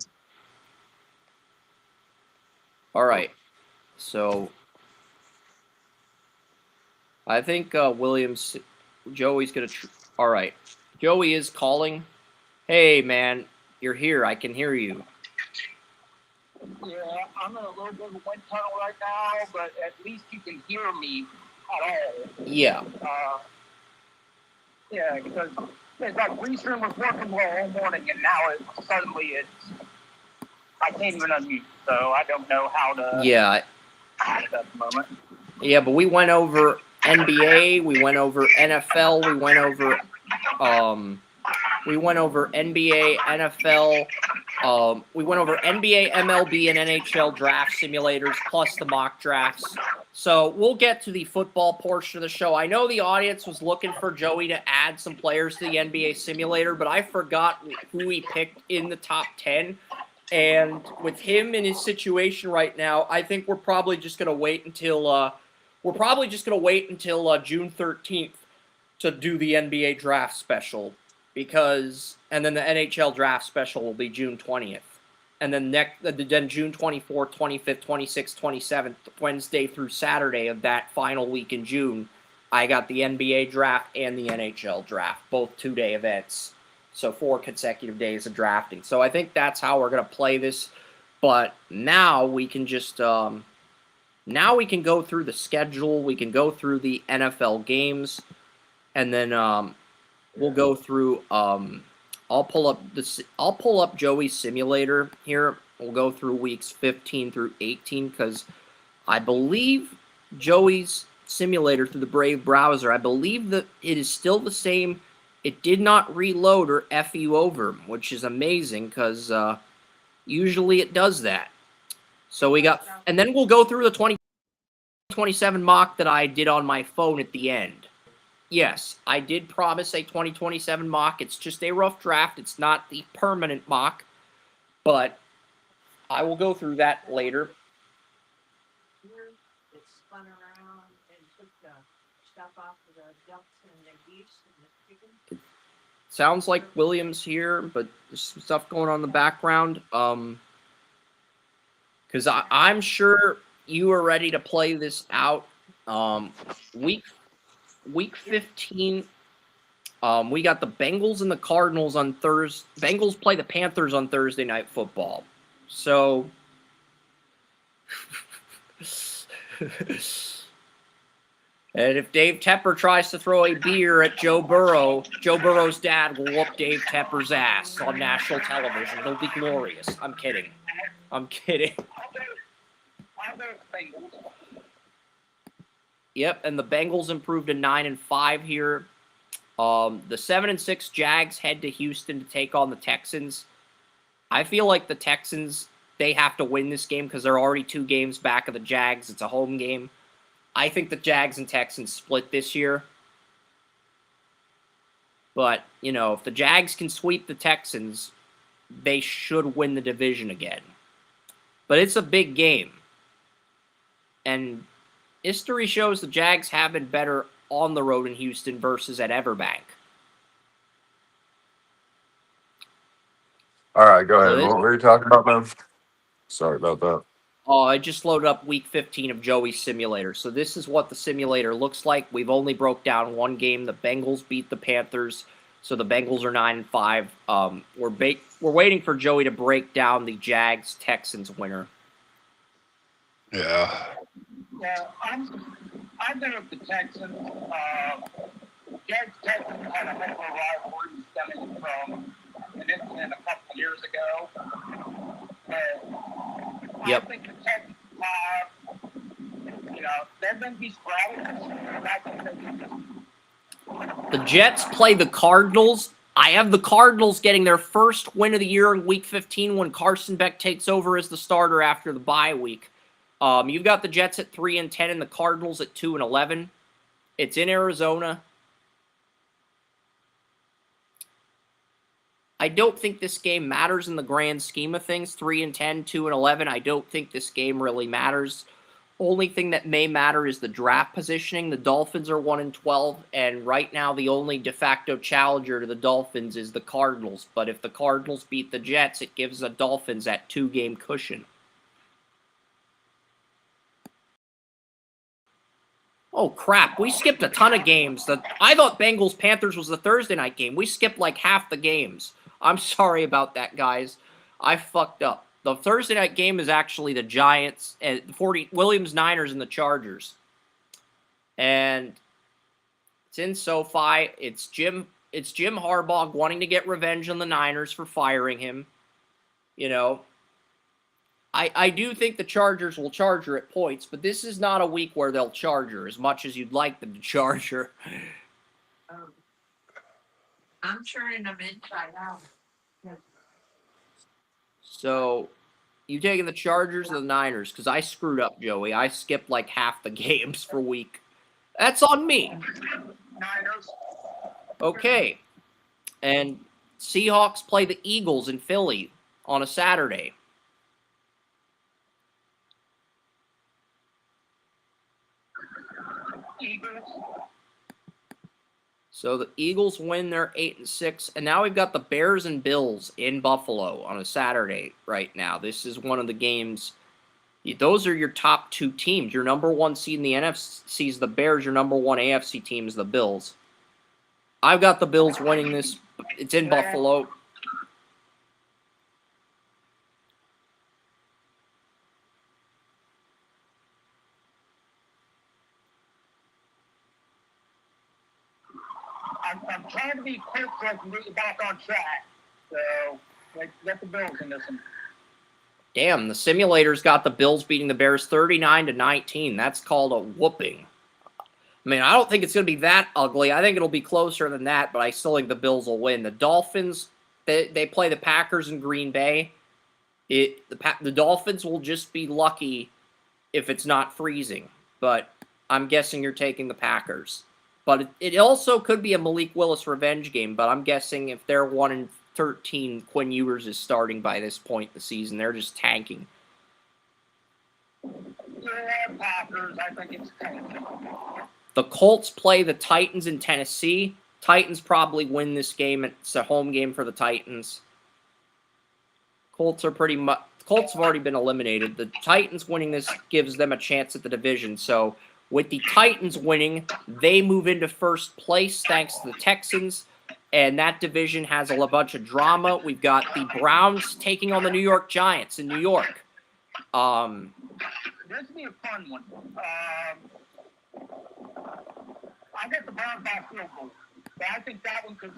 All right, so I think Joey's going to... All right, Joey is calling. Hey, man, you're here. I can hear you. Yeah, I'm in a little bit of a wind tunnel right now, but at least you can hear me at all. Yeah. Yeah, because it's like Restream was working well all morning, and now I can't even unmute, so I don't know how to... Yeah. At the moment. Yeah, but we went over NBA, we went over NFL, we went over NBA, NFL, we went over NBA, MLB, and NHL Draft Simulators, plus the mock drafts. So we'll get to the football portion of the show. I know the audience was looking for Joey to add some players to the NBA Simulator, but I forgot who he picked in the top 10. And with him in his situation right now, I think we're probably just going to wait until June 13th to do the NBA draft special, and then the NHL draft special will be June 20th. And then then June 24th, 25th, 26th, 27th, Wednesday through Saturday of that final week in June, I got the NBA draft and the NHL draft, both 2-day events. So 4 consecutive days of drafting. So I think that's how we're going to play this. But now we can just now we can go through the schedule. We can go through the NFL games, and then we'll go through. I'll pull up Joey's simulator here. We'll go through weeks 15 through 18 because I believe Joey's simulator through the Brave browser. I believe that it is still the same. It did not reload or F you over, which is amazing because usually it does that. So and then we'll go through the 2027 mock that I did on my phone at the end. Yes, I did promise a 2027 mock. It's just a rough draft. It's not the permanent mock, but I will go through that later. It spun around and took the stuff off of the ducks and the geese and the chickens. Sounds like Williams here, but there's some stuff going on in the background. because I'm sure you are ready to play this out. Week 15. We got the Bengals and the Cardinals on Thursday. Bengals play the Panthers on Thursday Night Football. So, and if Dave Tepper tries to throw a beer at Joe Burrow, Joe Burrow's dad will whoop Dave Tepper's ass on national television. It'll be glorious. I'm kidding. I'm kidding. Yep, and the Bengals improved to 9-5 here. The 7-6 Jags head to Houston to take on the Texans. I feel like the Texans, they have to win this game because they're already 2 games back of the Jags. It's a home game. I think the Jags and Texans split this year. But, you know, if the Jags can sweep the Texans, they should win the division again. But it's a big game. And history shows the Jags have been better on the road in Houston versus at Everbank. All right, go ahead. What were you talking about, man? Sorry about that. Oh, I just loaded up week 15 of Joey's simulator. So this is what the simulator looks like. We've only broke down one game. The Bengals beat the Panthers. So the Bengals are 9-5. We're waiting for Joey to break down the Jags-Texans winner. Yeah. Yeah, I'm going with the Texans. Jags-Texans had a heck of a rivalry stemming from an incident a couple years ago. Yep. I think the Texans have, they're going to be sporadic. The Jets play the Cardinals. I have the Cardinals getting their first win of the year in Week 15 when Carson Beck takes over as the starter after the bye week. You've got the Jets at 3-10 and the Cardinals at 2-11. It's in Arizona. I don't think this game matters in the grand scheme of things. 3-10, 2-11. I don't think this game really matters. Only thing that may matter is the draft positioning. The Dolphins are 1-12, and right now the only de facto challenger to the Dolphins is the Cardinals. But if the Cardinals beat the Jets, it gives the Dolphins that 2-game cushion. Oh, crap. We skipped a ton of games. I thought Bengals-Panthers was the Thursday night game. We skipped like half the games. I'm sorry about that, guys. I fucked up. The Thursday night game is actually the Giants and Williams-Niners and the Chargers. And it's in SoFi. It's Jim Harbaugh wanting to get revenge on the Niners for firing him. You know, I do think the Chargers will charge her at points, but this is not a week where they'll charge her as much as you'd like them to charge her. I'm turning them inside out. So, you taking the Chargers or the Niners? Because I screwed up, Joey. I skipped like half the games for week. That's on me. Niners. Okay. And Seahawks play the Eagles in Philly on a Saturday. Eagles. So the Eagles win their 8-6, and now we've got the Bears and Bills in Buffalo on a Saturday right now. This is one of the games. Those are your top 2 teams. Your number 1 seed in the NFC is the Bears. Your number 1 AFC team is the Bills. I've got the Bills winning this. It's in Buffalo. I'm trying to be quick so I can get you back on track. So, get the Bills in this one. Damn, the simulator's got the Bills beating the Bears 39-19. That's called a whooping. I mean, I don't think it's going to be that ugly. I think it'll be closer than that, but I still think the Bills will win. The Dolphins, they play the Packers in Green Bay. The Dolphins will just be lucky if it's not freezing, but I'm guessing you're taking the Packers. But it also could be a Malik Willis revenge game, but I'm guessing if they're 1-13, Quinn Ewers is starting by this point in the season. They're just tanking. Yeah, Packers, I think it's The Colts play the Titans in Tennessee. Titans probably win this game. It's a home game for the Titans. Colts have already been eliminated. The Titans winning this gives them a chance at the division. So with the Titans winning, they move into first place thanks to the Texans. And that division has a bunch of drama. We've got the Browns taking on the New York Giants in New York. This will be a fun one. I got the Browns by field goal. But I think that one could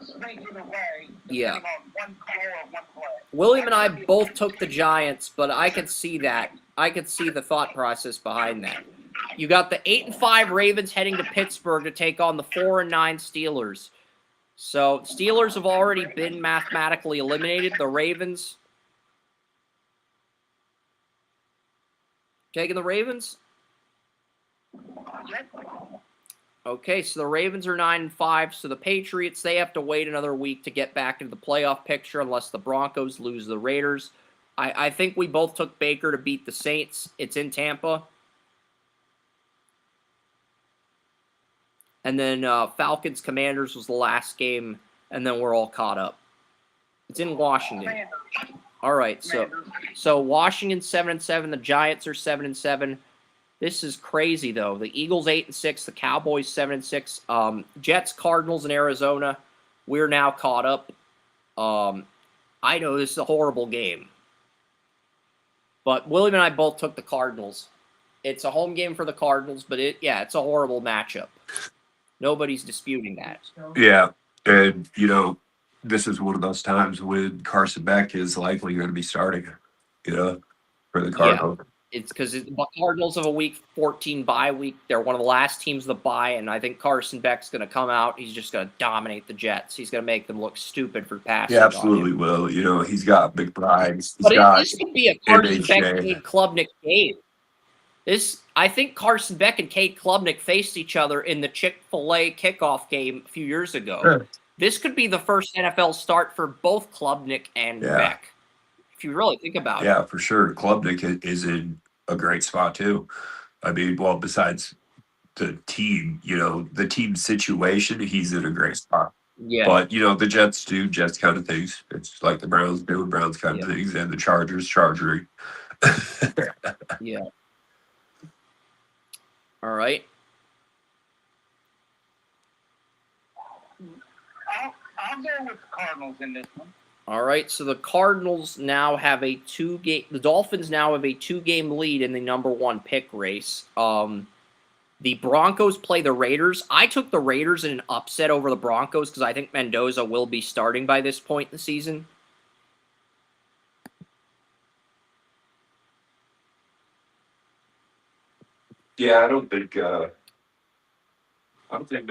swing either way. Yeah. Depending on one call or one play. William and I both took the Giants, but I could see that. I could see the thought process behind that. You got the 8-5 Ravens heading to Pittsburgh to take on the 4-9 Steelers. So Steelers have already been mathematically eliminated. The Ravens taking the Ravens? Yep. Okay, so the Ravens are 9-5. So the Patriots, they have to wait another week to get back into the playoff picture unless the Broncos lose the Raiders. I think we both took Baker to beat the Saints. It's in Tampa. And then Falcons-Commanders was the last game, and then we're all caught up. It's in Washington. All right, so Washington 7-7, the Giants are 7-7. This is crazy though. The Eagles 8-6, the Cowboys 7-6, Jets, Cardinals, and Arizona. We're now caught up. I know this is a horrible game, but William and I both took the Cardinals. It's a home game for the Cardinals, but it's a horrible matchup. Nobody's disputing that. Yeah, and this is one of those times when Carson Beck is likely going to be starting. For the Cardinals. Yeah. It's because the Cardinals have a Week 14 bye week. They're one of the last teams to bye, and I think Carson Beck's going to come out. He's just going to dominate the Jets. He's going to make them look stupid for passing. He absolutely will. He's got big pride. This could be a Carson Beck Cade Klubnik game. I think Carson Beck and Cade Klubnik faced each other in the Chick-fil-A kickoff game a few years ago. Sure. This could be the first NFL start for both Klubnik and Beck. If you really think about it. Yeah, for sure. Klubnik is in a great spot too. I mean, well, besides the team, the team situation, he's in a great spot. Yeah. But, the Jets do Jets kind of things. It's like the Browns doing Browns kind of things, and the Chargers chargering. Yeah. All right. I'll go with the Cardinals in this one. All right, so the Cardinals now have a 2-game. The Dolphins now have a 2-game lead in the number 1 pick race. The Broncos play the Raiders. I took the Raiders in an upset over the Broncos because I think Mendoza will be starting by this point in the season. Yeah, I don't think they're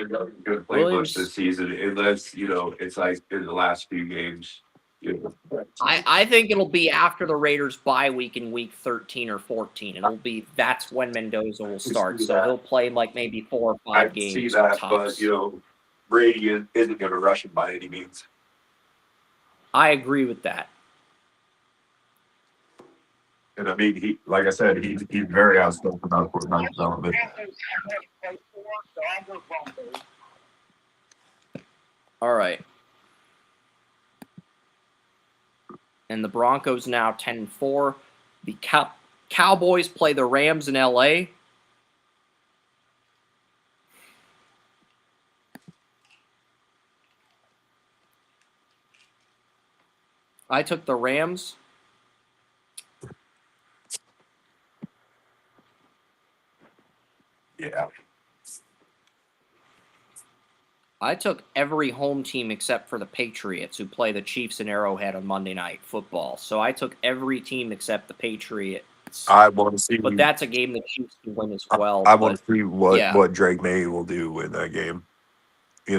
going to play much this season unless it's like in the last few games. I think it'll be after the Raiders bye week in week 13 or 14. That's when Mendoza will start. So he'll play like maybe 4 or 5 games. I see that, tops. but Brady isn't going to rush him by any means. I agree with that. And I mean, he's very outspoken about quarterback development. All right. And the Broncos now 10-4. The Cowboys play the Rams in LA. I took the Rams. Yeah. I took every home team except for the Patriots, who play the Chiefs in Arrowhead on Monday Night Football. So I took every team except the Patriots. I want to see. But that's a game the Chiefs can win as well. I want to see what Drake May will do in that game. He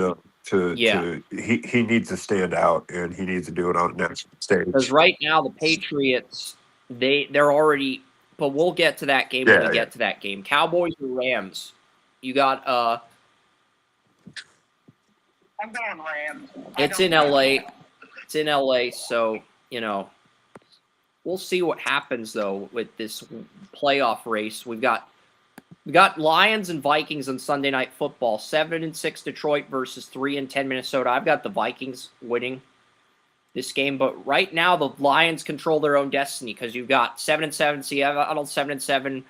needs to stand out, and he needs to do it on the next stage. Because right now the Patriots, they're already. But we'll get to that game when we get to that game. Cowboys or Rams? You got I'm going Rams. It's in LA. It's in LA, so we'll see what happens though with this playoff race. We got Lions and Vikings on Sunday Night Football. 7-6 Detroit versus 3-10 Minnesota. I've got the Vikings winning. this game. But right now, the Lions control their own destiny because you've got 7-7 Seattle, 7-7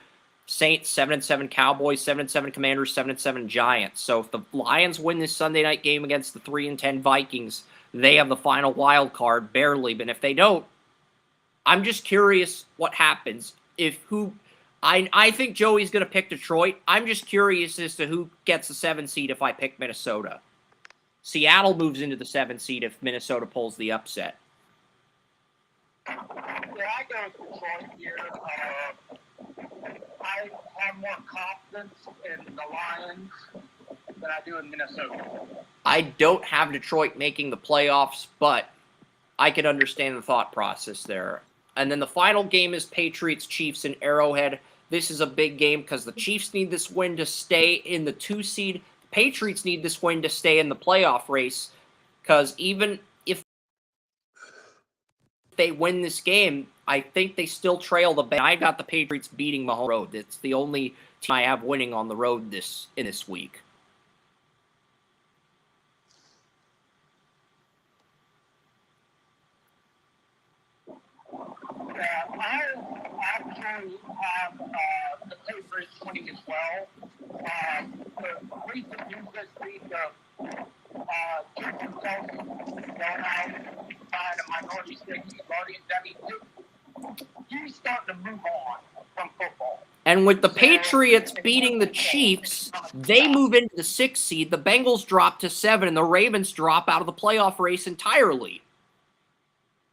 Saints, 7-7 Cowboys, 7-7 Commanders, 7-7 Giants. So if the Lions win this Sunday night game against the 3-10 Vikings, they have the final wild card, barely. But if they don't, I'm just curious what happens. I think Joey's going to pick Detroit. I'm just curious as to who gets the 7 seed if I pick Minnesota. Seattle moves into the 7 seed if Minnesota pulls the upset. Yeah, I go with Detroit here. I have more confidence in the Lions than I do in Minnesota. I don't have Detroit making the playoffs, but I can understand the thought process there. And then the final game is Patriots-Chiefs in Arrowhead. This is a big game because the Chiefs need this win to stay in the 2 seed. The Patriots need this win to stay in the playoff race because even if they win this game, I think they still trail the Bengals. I got the Patriots beating Mahomes on the road. It's the only team I have winning on the road this week. I actually have the Patriots winning as well. The recent news this week of Jason Kelsey going out by the minority state Guardians, he's starting to move on from football. And with the Patriots beating the Chiefs, they move into the 6th seed. The Bengals drop to 7, and the Ravens drop out of the playoff race entirely.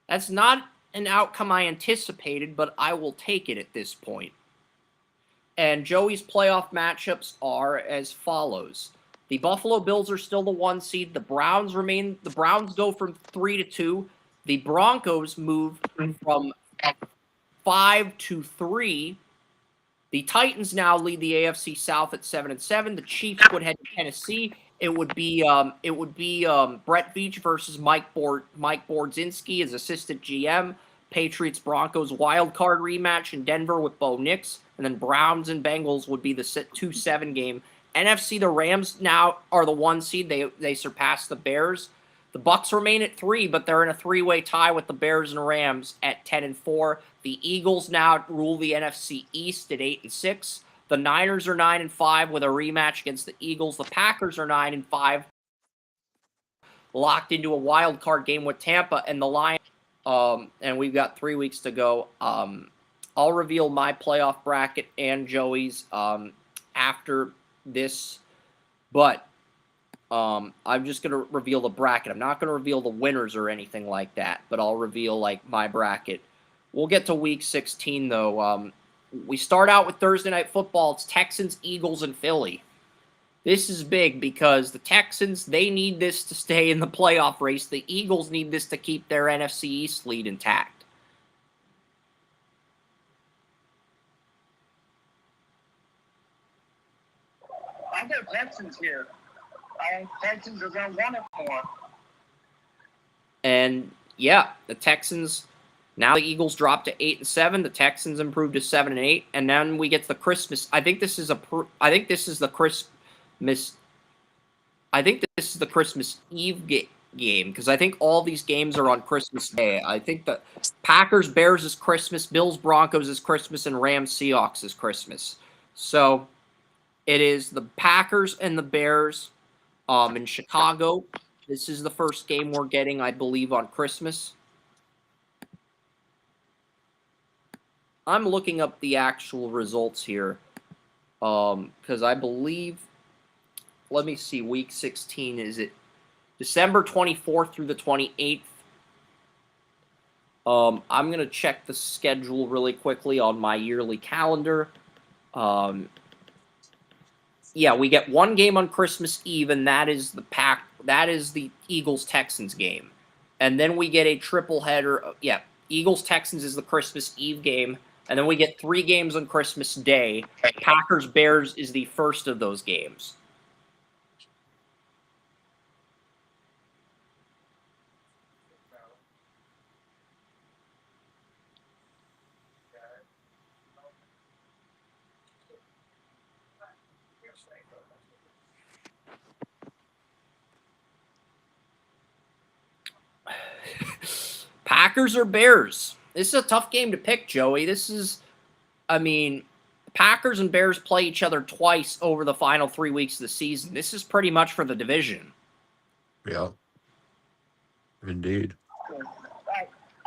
That's not an outcome I anticipated, but I will take it at this point. And Joey's playoff matchups are as follows. The Buffalo Bills are still the 1 seed. The Browns go from 3 to 2. The Broncos move from 5 to 3. The Titans now lead the AFC South at 7-7. The Chiefs would head to Tennessee. It would be Brett Veach versus Mike Bordzinski as assistant GM. Patriots Broncos wild card rematch in Denver with Bo Nix, and then Browns and Bengals would be the 2-7 game. NFC, the Rams now are the 1 seed. They surpassed the Bears. The Bucs remain at 3, but they're in a 3-way tie with the Bears and Rams at 10-4. The Eagles now rule the NFC East at 8-6. The Niners are 9-5 with a rematch against the Eagles. The Packers are 9-5, locked into a wild card game with Tampa and the Lions. And we've got 3 weeks to go. I'll reveal my playoff bracket and Joey's after this, but I'm just going to reveal the bracket. I'm not going to reveal the winners or anything like that, but I'll reveal like my bracket. We'll get to week 16 though. We start out with Thursday Night Football. It's Texans, Eagles, and Philly. This is big because the Texans, they need this to stay in the playoff race. The Eagles need this to keep their NFC East lead intact. I go Texans here. I think Texans are going to want it more. And yeah, the Texans. Now the Eagles drop to 8-7. The Texans improve to 7-8, and then we get to the Christmas. I think this is the Christmas Eve game because I think all these games are on Christmas Day. I think the Packers Bears is Christmas, Bills Broncos is Christmas, and Rams Seahawks is Christmas. So it is the Packers and the Bears in Chicago. This is the first game we're getting, I believe, on Christmas. I'm looking up the actual results here because I believe, let me see, week 16, is it December 24th through the 28th? I'm going to check the schedule really quickly on my yearly calendar. Yeah, we get one game on Christmas Eve, and that is the Eagles-Texans game. And then we get a triple header. Yeah, Eagles-Texans is the Christmas Eve game. And then we get 3 games on Christmas Day. Packers-Bears is the first of those games. Packers or Bears? This is a tough game to pick, Joey. Packers and Bears play each other twice over the final 3 weeks of the season. This is pretty much for the division. Yeah. Indeed.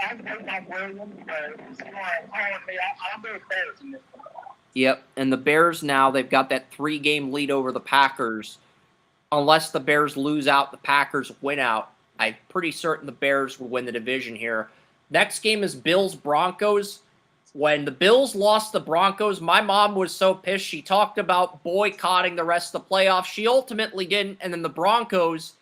I'm going on Williams, but I'll go with Bears in this one. Yep, and the Bears now, they've got that 3-game lead over the Packers. Unless the Bears lose out, the Packers win out. I'm pretty certain the Bears will win the division here. Next game is Bills-Broncos. When the Bills lost the Broncos, my mom was so pissed. She talked about boycotting the rest of the playoffs. She ultimately didn't. And then the Broncos,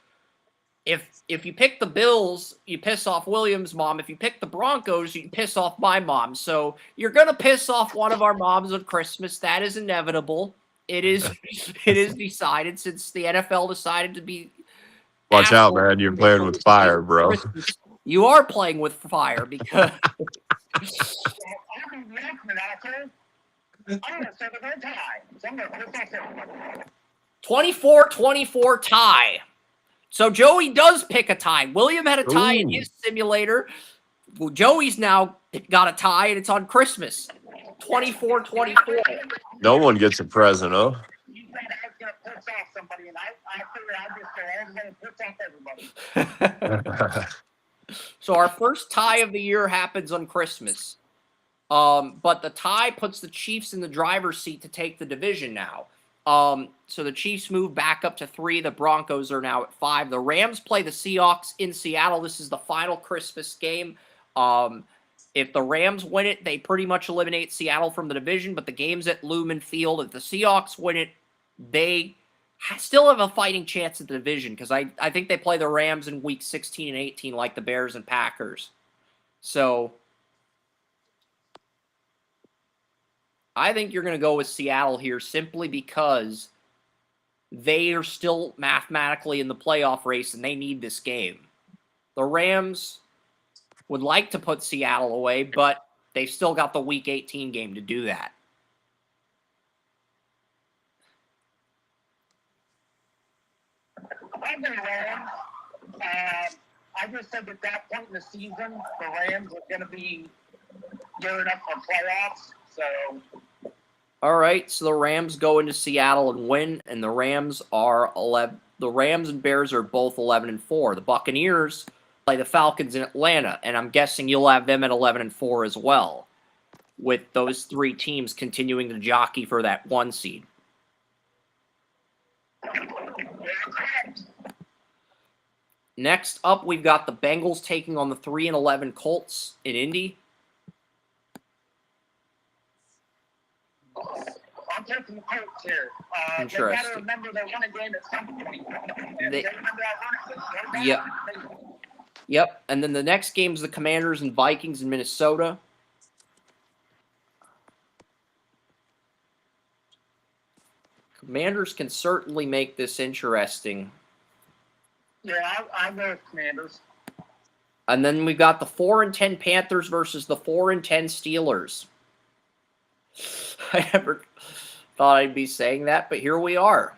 if you pick the Bills, you piss off Williams' mom. If you pick the Broncos, you piss off my mom. So you're going to piss off one of our moms on Christmas. That is inevitable. It is decided since the NFL decided to be. Watch out, man. You're playing with fire, bro. You are playing with fire because. I'm going to set a good tie. So I'm going to put that 24-24 tie. So Joey does pick a tie. William had a tie in his simulator. Well, Joey's now got a tie, and it's on Christmas. 24-24. No one gets a present, huh? You said I was going to piss off somebody, and I figured I was going to piss off everybody. So our first tie of the year happens on Christmas. But the tie puts the Chiefs in the driver's seat to take the division now. So the Chiefs move back up to 3. The Broncos are now at 5. The Rams play the Seahawks in Seattle. This is the final Christmas game. If the Rams win it, they pretty much eliminate Seattle from the division, but the game's at Lumen Field. If the Seahawks win it, they still have a fighting chance at the division because I think they play the Rams in week 16 and 18 like the Bears and Packers. So I think you're going to go with Seattle here simply because they are still mathematically in the playoff race and they need this game. The Rams would like to put Seattle away, but they've still got the week 18 game to do that. I'm going to Rams. I just said at that point in the season, the Rams are going to be gearing up for playoffs. So, all right. So the Rams go into Seattle and win, and the Rams are 11. The Rams and Bears are both 11-4. The Buccaneers play the Falcons in Atlanta, and I'm guessing you'll have them at 11-4 as well, with those 3 teams continuing to jockey for that 1 seed. Next up, we've got the Bengals taking on the 3-11 Colts in Indy. I'm taking the Colts here. Interesting. They got to remember they won a game at some point. They remember that Yep. Yep. And then the next game is the Commanders and Vikings in Minnesota. Commanders can certainly make this interesting. Yeah, I go with Commanders. And then we've got the 4-10 Panthers versus the 4-10 Steelers. I never thought I'd be saying that, but here we are.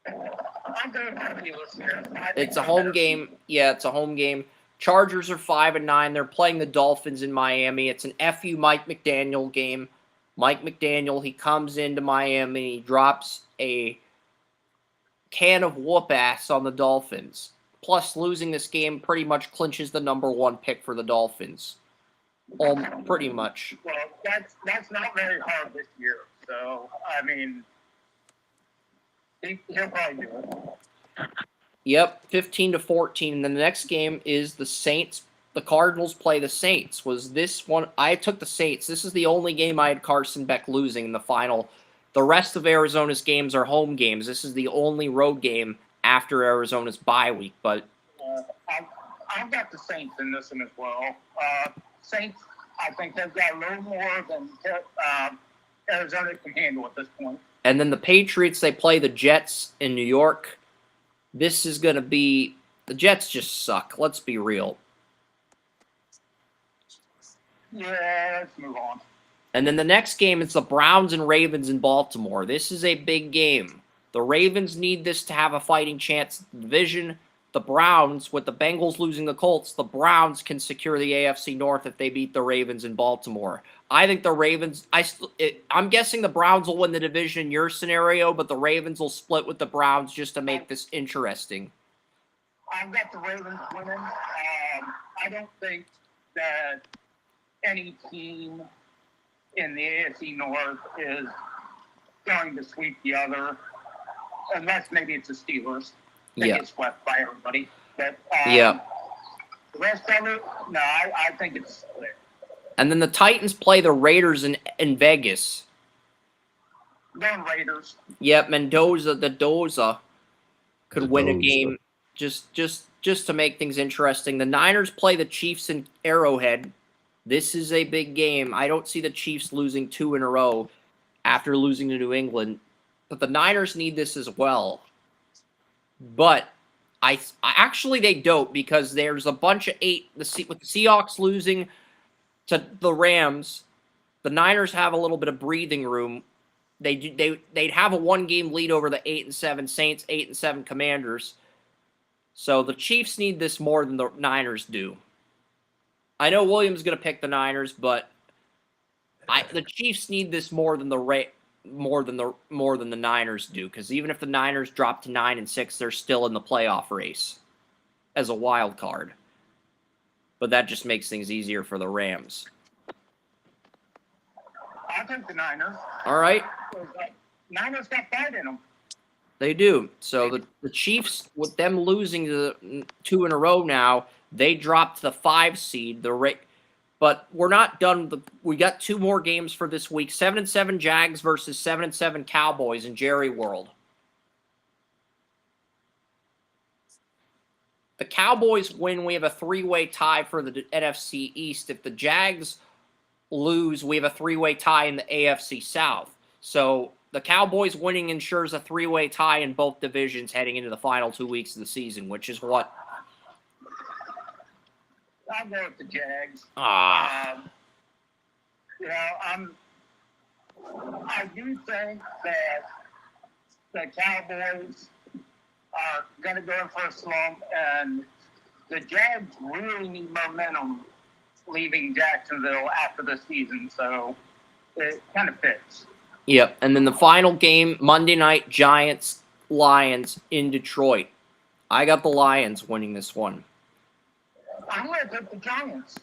I'm going with Steelers here. It's a home game. Yeah, it's a home game. Chargers are 5-9. They're playing the Dolphins in Miami. It's an FU Mike McDaniel game. Mike McDaniel, he comes into Miami. He drops a can of whoop ass on the Dolphins. Plus, losing this game pretty much clinches the number 1 pick for the Dolphins. Pretty much. Well, that's not very hard this year. So, I mean, he'll probably do it. Yep, 15-14. And then the next game is the Saints. The Cardinals play the Saints. Was this one? I took the Saints. This is the only game I had Carson Beck losing in the final. The rest of Arizona's games are home games. This is the only road game after Arizona's bye week. But I've got the Saints in this one as well. Saints, I think they've got a little more than Arizona can handle at this point. And then the Patriots, they play the Jets in New York. This is going to be – the Jets just suck. Let's be real. Yeah, let's move on. And then the next game is the Browns and Ravens in Baltimore. This is a big game. The Ravens need this to have a fighting chance at the division. the Browns, with the Bengals losing the Colts, the Browns can secure the AFC North if they beat the Ravens in Baltimore. I think the Ravens, I'm guessing the Browns will win the division in your scenario, but the Ravens will split with the Browns just to make this interesting. I've got the Ravens winning. I don't think that any team in the AFC North is going to sweep the other, unless maybe it's the Steelers. They get swept by everybody. But the rest of it, no, I think it's split. And then the Titans play the Raiders in Vegas. Going Raiders. Yep, Mendoza could win a game just to make things interesting. The Niners play the Chiefs in Arrowhead. This is a big game. I don't see the Chiefs losing 2 in a row after losing to New England, but the Niners need this as well. But I actually they don't, because there's a bunch of 8 with the Seahawks losing to the Rams. The Niners have a little bit of breathing room. They'd have a 1-game lead over the 8-7 Saints, 8-7 Commanders. So the Chiefs need this more than the Niners do. I know William's going to pick the Niners, but the Chiefs need this more than the Niners do, because even if the Niners drop to 9-6, they're still in the playoff race as a wild card. But that just makes things easier for the Rams. I think the Niners. All right. Niners got fight in them. They do. So the Chiefs, with them losing the 2 in a row now, they dropped the 5 seed. But we're not done. We got 2 more games for this week. 7-7 Jags versus 7-7 Cowboys in Jerry World. The Cowboys win, we have a 3-way tie for the NFC East. If the Jags lose, we have a 3-way tie in the AFC South. So the Cowboys winning ensures a 3-way tie in both divisions heading into the final 2 weeks of the season, which is what? I'll go with the Jags. Ah. I do think that the Cowboys are going to go in for a slump, and the Jags really need momentum leaving Jacksonville after the season, so it kind of fits. Yep, and then the final game, Monday night, Giants-Lions in Detroit. I got the Lions winning this one. I'm going to pick the Giants.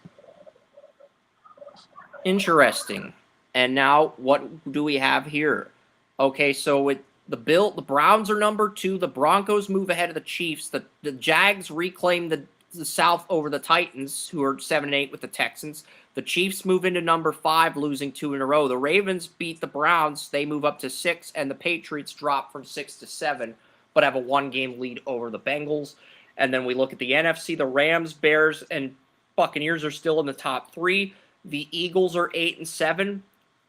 Interesting. And now, what do we have here? Okay, so the Browns are number 2. The Broncos move ahead of the Chiefs. The Jags reclaim the South over the Titans, who are 7-8 with the Texans. The Chiefs move into number 5, losing 2 in a row. The Ravens beat the Browns. They move up to 6, and the Patriots drop from 6 to 7, but have a 1-game lead over the Bengals. And then we look at the NFC. The Rams, Bears, and Buccaneers are still in the top 3. The Eagles are 8-7.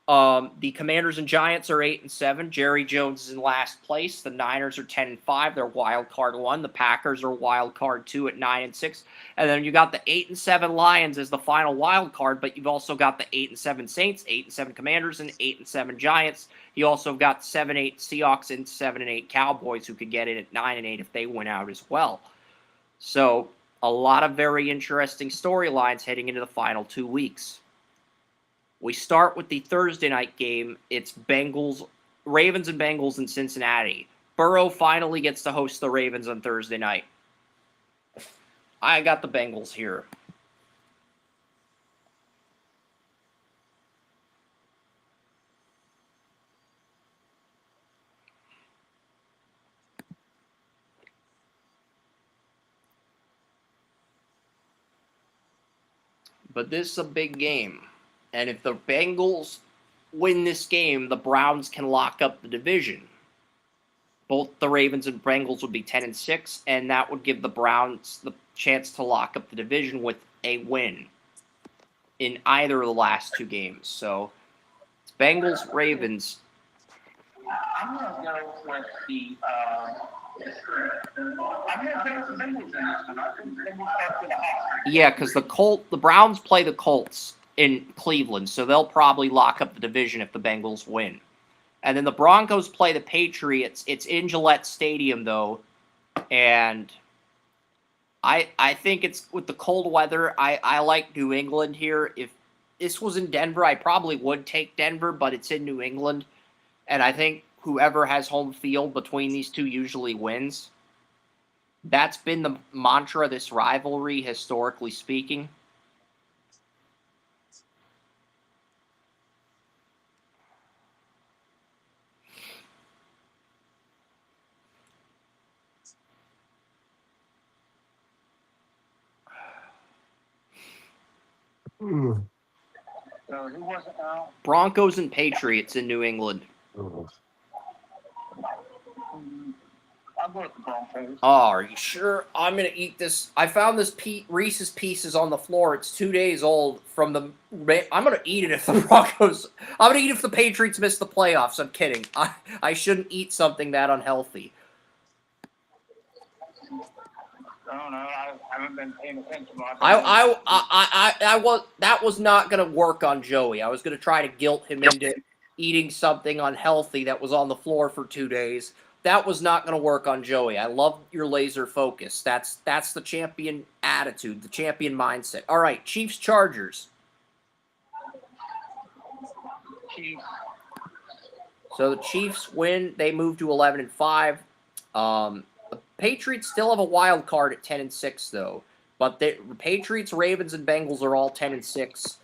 The Commanders and Giants are 8-7. Jerry Jones is in last place. The Niners are 10-5. They're wild card 1. The Packers are wild card 2 at 9-6. And then you got the 8-7 Lions as the final wild card, but you've also got the 8-7 Saints, 8-7 Commanders, and 8-7 Giants. You also got 7-8 Seahawks and 7-8 Cowboys, who could get in at 9-8 if they win out as well. So a lot of very interesting storylines heading into the final 2 weeks. We start with the Thursday night game. It's Ravens and Bengals in Cincinnati. Burrow finally gets to host the Ravens on Thursday night. I got the Bengals here. But this is a big game. And if the Bengals win this game, the Browns can lock up the division. Both the Ravens and Bengals would be 10-6, and that would give the Browns the chance to lock up the division with a win in either of the last 2 games. So it's Bengals, Ravens. I'm going to go with the Bengals in this one. I think the Bengals start with the hot. Yeah, because the Browns play the Colts in Cleveland, so they'll probably lock up the division if the Bengals win. And then the Broncos play the Patriots. It's in Gillette Stadium, though, and I think it's with the cold weather. I like New England here. If this was in Denver, I probably would take Denver, but it's in New England, and I think whoever has home field between these two usually wins. That's been the mantra of this rivalry, historically speaking. So who was it now? Broncos and Patriots in New England. I'll go with the Broncos. Oh, are you sure? I'm going to eat this. I found this Reese's Pieces on the floor. It's 2 days old from the... I'm going to eat it if the Broncos... I'm going to eat it if the Patriots miss the playoffs. I'm kidding. I shouldn't eat something that unhealthy. I don't know. I haven't been paying attention. That was not going to work on Joey. I was going to try to guilt him into eating something unhealthy that was on the floor for 2 days. That was not going to work on Joey. I love your laser focus. That's the champion attitude, the champion mindset. All right, Chiefs Chargers. Chiefs. So the Chiefs win. They move to 11-5. The Patriots still have a wild card at 10-6 though. But the Patriots, Ravens, and Bengals are all 10-6.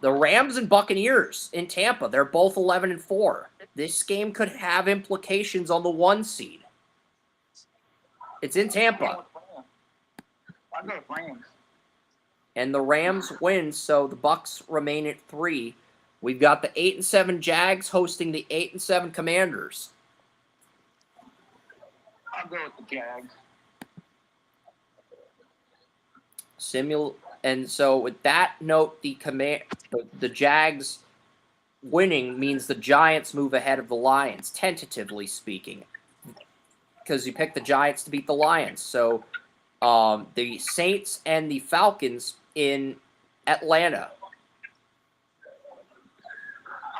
The Rams and Buccaneers in Tampa, they're both 11-4. This game could have implications on the 1 seed. It's in Tampa. I'll go with Rams. And the Rams win, so the Bucs remain at 3. We've got the 8-7 Jags hosting the 8-7 Commanders. I'll go with the Jags. And so with that note, the Jags winning means the Giants move ahead of the Lions, tentatively speaking, because you picked the Giants to beat the Lions. So the Saints and the Falcons in Atlanta.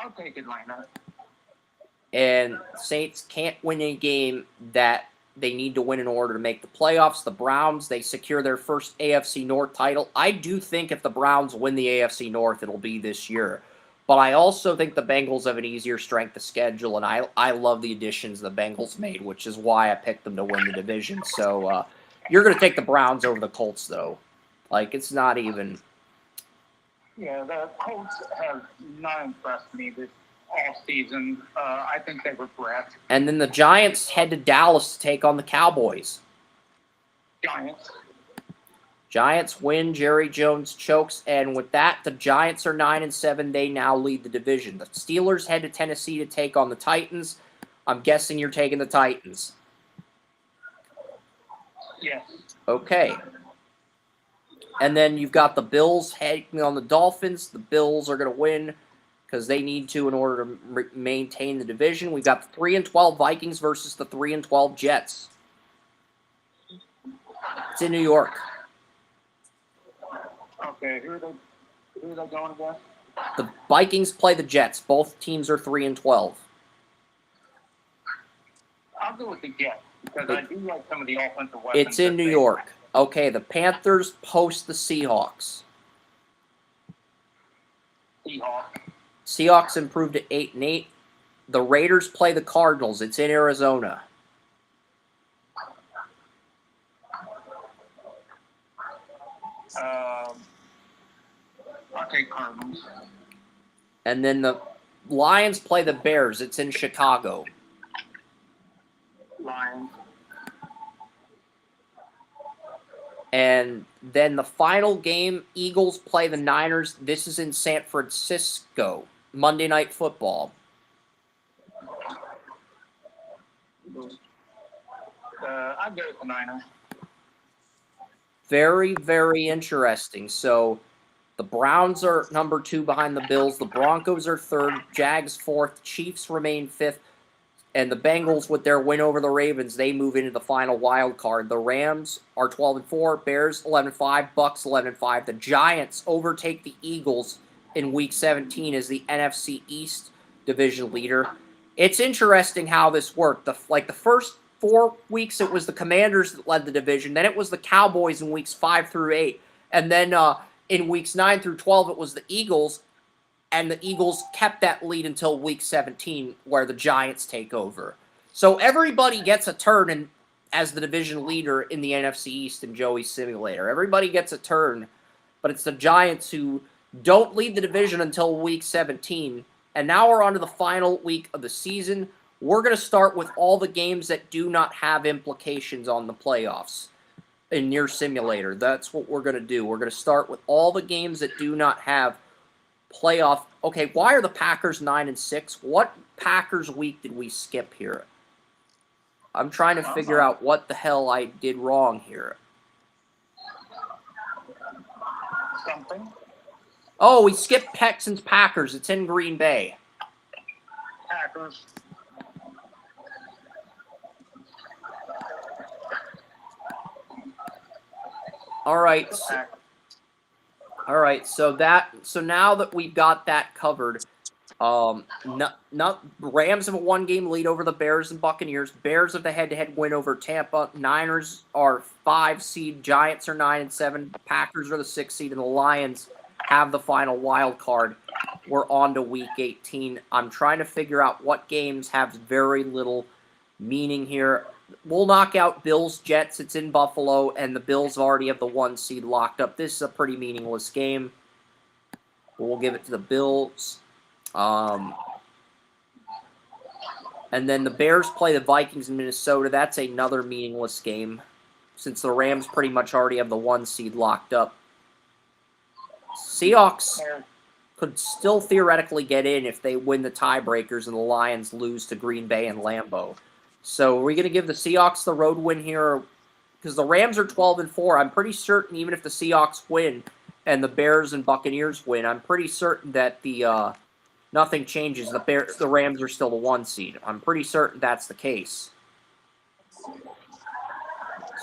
I'll take Atlanta. And Saints can't win a game that they need to win in order to make the playoffs. The Browns, they secure their first AFC North title. I do think if the Browns win the AFC North, it'll be this year. But I also think the Bengals have an easier strength of schedule, and I love the additions the Bengals made, which is why I picked them to win the division. So you're going to take the Browns over the Colts, though. Like, it's not even... Yeah, the Colts have not impressed me this all season. I think they regret. And then the Giants head to Dallas to take on the Cowboys. Giants. Giants win, Jerry Jones chokes, and with that, the Giants are 9-7. They now lead the division. The Steelers head to Tennessee to take on the Titans. I'm guessing you're taking the Titans. Yes. Okay. And then you've got the Bills heading on the Dolphins. The Bills are going to win because they need to in order to maintain the division. We've got the 3-12 Vikings versus the 3-12 Jets. It's in New York. Okay, who are they going against? The Vikings play the Jets. Both teams are 3-12. I'll go with the Jets because I do like some of the offensive weapons. It's in New York. Okay, the Panthers host the Seahawks. Seahawks improved to 8-8. The Raiders play the Cardinals. It's in Arizona. I'll take Cardinals. And then the Lions play the Bears. It's in Chicago. Lions. And then the final game, Eagles play the Niners. This is in San Francisco. Monday Night Football. I'll go with the Niners. Very, very interesting. So the Browns are number 2 behind the Bills. The Broncos are 3rd. Jags 4th. Chiefs remain 5th. And the Bengals, with their win over the Ravens, they move into the final wild card. The Rams are 12-4. Bears 11-5. Bucks 11-5. The Giants overtake the Eagles in Week 17 as the NFC East division leader. It's interesting how this worked. The first 4 weeks, it was the Commanders that led the division. Then it was the Cowboys in weeks 5 through 8. And then in weeks 9 through 12, it was the Eagles. And the Eagles kept that lead until week 17, where the Giants take over. So everybody gets a turn as the division leader in the NFC East in Joey's simulator. Everybody gets a turn, but it's the Giants who don't lead the division until week 17. And now we're on to the final week of the season. We're going to start with all the games that do not have implications on the playoffs in your simulator. That's what we're going to do. We're going to start with all the games that do not have playoff. Okay, why are the Packers 9-6? What Packers week did we skip here? I'm trying to figure out what the hell I did wrong here. Something. Oh, we skipped Texans Packers. It's in Green Bay. Packers. All right. So now that we've got that covered, Rams have a 1-game lead over the Bears and Buccaneers. Bears have the head-to-head win over Tampa. Niners are 5 seed. Giants are 9-7. Packers are the 6 seed, and the Lions have the final wild card. We're on to week 18. I'm trying to figure out what games have very little meaning here. We'll knock out Bills-Jets. It's in Buffalo, and the Bills already have the 1 seed locked up. This is a pretty meaningless game. We'll give it to the Bills. And then the Bears play the Vikings in Minnesota. That's another meaningless game, since the Rams pretty much already have the 1 seed locked up. Seahawks could still theoretically get in if they win the tiebreakers and the Lions lose to Green Bay and Lambeau. So are we going to give the Seahawks the road win here? Because the Rams are 12-4. I'm pretty certain even if the Seahawks win and the Bears and Buccaneers win, I'm pretty certain that the nothing changes. The Rams are still the 1 seed. I'm pretty certain that's the case.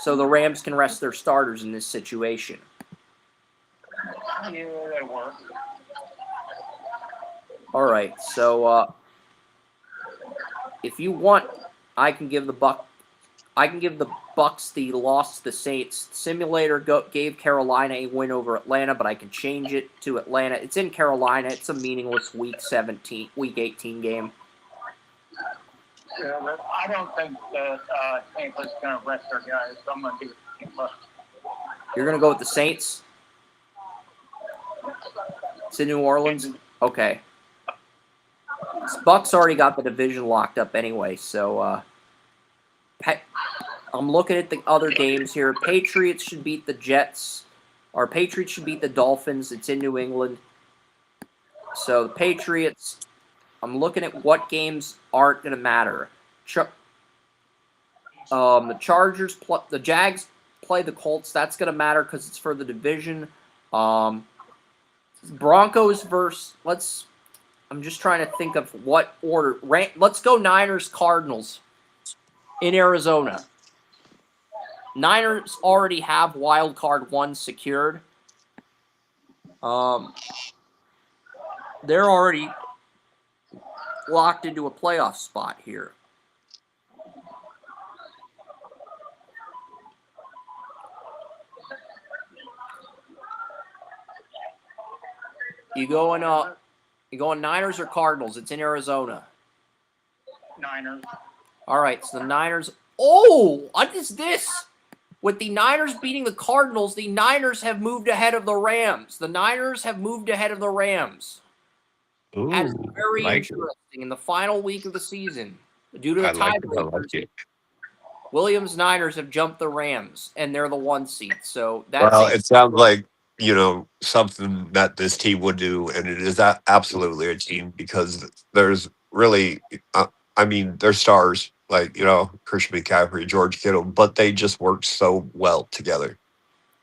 So the Rams can rest their starters in this situation. Yeah, that works. All right. So if you want, I can give the Bucks the loss to the Saints. Simulator gave Carolina a win over Atlanta, but I can change it to Atlanta. It's in Carolina. It's a meaningless week 18 game. Yeah, but I don't think that Tampa's going to rest their guys. So I'm going to give it to Tampa. You're going to go with the Saints? It's in New Orleans? Okay. Bucks already got the division locked up anyway, so I'm looking at the other games here. Patriots should beat the Jets. Or Patriots should beat the Dolphins. It's in New England. So the Patriots, I'm looking at what games aren't going to matter. The Chargers, the Jags play the Colts. That's going to matter because it's for the division. Broncos versus, I'm just trying to think of what order. Let's go Niners, Cardinals in Arizona. Niners already have wild card 1 secured. They're already locked into a playoff spot here. You going Niners or Cardinals? It's in Arizona. Niners. All right, so the Niners. Oh, what is this? With the Niners beating the Cardinals, the Niners have moved ahead of the Rams. The Niners have moved ahead of the Rams. Ooh, That's very like interesting in the final week of the season. Due to the I like it. I tiebreakers, like it. Williams Niners have jumped the Rams, and they're the 1 seed. So that's Well, it sounds like, something that this team would do, and it is absolutely a team because there's really, they're stars like, Christian McCaffrey, George Kittle, but they just work so well together,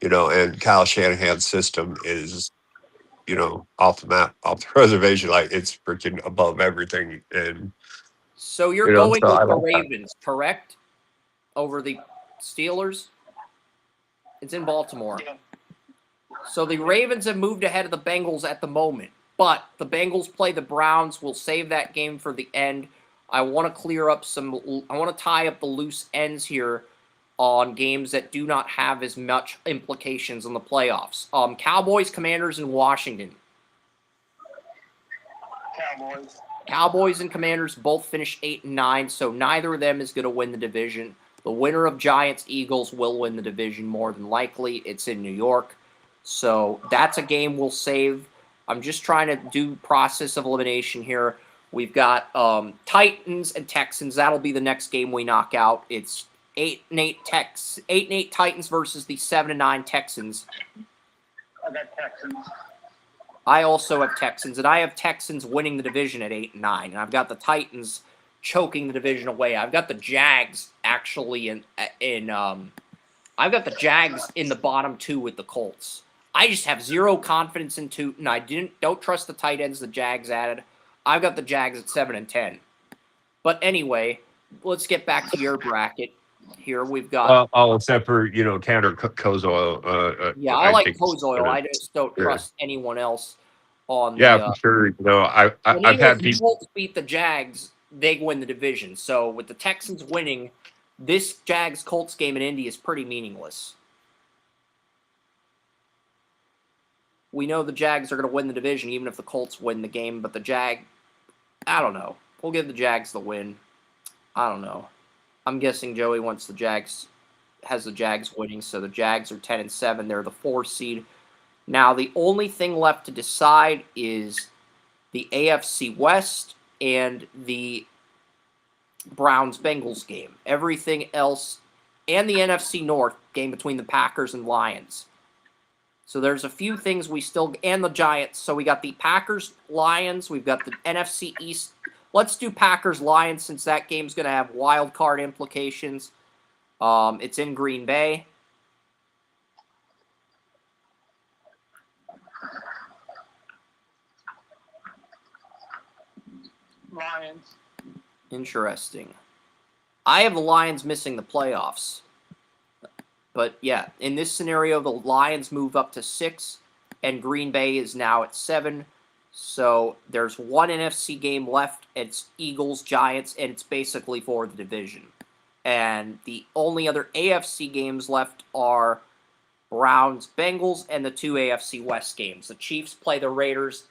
and Kyle Shanahan's system is, off the map, off the reservation, like it's freaking above everything. And, so you're going so I with the like that. Ravens, correct? Over the Steelers? It's in Baltimore. Yeah. So the Ravens have moved ahead of the Bengals at the moment, but the Bengals play the Browns. We'll save that game for the end. I want to clear up I want to tie up the loose ends here on games that do not have as much implications in the playoffs. Cowboys, Commanders, and Washington. Cowboys. Cowboys and Commanders both finished 8 and 9, so neither of them is going to win the division. The winner of Giants Eagles will win the division more than likely. It's in New York, so that's a game we'll save. I'm just trying to do process of elimination here. We've got Titans and Texans. That'll be the next game we knock out. It's 8-8 Titans versus the 7-9 Texans. I got Texans. I also have Texans, and I have Texans winning the division at 8 and 9, and I've got the Titans choking the division away. I've got the Jags actually I've got the Jags in the bottom 2 with the Colts. I just have zero confidence in Tootin. I don't trust the tight ends the Jags added. I've got the Jags at 7 and 10. But anyway, let's get back to your bracket. Here we've got all except for Tanner Kozoil. yeah, I like think Kozoil. I just don't trust anyone else on yeah, the for sure. I've even had if the people. Colts beat the Jags, they win the division. So with the Texans winning, this Jags-Colts game in Indy is pretty meaningless. We know the Jags are going to win the division even if the Colts win the game, but I don't know. We'll give the Jags the win. I don't know. I'm guessing Joey wants has the Jags winning, so the Jags are 10 and 7. They're the 4 seed. Now, the only thing left to decide is the AFC West and the Browns-Bengals game. Everything else, and the NFC North game between the Packers and Lions. So there's a few things and the Giants. So we got the Packers-Lions. We've got the NFC East. Let's do Packers-Lions since that game's going to have wild card implications. It's in Green Bay. Lions. Interesting. I have the Lions missing the playoffs. But yeah, in this scenario, the Lions move up to 6, and Green Bay is now at 7. So there's one NFC game left. It's Eagles, Giants, and it's basically for the division. And the only other AFC games left are Browns, Bengals, and the 2 AFC West games. The Chiefs play the Raiders.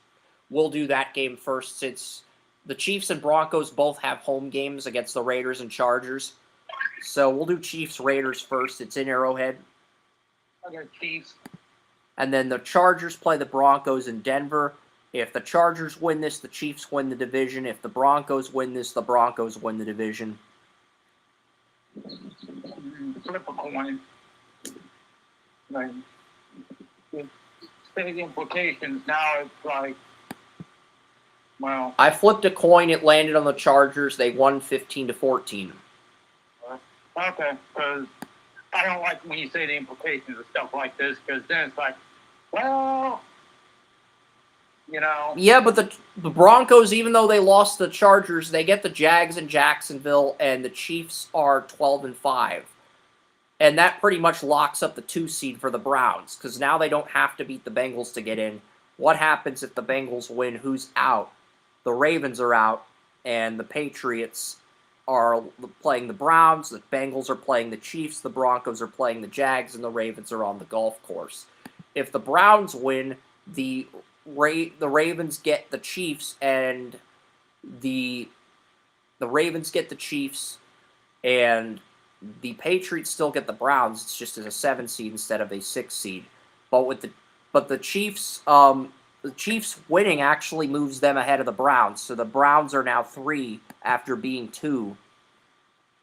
We'll do that game first since the Chiefs and Broncos both have home games against the Raiders and Chargers. So we'll do Chiefs-Raiders first. It's in Arrowhead. I got Chiefs. And then the Chargers play the Broncos in Denver. If the Chargers win this, the Chiefs win the division. If the Broncos win this, the Broncos win the division. Flip a coin. Like, state implications. Now it's like, well. I flipped a coin. It landed on the Chargers. They won 15-14. Okay, because I don't like when you say the implications of stuff like this, because then it's like, well, Yeah, but the Broncos, even though they lost the Chargers, they get the Jags in Jacksonville, and the Chiefs are 12-5. And that pretty much locks up the 2 seed for the Browns, because now they don't have to beat the Bengals to get in. What happens if the Bengals win? Who's out? The Ravens are out, and the Patriots are playing the Browns, the Bengals are playing the Chiefs, the Broncos are playing the Jags, and the Ravens are on the golf course. If the Browns win, the Ravens get the Chiefs, and the Ravens get the Chiefs, and the Patriots still get the Browns. It's just as a 7 seed instead of a 6 seed. But the Chiefs, the Chiefs winning actually moves them ahead of the Browns. So the Browns are now 3 after being 2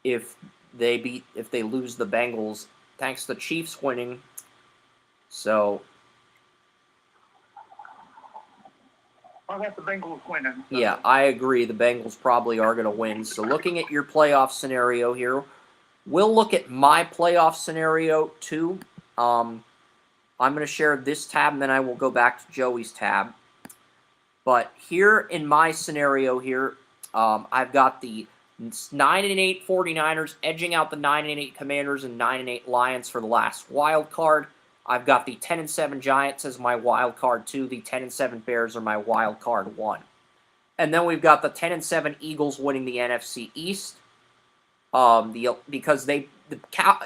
if they lose the Bengals, thanks to the Chiefs winning. So I got the Bengals winning. So. Yeah, I agree. The Bengals probably are going to win. So looking at your playoff scenario here, we'll look at my playoff scenario too. I'm going to share this tab, and then I will go back to Joey's tab. But here in my scenario here, I've got the 9-8 49ers edging out the 9-8 Commanders and 9-8 Lions for the last wild card. I've got the 10-7 Giants as my wild card 2. The 10-7 Bears are my wild card 1. And then we've got the 10-7 Eagles winning the NFC East. Because the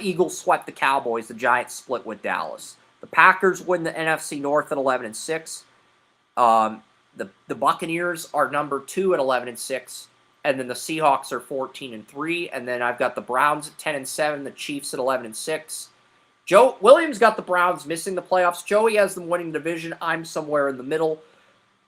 Eagles swept the Cowboys, the Giants split with Dallas. The Packers win the NFC North at 11-6. The Buccaneers are number 2 at 11-6, and then the Seahawks are 14-3, and then I've got the Browns at 10-7, the Chiefs at 11-6. Joe Williams got the Browns missing the playoffs. Joey has them winning the division. I'm somewhere in the middle.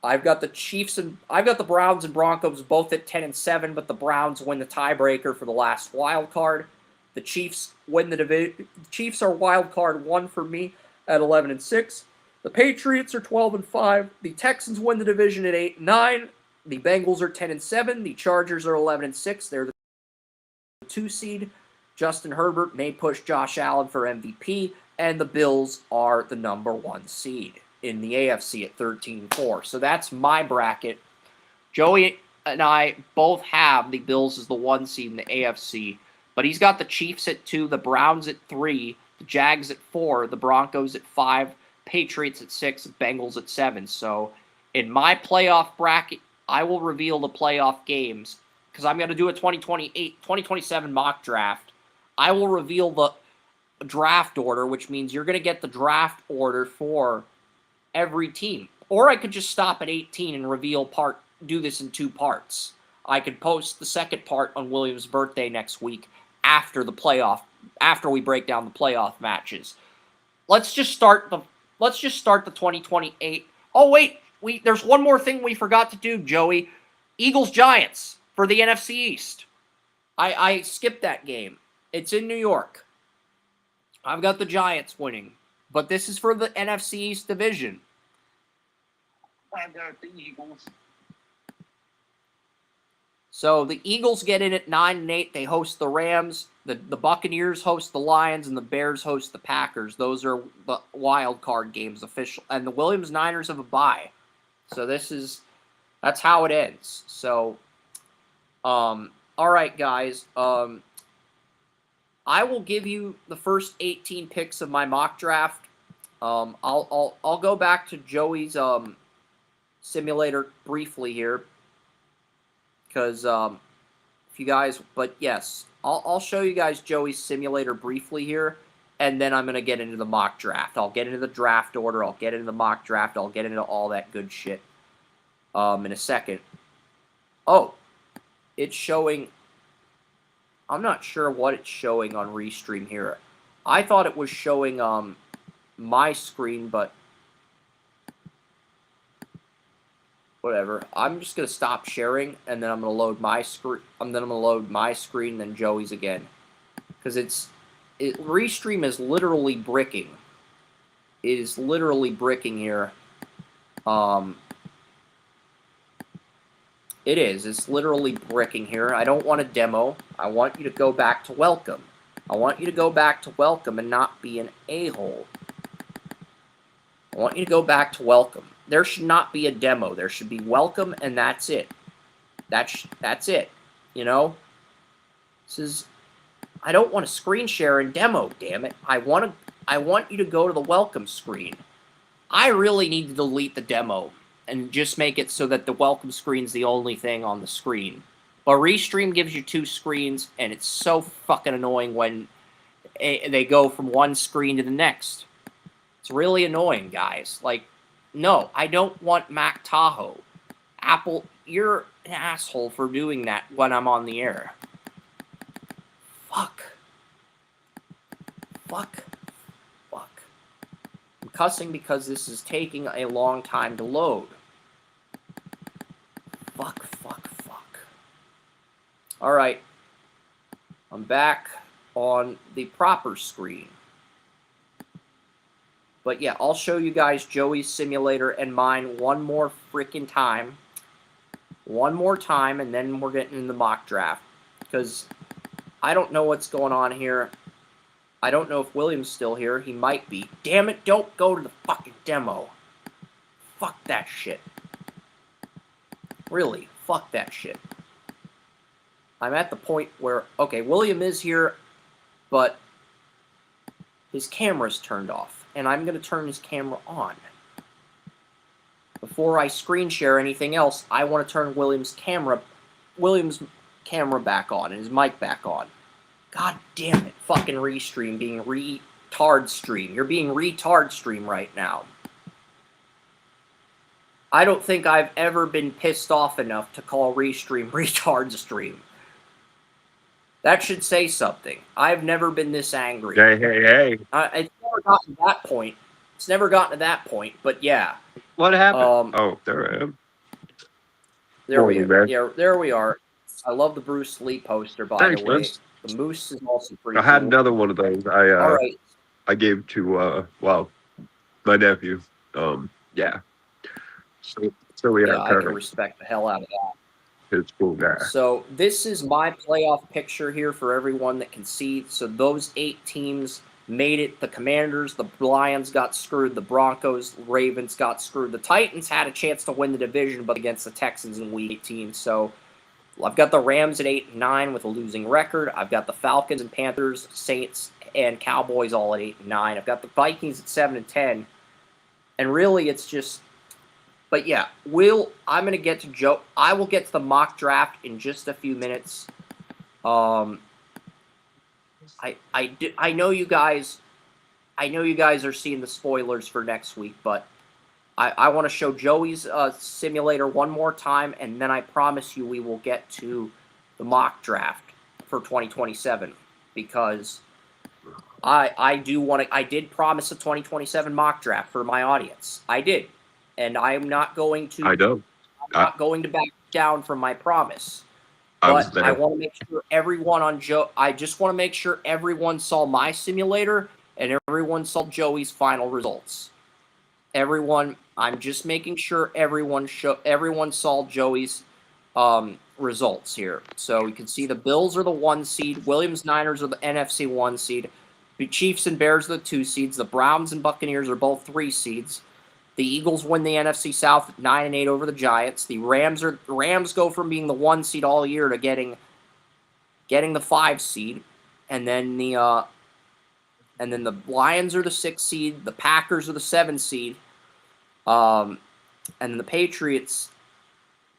I've got the Browns and Broncos both at 10-7, but the Browns win the tiebreaker for the last wild card. The Chiefs win the division. The Chiefs are wild card 1 for me at 11-6. The Patriots are 12-5. The Texans win the division at 8-9. The Bengals are 10-7. The Chargers are 11-6. They're the 2 seed. Justin Herbert may push Josh Allen for MVP, and the Bills are the number 1 seed in the AFC at 13-4. So that's my bracket. Joey and I both have the Bills as the 1 seed in the AFC, but he's got the Chiefs at 2, the Browns at 3, the Jags at 4, the Broncos at 5, Patriots at 6, Bengals at 7. So in my playoff bracket, I will reveal the playoff games because I'm going to do a 2027 mock draft. I will reveal the draft order, which means you're going to get the draft order for every team. Or I could just stop at 18 and do this in 2 parts. I could post the second part on Williams' birthday next week after we break down the playoff matches. Let's just start the 2028. Oh wait, there's one more thing we forgot to do, Joey. Eagles Giants for the NFC East. I skipped that game. It's in New York. I've got the Giants winning, but this is for the NFC East division. I got the Eagles. So the Eagles get in at 9-8. They host the Rams. The Buccaneers host the Lions, and the Bears host the Packers. Those are the wild card games official. And the Williams Niners have a bye. So that's how it ends. So, all right, guys. I will give you the first 18 picks of my mock draft. I'll go back to Joey's simulator briefly here, because if you guys, but yes, I'll show you guys Joey's simulator briefly here, and then I'm gonna get into the mock draft. I'll get into the draft order. I'll get into the mock draft. I'll get into all that good shit in a second. Oh, it's showing. I'm not sure what it's showing on Restream here. I thought it was showing my screen, but whatever. I'm just gonna stop sharing, and then I'm gonna load my screen. And then Joey's again, because Restream is literally bricking. It is literally bricking here. It is. It's literally bricking here. I don't want a demo. I want you to go back to welcome. I want you to go back to welcome and not be an a-hole. I want you to go back to welcome. There should not be a demo. There should be welcome, and that's it. That's it. You know? I don't want to screen share and demo, damn it. I want you to go to the welcome screen. I really need to delete the demo and just make it so that the welcome screen's the only thing on the screen. But Restream gives you 2 screens, and it's so fucking annoying when they go from one screen to the next. It's really annoying, guys. Like, no, I don't want Mac Tahoe. Apple, you're an asshole for doing that when I'm on the air. Fuck. I'm cussing because this is taking a long time to load. Fuck. Alright. I'm back on the proper screen. But yeah, I'll show you guys Joey's simulator and mine one more freaking time. One more time, and then we're getting in the mock draft. Because I don't know what's going on here. I don't know if William's still here. He might be. Damn it, don't go to the fucking demo. Fuck that shit. Really, fuck that shit. I'm at the point where, okay, William is here, but his camera's turned off. And I'm going to turn his camera on. before I screen share anything else, I want to turn Williams' camera back on and his mic back on. God damn it, fucking Restream being retard stream. You're being retard stream right now. I don't think I've ever been pissed off enough to call Restream retard stream. That should say something. I've never been this angry. Hey. It's never gotten to that point. It's never gotten to that point, but yeah. What happened? Oh, there I am. There we are. Yeah, there we are. I love the Bruce Lee poster, by Thanks, the way. man. The moose is also pretty I had cool. another one of those. All right. I gave to my nephew. Yeah. So we Yeah, have I can respect the hell out of that. It's cool guy. So this is my playoff picture here for everyone that can see. So those 8 teams made it. The Commanders, the Lions got screwed. The Broncos, Ravens got screwed. The Titans had a chance to win the division, but against the Texans in Week 18. So I've got the Rams at 8-9 with a losing record. I've got the Falcons and Panthers, Saints, and Cowboys all at 8-9. I've got the Vikings at 7-10. And really, it's just... But yeah, I'm going to get to Joe. I will get to the mock draft in just a few minutes. I know you guys are seeing the spoilers for next week, but I want to show Joey's simulator one more time, and then I promise you we will get to the mock draft for 2027 because I did promise a 2027 mock draft for my audience. I did. And I'm not going to. I know. I'm not going to back down from my promise. I was But there. I want to make sure everyone on Joe. I just want to make sure everyone saw my simulator and everyone saw Joey's final results. Everyone. I'm just making sure everyone saw Joey's results here. So you can see the Bills are the 1 seed. Williams Niners are the NFC 1 seed. The Chiefs and Bears are the 2 seeds. The Browns and Buccaneers are both 3 seeds. The Eagles win the NFC South 9-8 over the Giants. The Rams go from being the 1 seed all year to getting the 5 seed, and then the Lions are the 6 seed. The Packers are the 7 seed, and then the Patriots,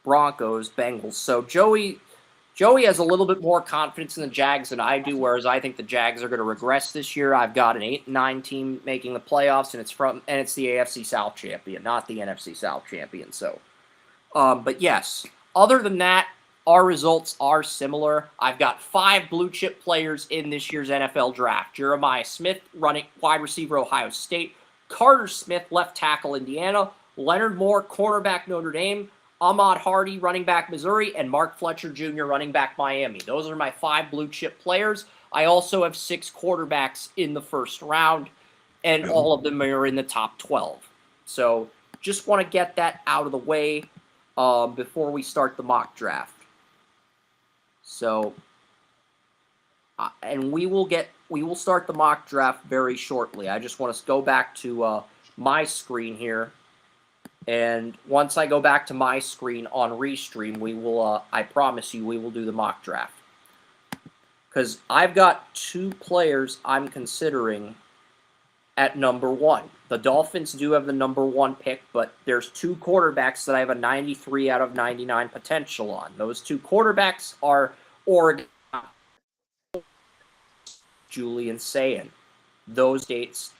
Broncos, Bengals. So Joey has a little bit more confidence in the Jags than I do, whereas I think the Jags are going to regress this year. I've got an 8-9 team making the playoffs, and it's the AFC South champion, not the NFC South champion. So, but yes, other than that, our results are similar. I've got 5 blue chip players in this year's NFL draft: Jeremiah Smith, running wide receiver, Ohio State; Carter Smith, left tackle, Indiana; Leonard Moore, cornerback, Notre Dame; Ahmad Hardy, running back, Missouri; and Mark Fletcher Jr., running back, Miami. Those are my 5 blue chip players. I also have 6 quarterbacks in the first round, and all of them are in the top 12. So just want to get that out of the way before we start the mock draft. So, and we will start the mock draft very shortly. I just want to go back to my screen here. And once I go back to my screen on Restream, we will, I promise you, we will do the mock draft. Because I've got 2 players I'm considering at number 1. The Dolphins do have the number 1 pick, but there's 2 quarterbacks that I have a 93 out of 99 potential on. Those 2 quarterbacks are Oregon, Julian Sayin. Those dates,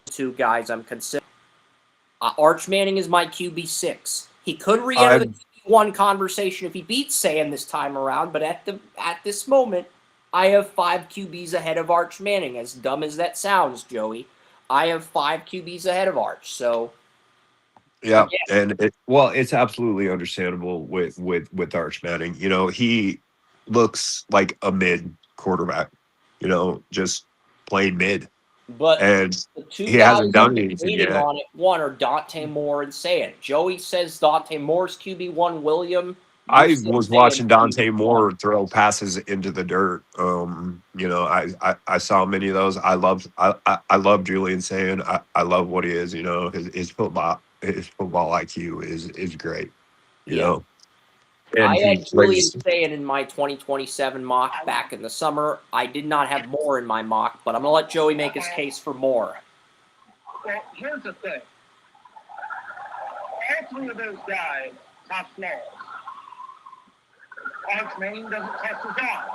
2 guys I'm considering. Arch Manning is my QB6. He could re-enter the QB1 conversation if he beats Sam this time around, but at this moment, I have 5 QBs ahead of Arch Manning. As dumb as that sounds, Joey, I have 5 QBs ahead of Arch. So, yeah, and it's absolutely understandable with Arch Manning. You know, he looks like a mid quarterback. You know, just plain mid. But and the 2 he guys hasn't done I'm anything debating yet. on it, one are Dante Moore and Sayin. Joey says Dante Moore's QB1. William, I you said was Sayin watching Dante QB1. Moore throw passes into the dirt. You know, I saw many of those. I love Julian Sayin. I love what he is. You know, his football IQ is great. You know, and I he had Julian plays. Sayin in my 2027 mock back in the summer. I did not have Moore in my mock, but I'm going to let Joey make his case for Moore. Well, here's the thing. three of those guys have flaws. Arch Manning doesn't trust his arm.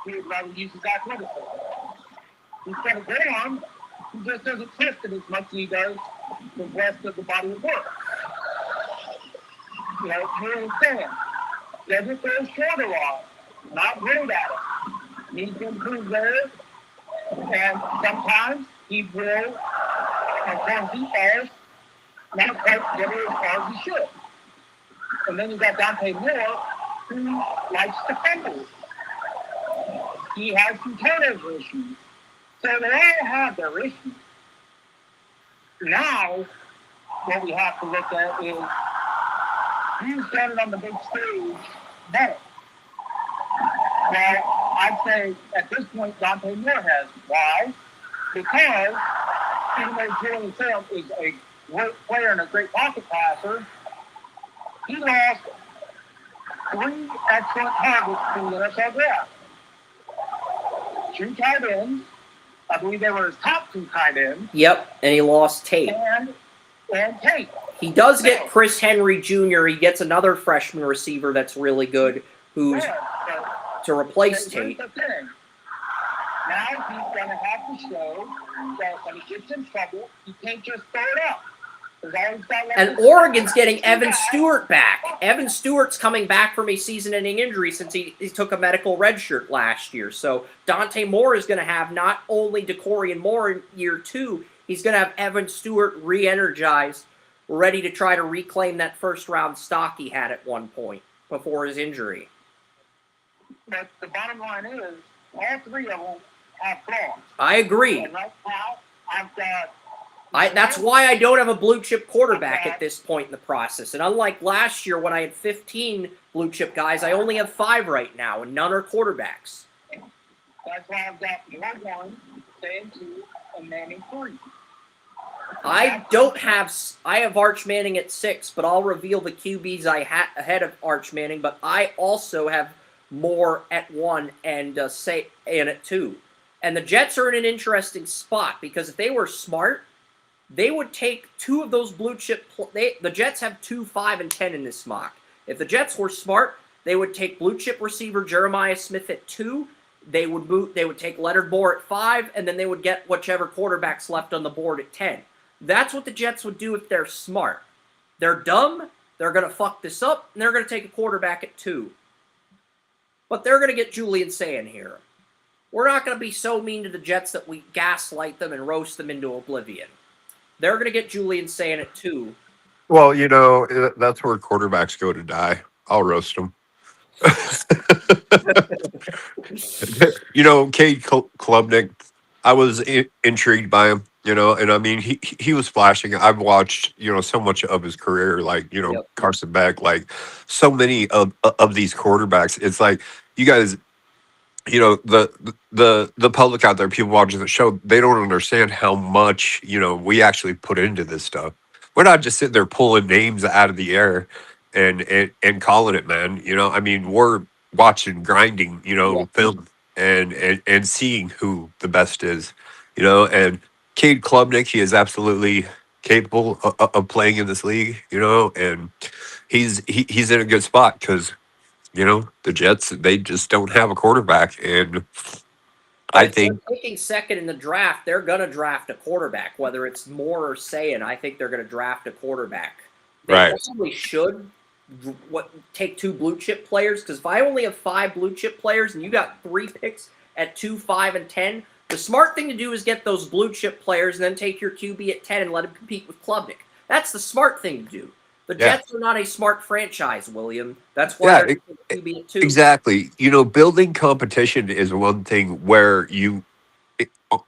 He would rather use his athleticism. He's got a great arm. He just doesn't trust it as much as he does the rest of the body of work. You know, you understand. Doesn't throw shorter arm. Not great at it. Needs to improve there. And sometimes he will, sometimes he falls, not quite get it as far as he should. And then you got Dante Moore, who likes defenders. He has some turnover issues. So they all have their issues. Now, what we have to look at is who's done it on the big stage better. Well, I'd say at this point, Dante Moore has. Why? Because even though Julian Sam is a great player and a great pocket passer, he lost 3 excellent targets in the NFL draft. 2 tight ends. I believe they were his top 2 tight ends. Yep, and he lost Tate. And Tate. He does get Chris Henry Jr. He gets another freshman receiver that's really good, who's to replace Tate. The thing. Now he's going to have to show that when he gets in trouble, he can't just throw it up. And Oregon's getting Evan Stewart back. Evan Stewart's coming back from a season-ending injury since he took a medical red shirt last year. So Dante Moore is going to have not only DeCorian Moore in year 2, he's going to have Evan Stewart re-energized, ready to try to reclaim that first-round stock he had at one point before his injury. But the bottom line is, all 3 of them have flaws. I agree. And right now, I've got... That's why I don't have a blue-chip quarterback at this point in the process. And unlike last year when I had 15 blue-chip guys, I only have 5 right now, and none are quarterbacks. That's why I've got Moore 1, Sam 2, and Manning 3. I have Arch Manning at 6, but I'll reveal the QBs I had ahead of Arch Manning, but I also have Moore at 1 and at 2. And the Jets are in an interesting spot because if they were smart, they would take 2 of those blue chip. The Jets have 2, 5, and 10 in this mock. If the Jets were smart, they would take blue chip receiver Jeremiah Smith at 2. They would take Leonard Moore at 5, and then they would get whichever quarterbacks left on the board at 10. That's what the Jets would do if they're smart. They're dumb. They're going to fuck this up, and they're going to take a quarterback at 2. But they're going to get Julian Sayin here. We're not going to be so mean to the Jets that we gaslight them and roast them into oblivion. They're going to get Julian Sayin at 2. Well, you know, that's where quarterbacks go to die. I'll roast them. You know, Cade Klubnik, I was intrigued by him, you know, and I mean, he was flashing. I've watched, you know, so much of his career, like, you know, Yep. Carson Beck, like so many of these quarterbacks. It's like, you guys, you know, the public out there, people watching the show, they don't understand how much, you know, we actually put into this stuff. We're not just sitting there pulling names out of the air and calling it, man. You know, I mean, we're watching, grinding, you know, film and seeing who the best is, you know. And Cade Klubnik, he is absolutely capable of playing in this league, you know, and he's in a good spot because, you know, the Jets, they just don't have a quarterback. And I think taking second in the draft, they're going to draft a quarterback, whether it's Moore or Sayin. I think they're going to draft a quarterback. They probably should take 2 blue chip players, because if I only have 5 blue chip players and you got 3 picks at 2, 5, and 10, the smart thing to do is get those blue chip players and then take your QB at 10 and let him compete with Klubnik. That's the smart thing to do. The Jets are not a smart franchise, William. That's why they're QB at 2. Exactly. You know, building competition is one thing where you,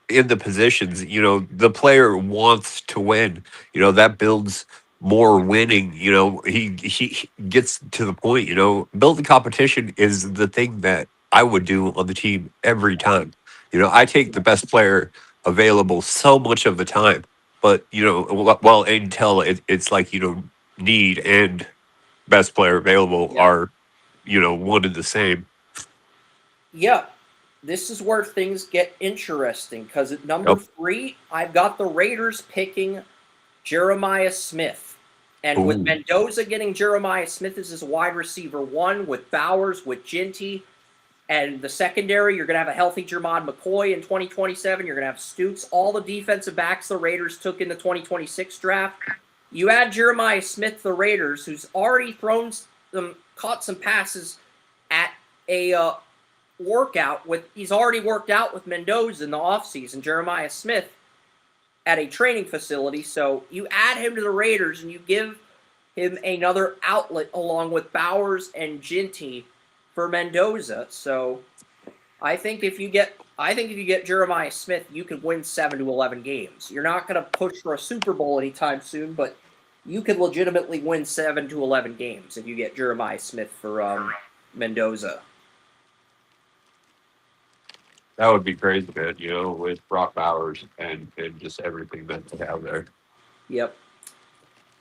in the positions, you know, the player wants to win. You know, that builds more winning. You know, he gets to the point, you know, building competition is the thing that I would do on the team every time. You know, I take the best player available so much of the time. But, you know, well, until it's like, you know, need and best player available are, you know, one and the same. Yeah. This is where things get interesting, because at number 3, I've got the Raiders picking Jeremiah Smith. And with Ooh. Mendoza getting Jeremiah Smith as his wide receiver 1, with Bowers, with Ginty, and the secondary, you're going to have a healthy Jermod McCoy in 2027. You're going to have Stooks, all the defensive backs the Raiders took in the 2026 draft. You add Jeremiah Smith to the Raiders, who's already caught some passes at a workout with, he's already worked out with Mendoza in the offseason, Jeremiah Smith, at a training facility. So you add him to the Raiders and you give him another outlet along with Bowers and Ginty for Mendoza. So I think if you get Jeremiah Smith, you can win 7 to 11 games. You're not going to push for a Super Bowl anytime soon, but you could legitimately win 7 to 11 games if you get Jeremiah Smith for Mendoza. That would be crazy, man, with Brock Bowers and just everything that they have there. Yep.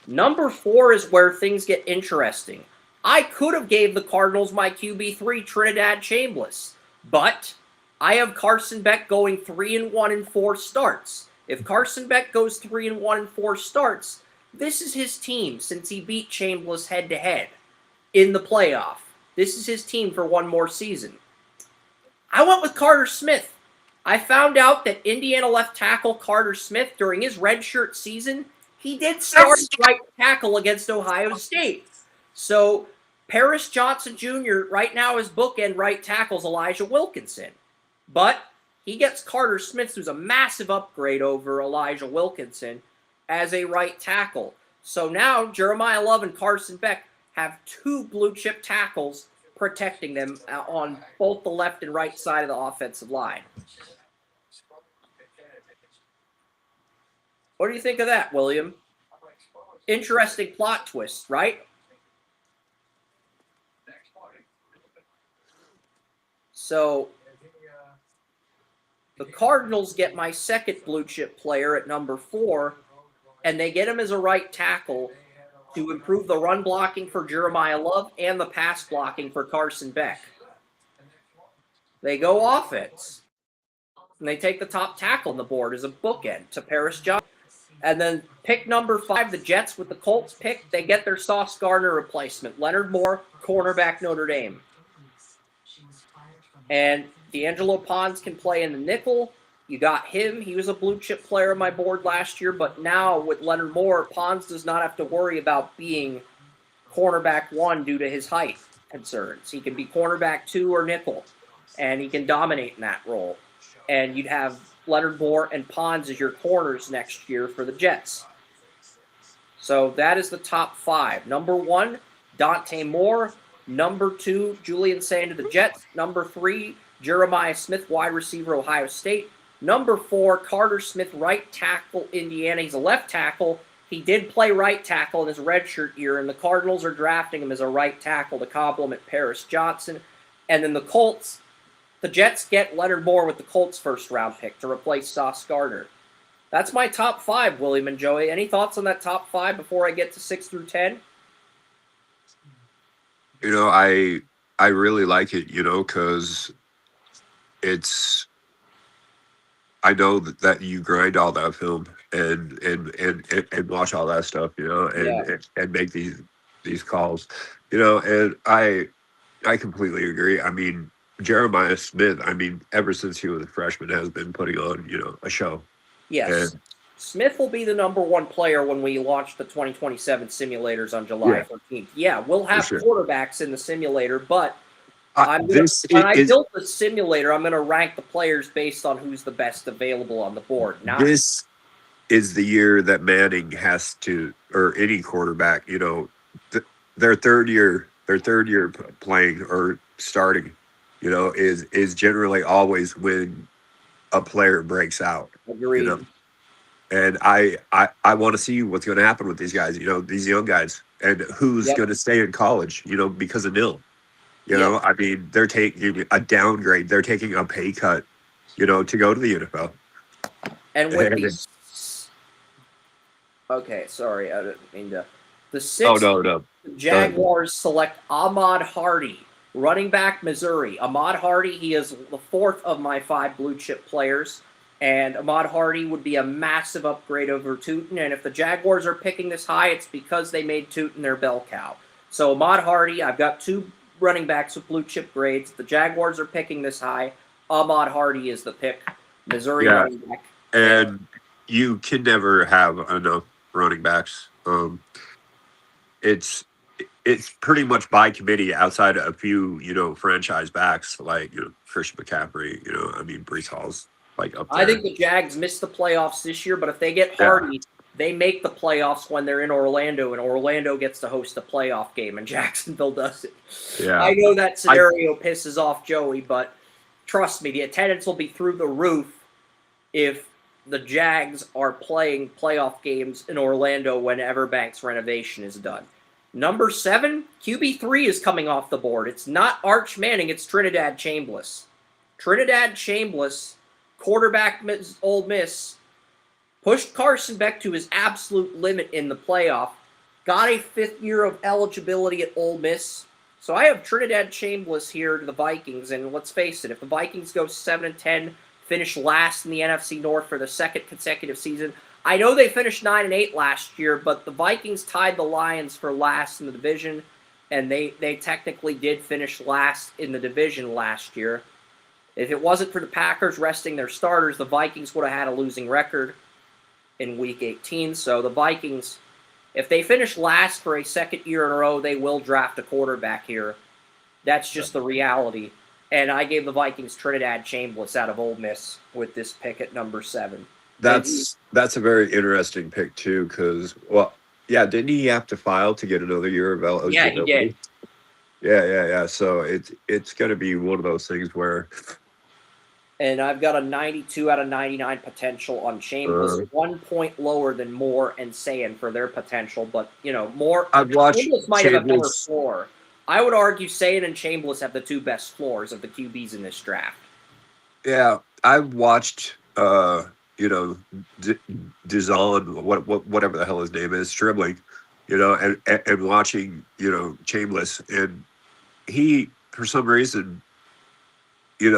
Number 4 is where things get interesting. I could have gave the Cardinals my QB3, Trinidad Chambliss, but I have Carson Beck going 3-1 in 4 starts. If Carson Beck goes 3-1 in 4 starts, this is his team since he beat Chambliss head-to-head in the playoff. This is his team for one more season. I went with Carter Smith. I found out that Indiana left tackle Carter Smith, during his redshirt season, he did start right tackle against Ohio State. So Paris Johnson Jr. right now is bookend right tackles Elijah Wilkinson. But he gets Carter Smith, who's a massive upgrade over Elijah Wilkinson, as a right tackle. So now Jeremiah Love and Carson Beck have 2 blue-chip tackles protecting them on both the left and right side of the offensive line. What do you think of that, William? Interesting plot twist, right? So the Cardinals get my second blue chip player at number 4, and they get him as a right tackle to improve the run blocking for Jeremiah Love and the pass blocking for Carson Beck. They go offense, and they take the top tackle on the board as a bookend to Paris Johnson. And then pick number 5, the Jets with the Colts pick, they get their Sauce Gardner replacement, Leonard Moore, cornerback Notre Dame. And D'Angelo Pons can play in the nickel. You got him. He was a blue-chip player on my board last year, but now with Leonard Moore, Pons does not have to worry about being cornerback 1 due to his height concerns. He can be cornerback 2 or nickel, and he can dominate in that role. And you'd have Leonard Moore and Pons as your corners next year for the Jets. So that is the top 5. Number 1, Dante Moore. Number 2, Julian Sand to the Jets. Number 3, Jeremiah Smith, wide receiver, Ohio State. Number 4, Carter Smith, right tackle, Indiana. He's a left tackle. He did play right tackle in his redshirt year, and the Cardinals are drafting him as a right tackle to complement Paris Johnson. And then the Colts, the Jets get Leonard Moore with the Colts' first-round pick to replace Sauce Gardner. That's my top 5, William and Joey. Any thoughts on that top 5 before I get to 6 through 10? I really like it, because it's, I know that you grind all that film and watch all that stuff, and make these calls, and I completely agree. I mean, Jeremiah Smith, ever since he was a freshman, has been putting on, a show. Yes. And Smith will be the number 1 player when we launch the 2027 simulators on July 14th. Yeah, we'll have quarterbacks in the simulator, but when I built the simulator, I'm going to rank the players based on who's the best available on the board. This is the year that Manning has to, or any quarterback, their third year playing or starting, is generally always when a player breaks out. Agreed. And I want to see what's going to happen with these guys, these young guys, and who's going to stay in college, because of nil. They're taking a downgrade. They're taking a pay cut, to go to the NFL. And with these... Okay, sorry. I didn't mean to... The 6th Jaguars select Ahmad Hardy, running back Missouri. Ahmad Hardy, he is the 4th of my 5 blue chip players. And Ahmad Hardy would be a massive upgrade over Tootin. And if the Jaguars are picking this high, it's because they made Tootin their bell cow. So Ahmad Hardy, I've got 2 running backs with blue chip grades. If the Jaguars are picking this high, Ahmad Hardy is the pick. Missouri running back. And you can never have enough running backs. It's pretty much by committee outside of a few, franchise backs like, Christian McCaffrey, Brees Hall's like up there. I think the Jags missed the playoffs this year, but if they get Hardy, they make the playoffs when they're in Orlando, and Orlando gets to host a playoff game, and Jacksonville doesn't. Yeah. I know that scenario pisses off Joey, but trust me, the attendance will be through the roof if the Jags are playing playoff games in Orlando when Everbank's renovation is done. Number 7, QB3 is coming off the board. It's not Arch Manning, it's Trinidad Chambliss. Trinidad Chambliss, quarterback Ole Miss, pushed Carson Beck to his absolute limit in the playoff, got a 5th year of eligibility at Ole Miss. So I have Trinidad Chambliss here to the Vikings, and let's face it, if the Vikings go 7-10, finish last in the NFC North for the 2nd consecutive season, I know they finished 9-8 last year, but the Vikings tied the Lions for last in the division, and they technically did finish last in the division last year. If it wasn't for the Packers resting their starters, the Vikings would have had a losing record in Week 18. So the Vikings, if they finish last for a 2nd year in a row, they will draft a quarterback here. That's just the reality. And I gave the Vikings Trinidad Chambliss out of Ole Miss with this pick at number 7. That's a very interesting pick too, because didn't he have to file to get another year of eligibility? Yeah, he did. Yeah. So it's going to be one of those things where. And I've got a 92 out of 99 potential on Chambliss, 1 point lower than Moore and Sayin for their potential. But Moore, Chambliss might have a better floor. I would argue Sayin and Chambliss have the 2 best floors of the QBs in this draft. Yeah, I've watched. Dizon, whatever the hell his name is, dribbling, and watching, Chambliss, and he, for some reason, it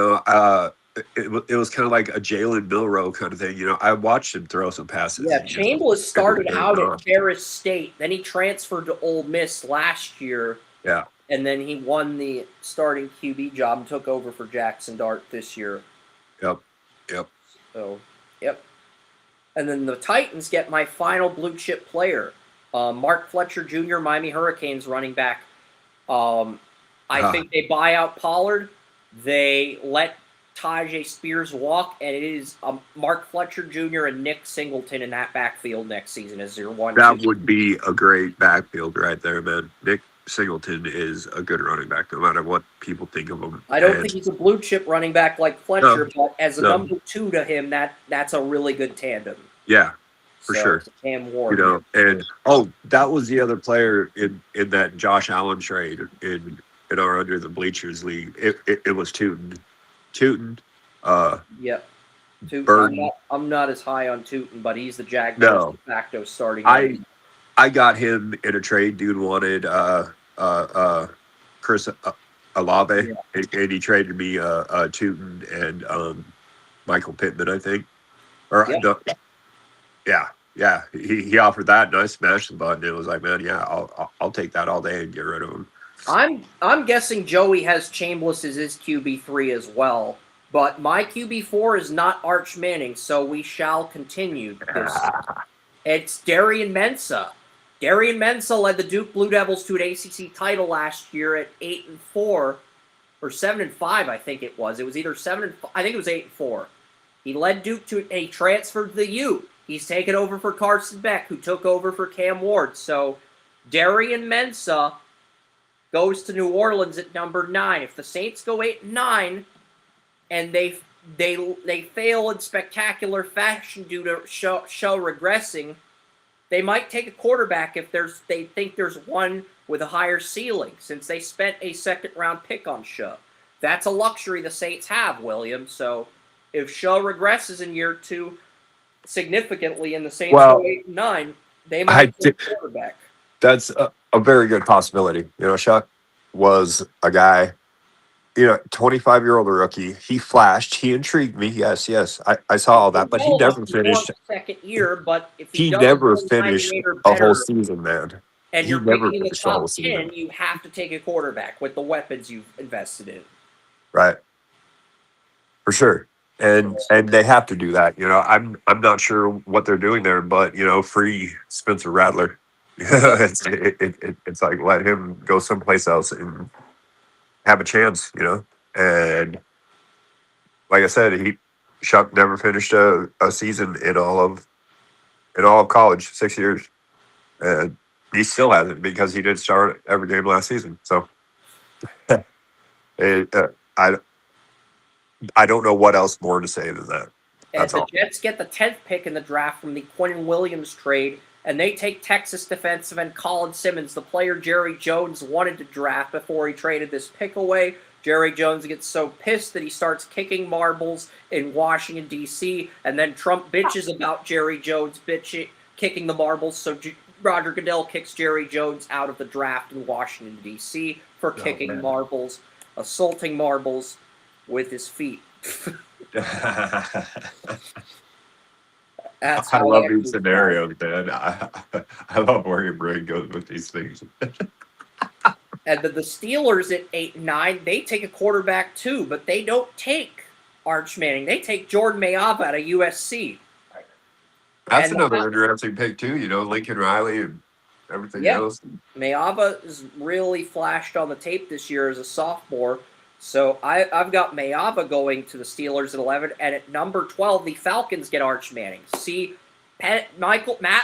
was kind of like a Jalen Milroe kind of thing. I watched him throw some passes. Yeah, Chambliss started out at Ferris State, then he transferred to Ole Miss last year. Yeah. And then he won the starting QB job and took over for Jackson Dart this year. Yep. So, yep. And then the Titans get my final blue chip player, Mark Fletcher Jr., Miami Hurricanes running back. I think they buy out Pollard. They let Tajay Spears walk, and it is Mark Fletcher Jr. and Nick Singleton in that backfield next season as your 1-2. That would be a great backfield right there, man. Nick Singleton is a good running back, no matter what people think of him. I don't think he's a blue chip running back like Fletcher, but as a number 2 to him, that's a really good tandem. Yeah, for sure. Cam Ward. That was the other player in that Josh Allen trade in our Under the Bleachers league. It was Tootin. Yep. Burton. I'm not as high on Tootin, but he's the Jaguars de facto starting. I got him in a trade. Dude wanted Chris Olave, and he traded me Tootin and Michael Pittman, I think. He offered that, and I smashed the button. It was like, man, I'll take that all day and get rid of him. I'm guessing Joey has Chambliss as his QB3 as well, but my QB4 is not Arch Manning, so we shall continue this. It's Darian Mensah. Darian Mensah led the Duke Blue Devils to an ACC title last year at 8-4 or 7-5. I think it was. It was either 7. I think it was 8-4. He led Duke to a transfer to the U. He's taken over for Carson Beck, who took over for Cam Ward. So Darian Mensah goes to New Orleans at number 9. If the Saints go 8-9 and they fail in spectacular fashion due to show regressing, they might take a quarterback if they think there's one with a higher ceiling, since they spent a 2nd-round pick on Shaw. That's a luxury the Saints have, William. So if Shaw regresses in year 2 significantly and the Saints go 8-9, they might take a quarterback. That's a very good possibility. Shaw was a guy 25-year-old rookie. He flashed. He intrigued me. Yes, yes. I saw all that, but he Well, never he's more finished. of a second year, but if he He does never one finished later a whole better season, man. and He you're never picking in the finished a whole top season. 10, you have to take a quarterback with the weapons you've invested in. Right. For sure. And they have to do that. I'm not sure what they're doing there, but free Spencer Rattler. It's like let him go someplace else and have a chance. And like I said, Shuck never finished a season in all of college, 6 years, and he still hasn't because he did start every game last season. So it, I don't know what else more to say than that. And That's the all. Jets get the 10th pick in the draft from the Quentin Williams trade, and they take Texas defensive end Colin Simmons, the player Jerry Jones wanted to draft before he traded this pick away. Jerry Jones gets so pissed that he starts kicking marbles in Washington, D.C., and then Trump bitches about Jerry Jones kicking the marbles, so Roger Goodell kicks Jerry Jones out of the draft in Washington, D.C. for kicking marbles, assaulting marbles with his feet. That's I how love Andrew these scenarios, man. I love where your brain goes with these things. And the Steelers at 8 and 9, they take a quarterback too, but they don't take Arch Manning. They take Jordan Mailata out of USC. That's And another interesting pick too. Lincoln Riley and everything else. Mailata has really flashed on the tape this year as a sophomore. So I've got Mailata going to the Steelers at 11, and at number 12, the Falcons get Arch Manning. See, Matt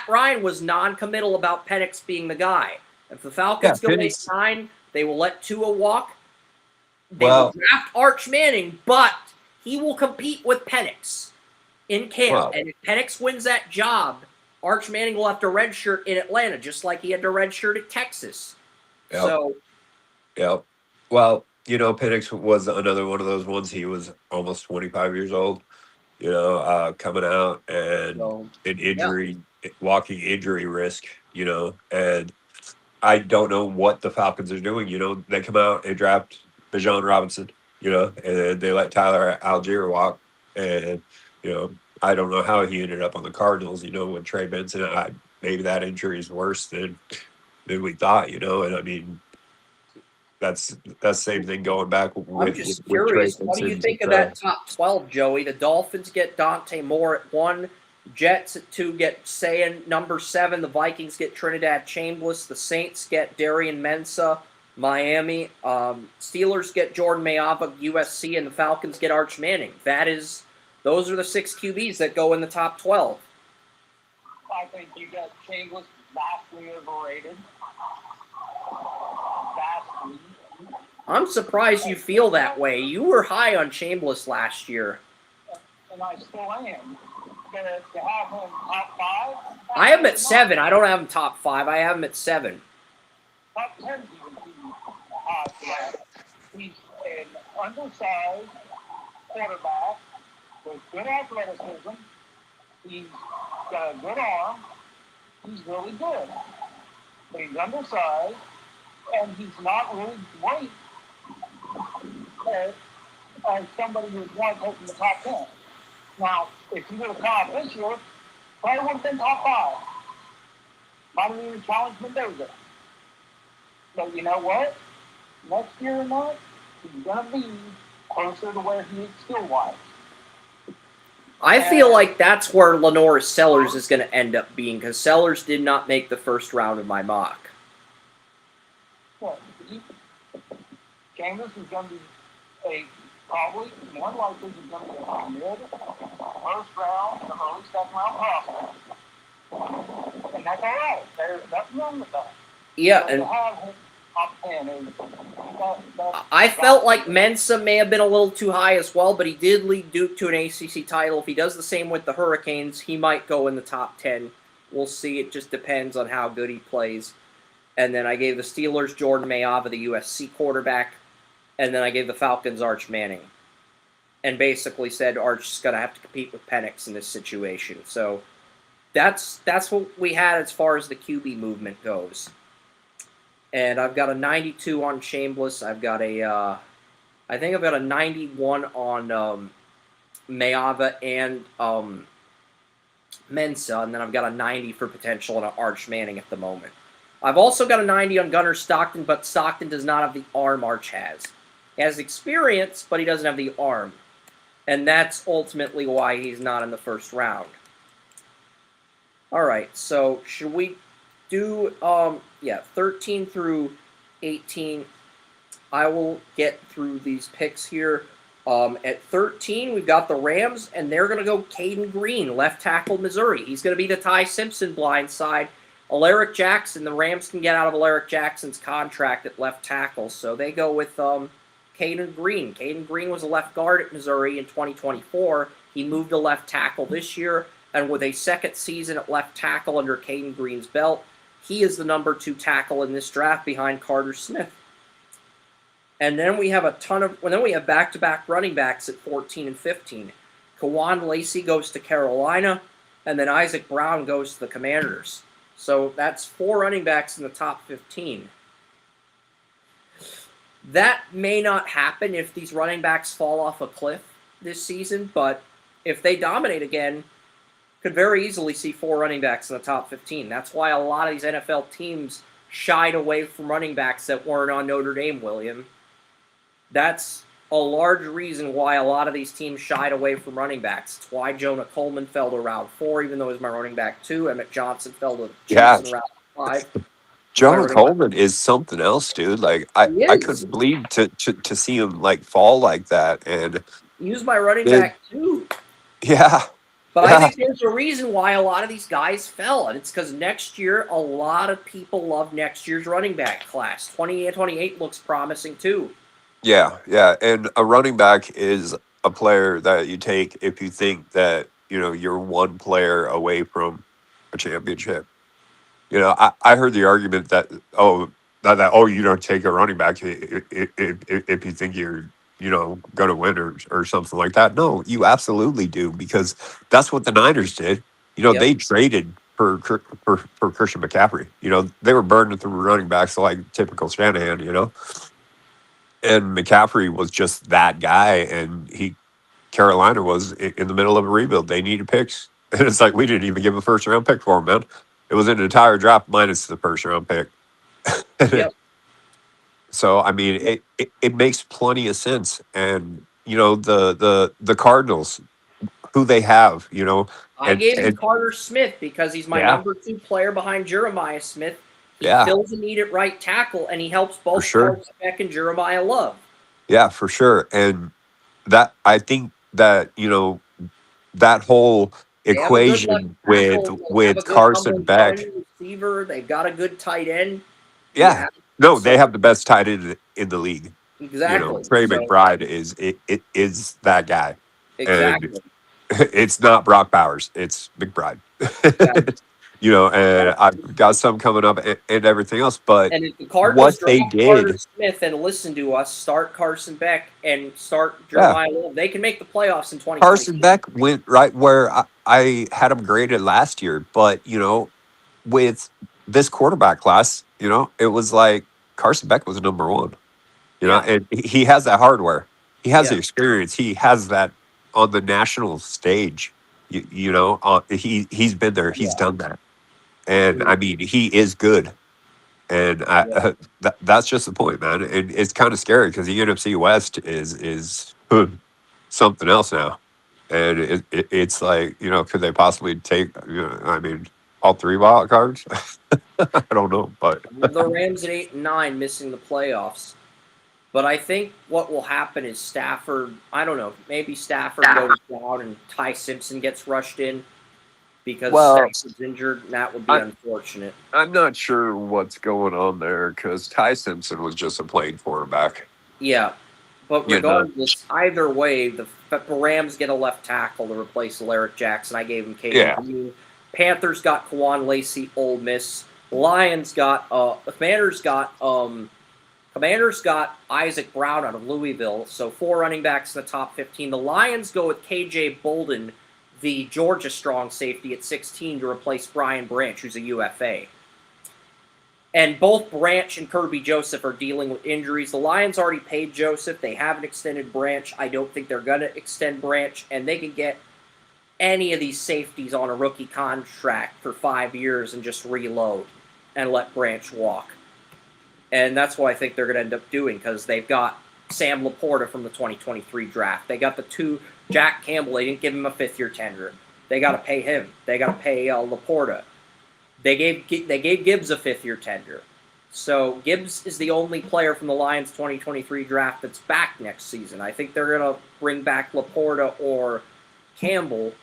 Ryan was non-committal about Penix being the guy. If the Falcons go 8-9, they will let Tua walk. They will draft Arch Manning, but he will compete with Penix in camp. And if Penix wins that job, Arch Manning will have to redshirt in Atlanta, just like he had to redshirt at Texas. Yep. So, yep. Well, Penix was another one of those ones. He was almost 25 years old, coming out and an injury, walking injury risk, and I don't know what the Falcons are doing. They come out and draft Bijan Robinson, and they let Tyler Algier walk. And, I don't know how he ended up on the Cardinals, with Trey Benson. Maybe that injury is worse than we thought, and I mean, that's the same thing going back with I'm just with Trey curious. What do you Benson. think of that top 12, Joey? The Dolphins get Dante Moore at 1. Jets at 2 get Sayan, number 7. The Vikings get Trinidad Chambliss. The Saints get Darian Mensah, Miami. Steelers get Jordan Mailata, USC, and the Falcons get Arch Manning. Those are the 6 QBs that go in the top 12. I think you got Chambliss vastly overrated. Vastly. I'm surprised you feel that way. You were high on Chambliss last year. And I still am. But to have him top 5? I have him at 7. I don't have him top 5. I have him at 7. Top 10 even too high for that. He's an undersized quarterback with good athleticism. He's got a good arm. He's really good. But he's undersized, and he's not really great as somebody who's one taking the top 10. Now, if he would have come out this year, probably would have been top 5. Might have even challenged Mendoza. But you know what? Next year or not, he's going to be closer to where he is skill-wise. I feel like that's where Lenore Sellers is going to end up being, because Sellers did not make the first round of my mock. Well, Chambers is going to be probably, more likely, he's going to be a mid, first round, or early second round prospect. And that's all right. There's nothing wrong with that. Yeah, but and to have him top 10 is, I felt like Mensah may have been a little too high as well, but he did lead Duke to an ACC title. If he does the same with the Hurricanes, he might go in the top 10. We'll see. It just depends on how good he plays. And then I gave the Steelers Jordan Mailata, the USC quarterback. And then I gave the Falcons Arch Manning. And basically said Arch is going to have to compete with Penix in this situation. So that's what we had as far as the QB movement goes. And I've got a 92 on Chambliss. I've got I think I've got a 91 on Mayava and Mensah, and then I've got a 90 for potential on an Arch Manning at the moment. I've also got a 90 on Gunnar Stockton, but Stockton does not have the arm Arch has. He has experience, but he doesn't have the arm. And that's ultimately why he's not in the first round. All right, so should we do, 13 through 18. I will get through these picks here. At 13, we've got the Rams, and they're going to go Caden Green, left tackle, Missouri. He's going to be the Ty Simpson blind side. Alaric Jackson, the Rams can get out of Alaric Jackson's contract at left tackle, so they go with Caden Green. Caden Green was a left guard at Missouri in 2024. He moved to left tackle this year, and with a second season at left tackle under Caden Green's belt, he is the number 2 tackle in this draft behind Carter Smith. And then we have back-to-back running backs at 14 and 15. Kawan Lacey goes to Carolina, and then Isaac Brown goes to the Commanders. So that's 4 running backs in the top 15. That may not happen if these running backs fall off a cliff this season, but if they dominate again, could very easily see 4 running backs in the top 15. That's why a lot of these NFL teams shied away from running backs that weren't on Notre Dame, William. That's a large reason why a lot of these teams shied away from running backs. It's why Jonah Coleman fell to round 4, even though he was my running back 2. Emmett Johnson fell to Chiefs in round 5. Jonah Coleman is something else, dude. Like I couldn't believe to see him like fall like that. And he was my running back 2. Yeah. But I think there's a reason why a lot of these guys fell, and it's because next year, a lot of people love next year's running back class. 28 looks promising too. Yeah, and a running back is a player that you take if you think that, you're one player away from a championship. I heard the argument that, you don't take a running back if you think you're, going to win or something like that. No, you absolutely do, because that's what the Niners did. They traded for Christian McCaffrey. They were burning through running backs like typical Shanahan, And McCaffrey was just that guy, and Carolina was in the middle of a rebuild. They needed picks, and it's like we didn't even give a first round pick for him, man. It was an entire draft minus the first round pick. Yep. So I mean, it makes plenty of sense, and the Cardinals, who they have, I gave him Carter Smith because he's my number 2 player behind Jeremiah Smith. He fills a need at right tackle, and he helps both Carson Beck and Jeremiah Love. Yeah, for sure. And that, I think that, that whole equation with Carson Beck. Receiver. They've got a good tight end. Yeah. No, they have the best tight end in the league. Exactly. Trey McBride is that guy. Exactly. And it's not Brock Bowers. It's McBride. And I've got some coming up and everything else. But and if the Cardinals draft Carter Smith and listen to us, start Carson Beck and start Jeremiah Love, they can make the playoffs in 2020. Carson Beck went right where I had him graded last year. But, with this quarterback class, it was like Carson Beck was number 1. And he has that hardware. He has the experience. He has that on the national stage. He's been there. He's done that. And I mean, he is good, and that's just the point, man. And it's kind of scary because the NFC West is something else now, and it's like, could they possibly take? I mean, all 3 wild cards? I don't know, but the Rams at 8 and 9, missing the playoffs. But I think what will happen is Stafford. I don't know. Maybe Stafford goes down and Ty Simpson gets rushed in. Because Stafford's injured, and that would be unfortunate. I'm not sure what's going on there because Ty Simpson was just a playing quarterback. Yeah, but regardless, either way, the Rams get a left tackle to replace Alaric Jackson. I gave him Caden Green. Panthers got Kawan Lacey, Ole Miss. Lions got the Commanders got Isaac Brown out of Louisville. So 4 running backs in the top 15. The Lions go with KJ Bolden, the Georgia strong safety, at 16 to replace Brian Branch, who's a UFA. And both Branch and Kirby Joseph are dealing with injuries. The Lions already paid Joseph. They haven't extended Branch. I don't think they're going to extend Branch. And they can get any of these safeties on a rookie contract for 5 years and just reload and let Branch walk. And that's what I think they're going to end up doing, because they've got Sam Laporta from the 2023 draft. They got the two, Jack Campbell. They didn't give him a fifth-year tender. They got to pay him. They got to pay Laporta. They gave Gibbs a fifth-year tender. So Gibbs is the only player from the Lions 2023 draft that's back next season. I think they're going to bring back Laporta or Campbell.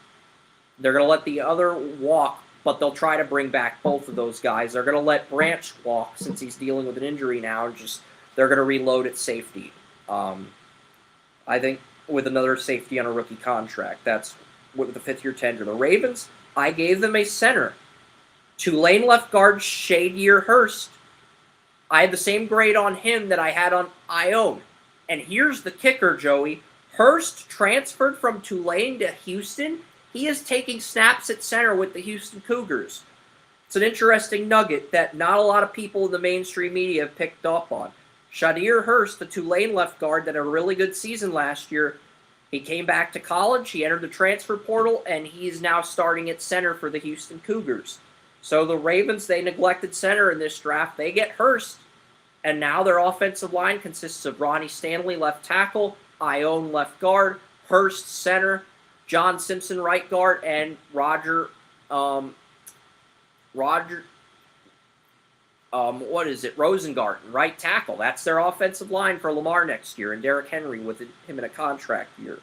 They're going to let the other walk, but they'll try to bring back both of those guys. They're going to let Branch walk since he's dealing with an injury now. And they're going to reload at safety. I think with another safety on a rookie contract. That's with the fifth-year tender. The Ravens, I gave them a center. Tulane left guard Shadier Hurst. I had the same grade on him that I had on Ione. And here's the kicker, Joey. Hurst transferred from Tulane to Houston. He is taking snaps at center with the Houston Cougars. It's an interesting nugget that not a lot of people in the mainstream media have picked up on. Shadier Hurst, the Tulane left guard that had a really good season last year, he came back to college, he entered the transfer portal, and he's now starting at center for the Houston Cougars. So the Ravens, they neglected center in this draft. They get Hurst, and now their offensive line consists of Ronnie Stanley, left tackle, Ione, left guard, Hurst, center, John Simpson, right guard, and Rosengarten, right tackle. That's their offensive line for Lamar next year, and Derrick Henry with him in a contract year.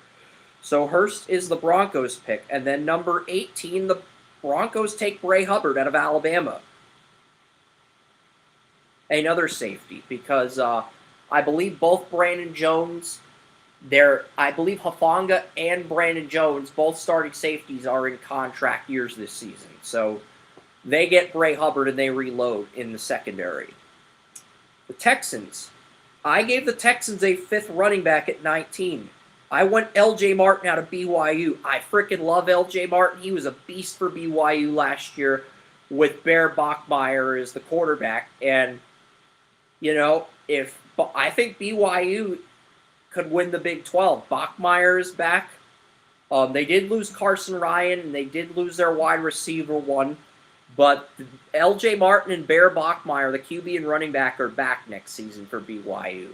So Hurst is the Broncos pick. And then number 18, the Broncos take Bray Hubbard out of Alabama. Another safety, because I believe both Brandon Jones, I believe Hufanga and Brandon Jones, both starting safeties, are in contract years this season. So they get Bray Hubbard and they reload in the secondary. The Texans. I gave the Texans a fifth running back at 19. I went L.J. Martin out of BYU. I freaking love L.J. Martin. He was a beast for BYU last year with Bear Bachmeier as the quarterback. And, I think BYU could win the Big 12. Bachmeier is back. They did lose Carson Ryan, and they did lose their wide receiver one. But L.J. Martin and Bear Bachmeier, the QB and running back, are back next season for BYU.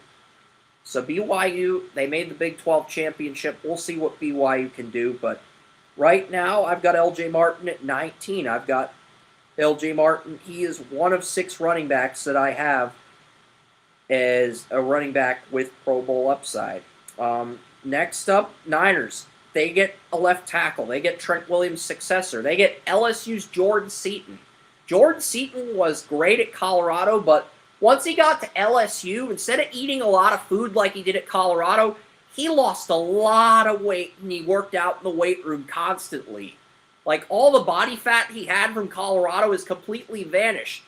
So BYU, they made the Big 12 championship. We'll see what BYU can do. But right now, I've got L.J. Martin at 19. I've got L.J. Martin. He is one of 6 running backs that I have as a running back with Pro Bowl upside. Next up, Niners. They get a left tackle. They get Trent Williams' successor. They get LSU's Jordan Seaton. Jordan Seaton was great at Colorado, but once he got to LSU, instead of eating a lot of food like he did at Colorado, he lost a lot of weight and he worked out in the weight room constantly. Like, all the body fat he had from Colorado has completely vanished.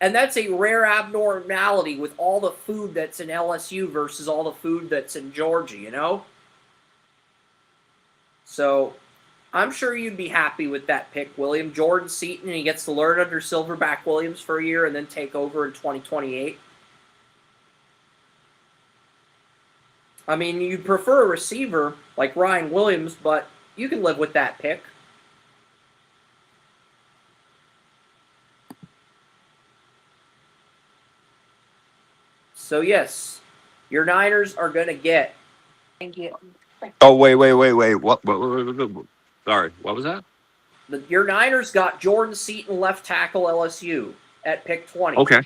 And that's a rare abnormality with all the food that's in LSU versus all the food that's in Georgia, So, I'm sure you'd be happy with that pick, William. Jordan Seaton, he gets to learn under Silverback Williams for a year and then take over in 2028. I mean, you'd prefer a receiver like Ryan Williams, but you can live with that pick. So, yes, your Niners are going to get... Oh, wait. What? Sorry, what was that? Your Niners got Jordan Seaton, left tackle, LSU, at pick 20. Okay.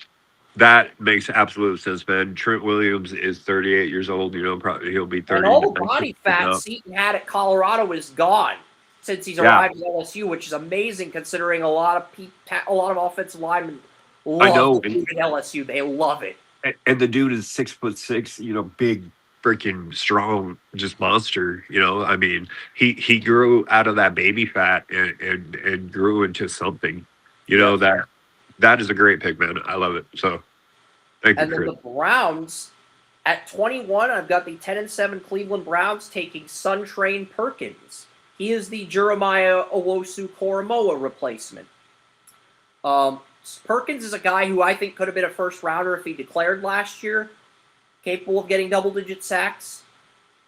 That makes absolute sense, man. Trent Williams is 38 years old. Probably he'll be 30. And all the body fat Seaton had at Colorado is gone since he's arrived at LSU, which is amazing considering a lot of offensive linemen love LSU. They love it. And the dude is 6'6", big, freaking strong, just monster. I mean, he grew out of that baby fat and grew into something. That is a great pick, man. I love it. So, thank you, And then Chris. the Browns, at 21, I've got the 10-7 Cleveland Browns taking Suntrain Perkins. He is the Jeremiah Owusu-Koramoah replacement. Perkins is a guy who I think could have been a first rounder if he declared last year, capable of getting double-digit sacks,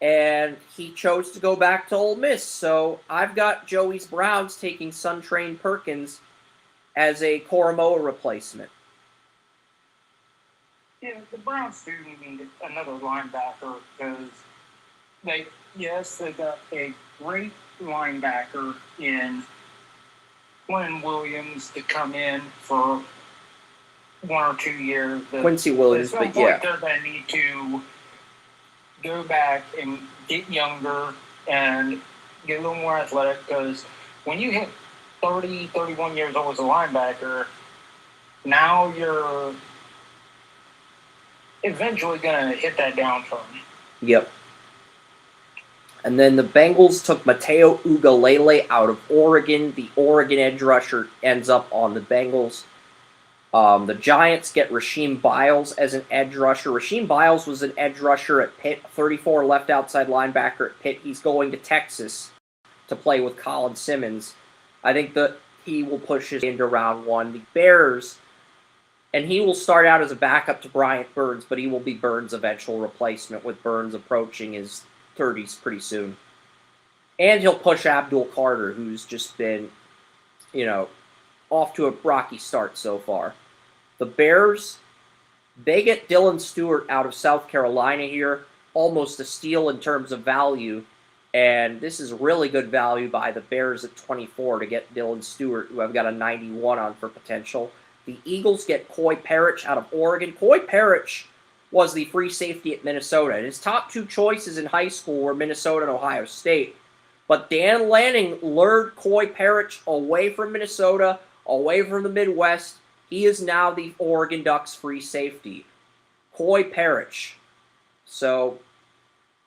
and he chose to go back to Ole Miss. So I've got Joey's Browns taking Sun-trained Perkins as a Koromoa replacement. Yeah, the Browns do need another linebacker because they got a great linebacker in Quinn Williams to come in for 1 or 2 years. Quincy Williams, but yeah. They're going to need to go back and get younger and get a little more athletic because when you hit 30, 31 years old as a linebacker, now you're eventually going to hit that downturn. Yep. And then the Bengals took Mateo Ugalele out of Oregon. The Oregon edge rusher ends up on the Bengals. The Giants get Rasheem Biles as an edge rusher. Rasheem Biles was an edge rusher at Pitt, 34 left outside linebacker at Pitt. He's going to Texas to play with Colin Simmons. I think that he will push his into round 1. The Bears, and he will start out as a backup to Bryant Burns, but he will be Burns' eventual replacement with Burns approaching his 30s pretty soon. And he'll push Abdul Carter, who's just been, off to a rocky start so far. The Bears, they get Dylan Stewart out of South Carolina here, almost a steal in terms of value. And this is really good value by the Bears at 24 to get Dylan Stewart, who I've got a 91 on for potential. The Eagles get Coy Parrish out of Oregon. Coy Parrish was the free safety at Minnesota. And his top 2 choices in high school were Minnesota and Ohio State. But Dan Lanning lured Coy Parrish away from Minnesota, away from the Midwest. He is now the Oregon Ducks free safety. Coy Parrish. So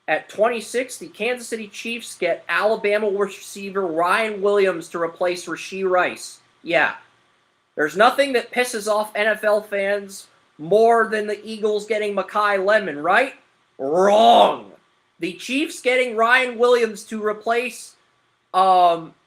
at 26, the Kansas City Chiefs get Alabama receiver Ryan Williams to replace Rashee Rice. Yeah. There's nothing that pisses off NFL fans more than the Eagles getting Mekhi Lemon, right? Wrong. The Chiefs getting Ryan Williams to replace Rashee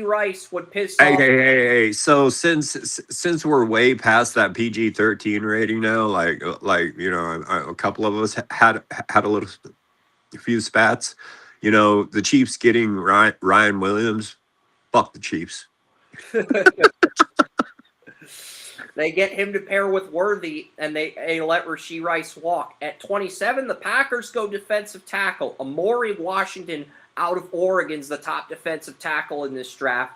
Rice would piss off. Hey. So since we're way past that PG-13 rating now, a couple of us had a few spats. The Chiefs getting Ryan Williams. Fuck the Chiefs. They get him to pair with Worthy, and they let Rashee Rice walk. At 27, the Packers go defensive tackle. Amori Washington out of Oregon's the top defensive tackle in this draft.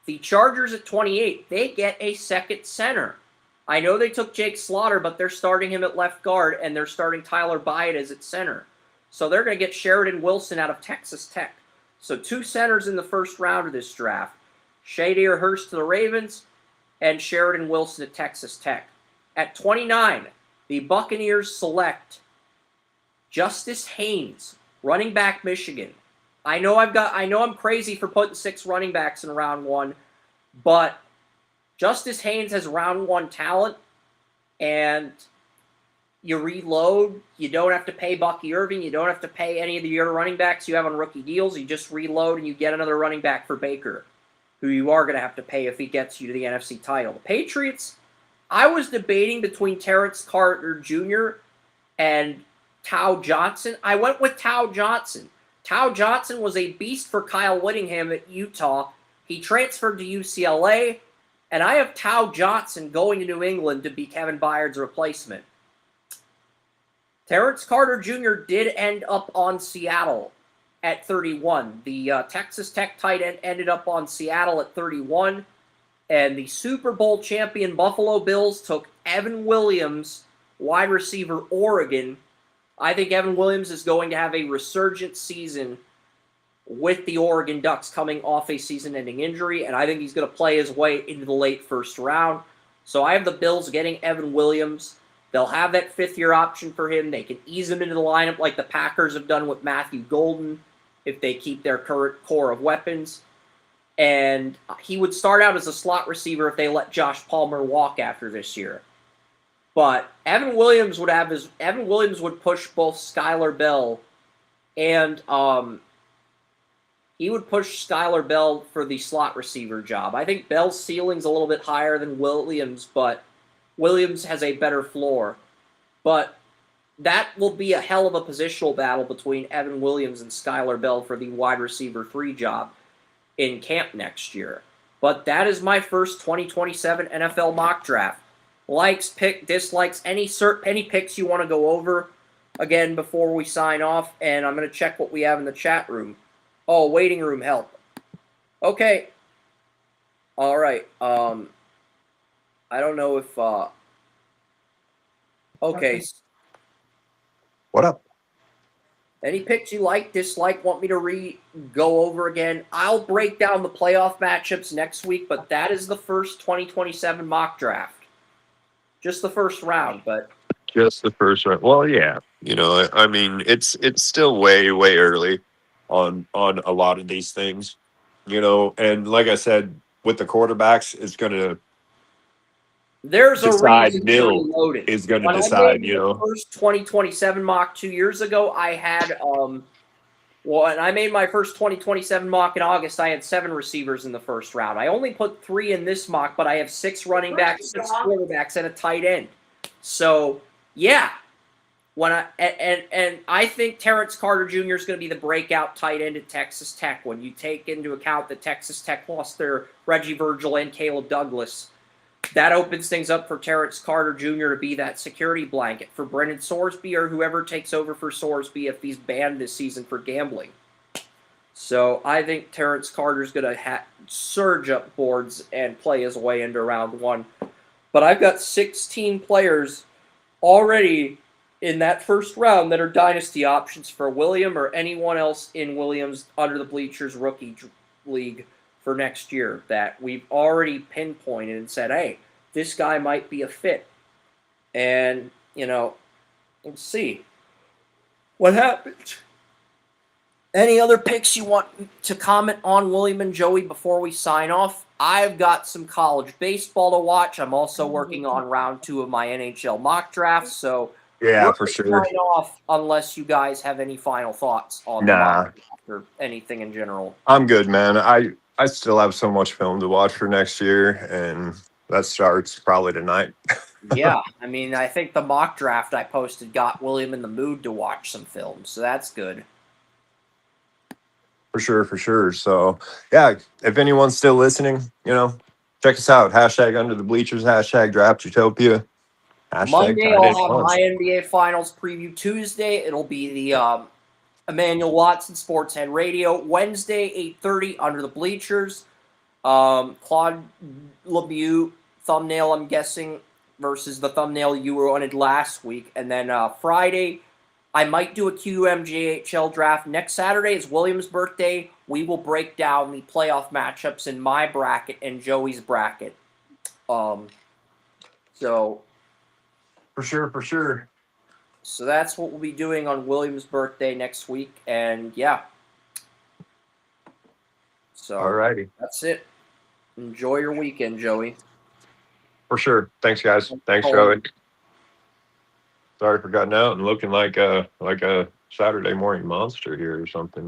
The Chargers at 28, they get a second center. I know they took Jake Slaughter, but they're starting him at left guard, and they're starting Tyler Baez at center. So they're going to get Sheridan Wilson out of Texas Tech. So 2 centers in the first round of this draft. Shadir Hurst to the Ravens, and Sheridan Wilson at Texas Tech. At 29, the Buccaneers select Justice Haynes, running back Michigan. I know I'm crazy for putting 6 running backs in round 1, but Justice Haynes has round 1 talent, and you reload. You don't have to pay Bucky Irving. You don't have to pay any of the other running backs you have on rookie deals. You just reload and you get another running back for Baker, who you are going to have to pay if he gets you to the NFC title. The Patriots, I was debating between Terrence Carter Jr. and Tao Johnson. I went with Tao Johnson. Tao Johnson was a beast for Kyle Whittingham at Utah. He transferred to UCLA, and I have Tao Johnson going to New England to be Kevin Byard's replacement. Terrence Carter Jr. did end up on Seattle at 31. The Texas Tech tight end ended up on Seattle at 31. And the Super Bowl champion Buffalo Bills took Evan Williams, wide receiver Oregon. I think Evan Williams is going to have a resurgent season with the Oregon Ducks coming off a season-ending injury, and I think he's going to play his way into the late first round. So I have the Bills getting Evan Williams. They'll have that fifth-year option for him. They can ease him into the lineup like the Packers have done with Matthew Golden if they keep their current core of weapons. And he would start out as a slot receiver if they let Josh Palmer walk after this year. But Evan Williams would push both Skylar Bell and he would push Skylar Bell for the slot receiver job. I think Bell's ceiling's a little bit higher than Williams, but Williams has a better floor. But that will be a hell of a positional battle between Evan Williams and Skylar Bell for the wide receiver 3 job in camp next year. But that is my first 2027 NFL mock draft. Likes, dislikes, any picks you want to go over again before we sign off, and I'm going to check what we have in the chat room. Oh, waiting room help. Okay. All right. I don't know if okay. What up? Any picks you like, dislike, want me to go over again? I'll break down the playoff matchups next week, but that is the first 2027 mock draft. Just the first round, but Just the first round. Well, yeah. You know, I mean, it's still way early on a lot of these things. You know, and like I said, with the quarterbacks, it's gonna there's a decide. reason Nil it's loaded. is gonna When I decide. made You the know, first 2027 mock 2 years ago, I had and I made my first 2027 mock in August. I had 7 receivers in the first round. I only put 3 in this mock, but I have 6 running backs, 6 quarterbacks, and a tight end. So yeah, and I think Terrence Carter Jr. is going to be the breakout tight end at Texas Tech. When you take into account that Texas Tech lost their Reggie Virgil and Caleb Douglas, that opens things up for Terrence Carter Jr. to be that security blanket for Brendan Sorsby or whoever takes over for Sorsby if he's banned this season for gambling. So I think Terrence Carter's going to surge up boards and play his way into round 1. But I've got 16 players already in that first round that are dynasty options for William or anyone else in Williams Under the Bleachers rookie league for next year that we've already pinpointed and said, hey, this guy might be a fit. And, you know, let's see what happens. Any other picks you want to comment on, William and Joey, before we sign off? I've got some college baseball to watch. I'm also working on round 2 of my NHL mock draft, so yeah, we're for gonna sure. sign off unless you guys have any final thoughts on the mock draft or anything in general. I'm good, man. I still have so much film to watch for next year, and that starts probably tonight. Yeah, I mean, I think the mock draft I posted got William in the mood to watch some film, so that's good. For sure. So, yeah, if anyone's still listening, you know, check us out. # Under the Bleachers, # Draft Utopia. Monday, #Tight End I'll have Punch. my NBA Finals preview. Tuesday, it'll be the Emmanuel Watson Sportshead Radio. Wednesday, 8:30, Under the Bleachers. Claude Lemieux thumbnail, I'm guessing, versus the thumbnail you wanted last week. And then Friday, I might do a QMJHL draft. Next Saturday is William's birthday. We will break down the playoff matchups in my bracket and Joey's bracket. So For sure. So that's what we'll be doing on William's birthday next week. And yeah. So Alrighty. that's it. Enjoy your weekend, Joey. For sure. Thanks, guys. Thanks, Joey. Sorry for cutting out and looking like a Saturday morning monster here or something.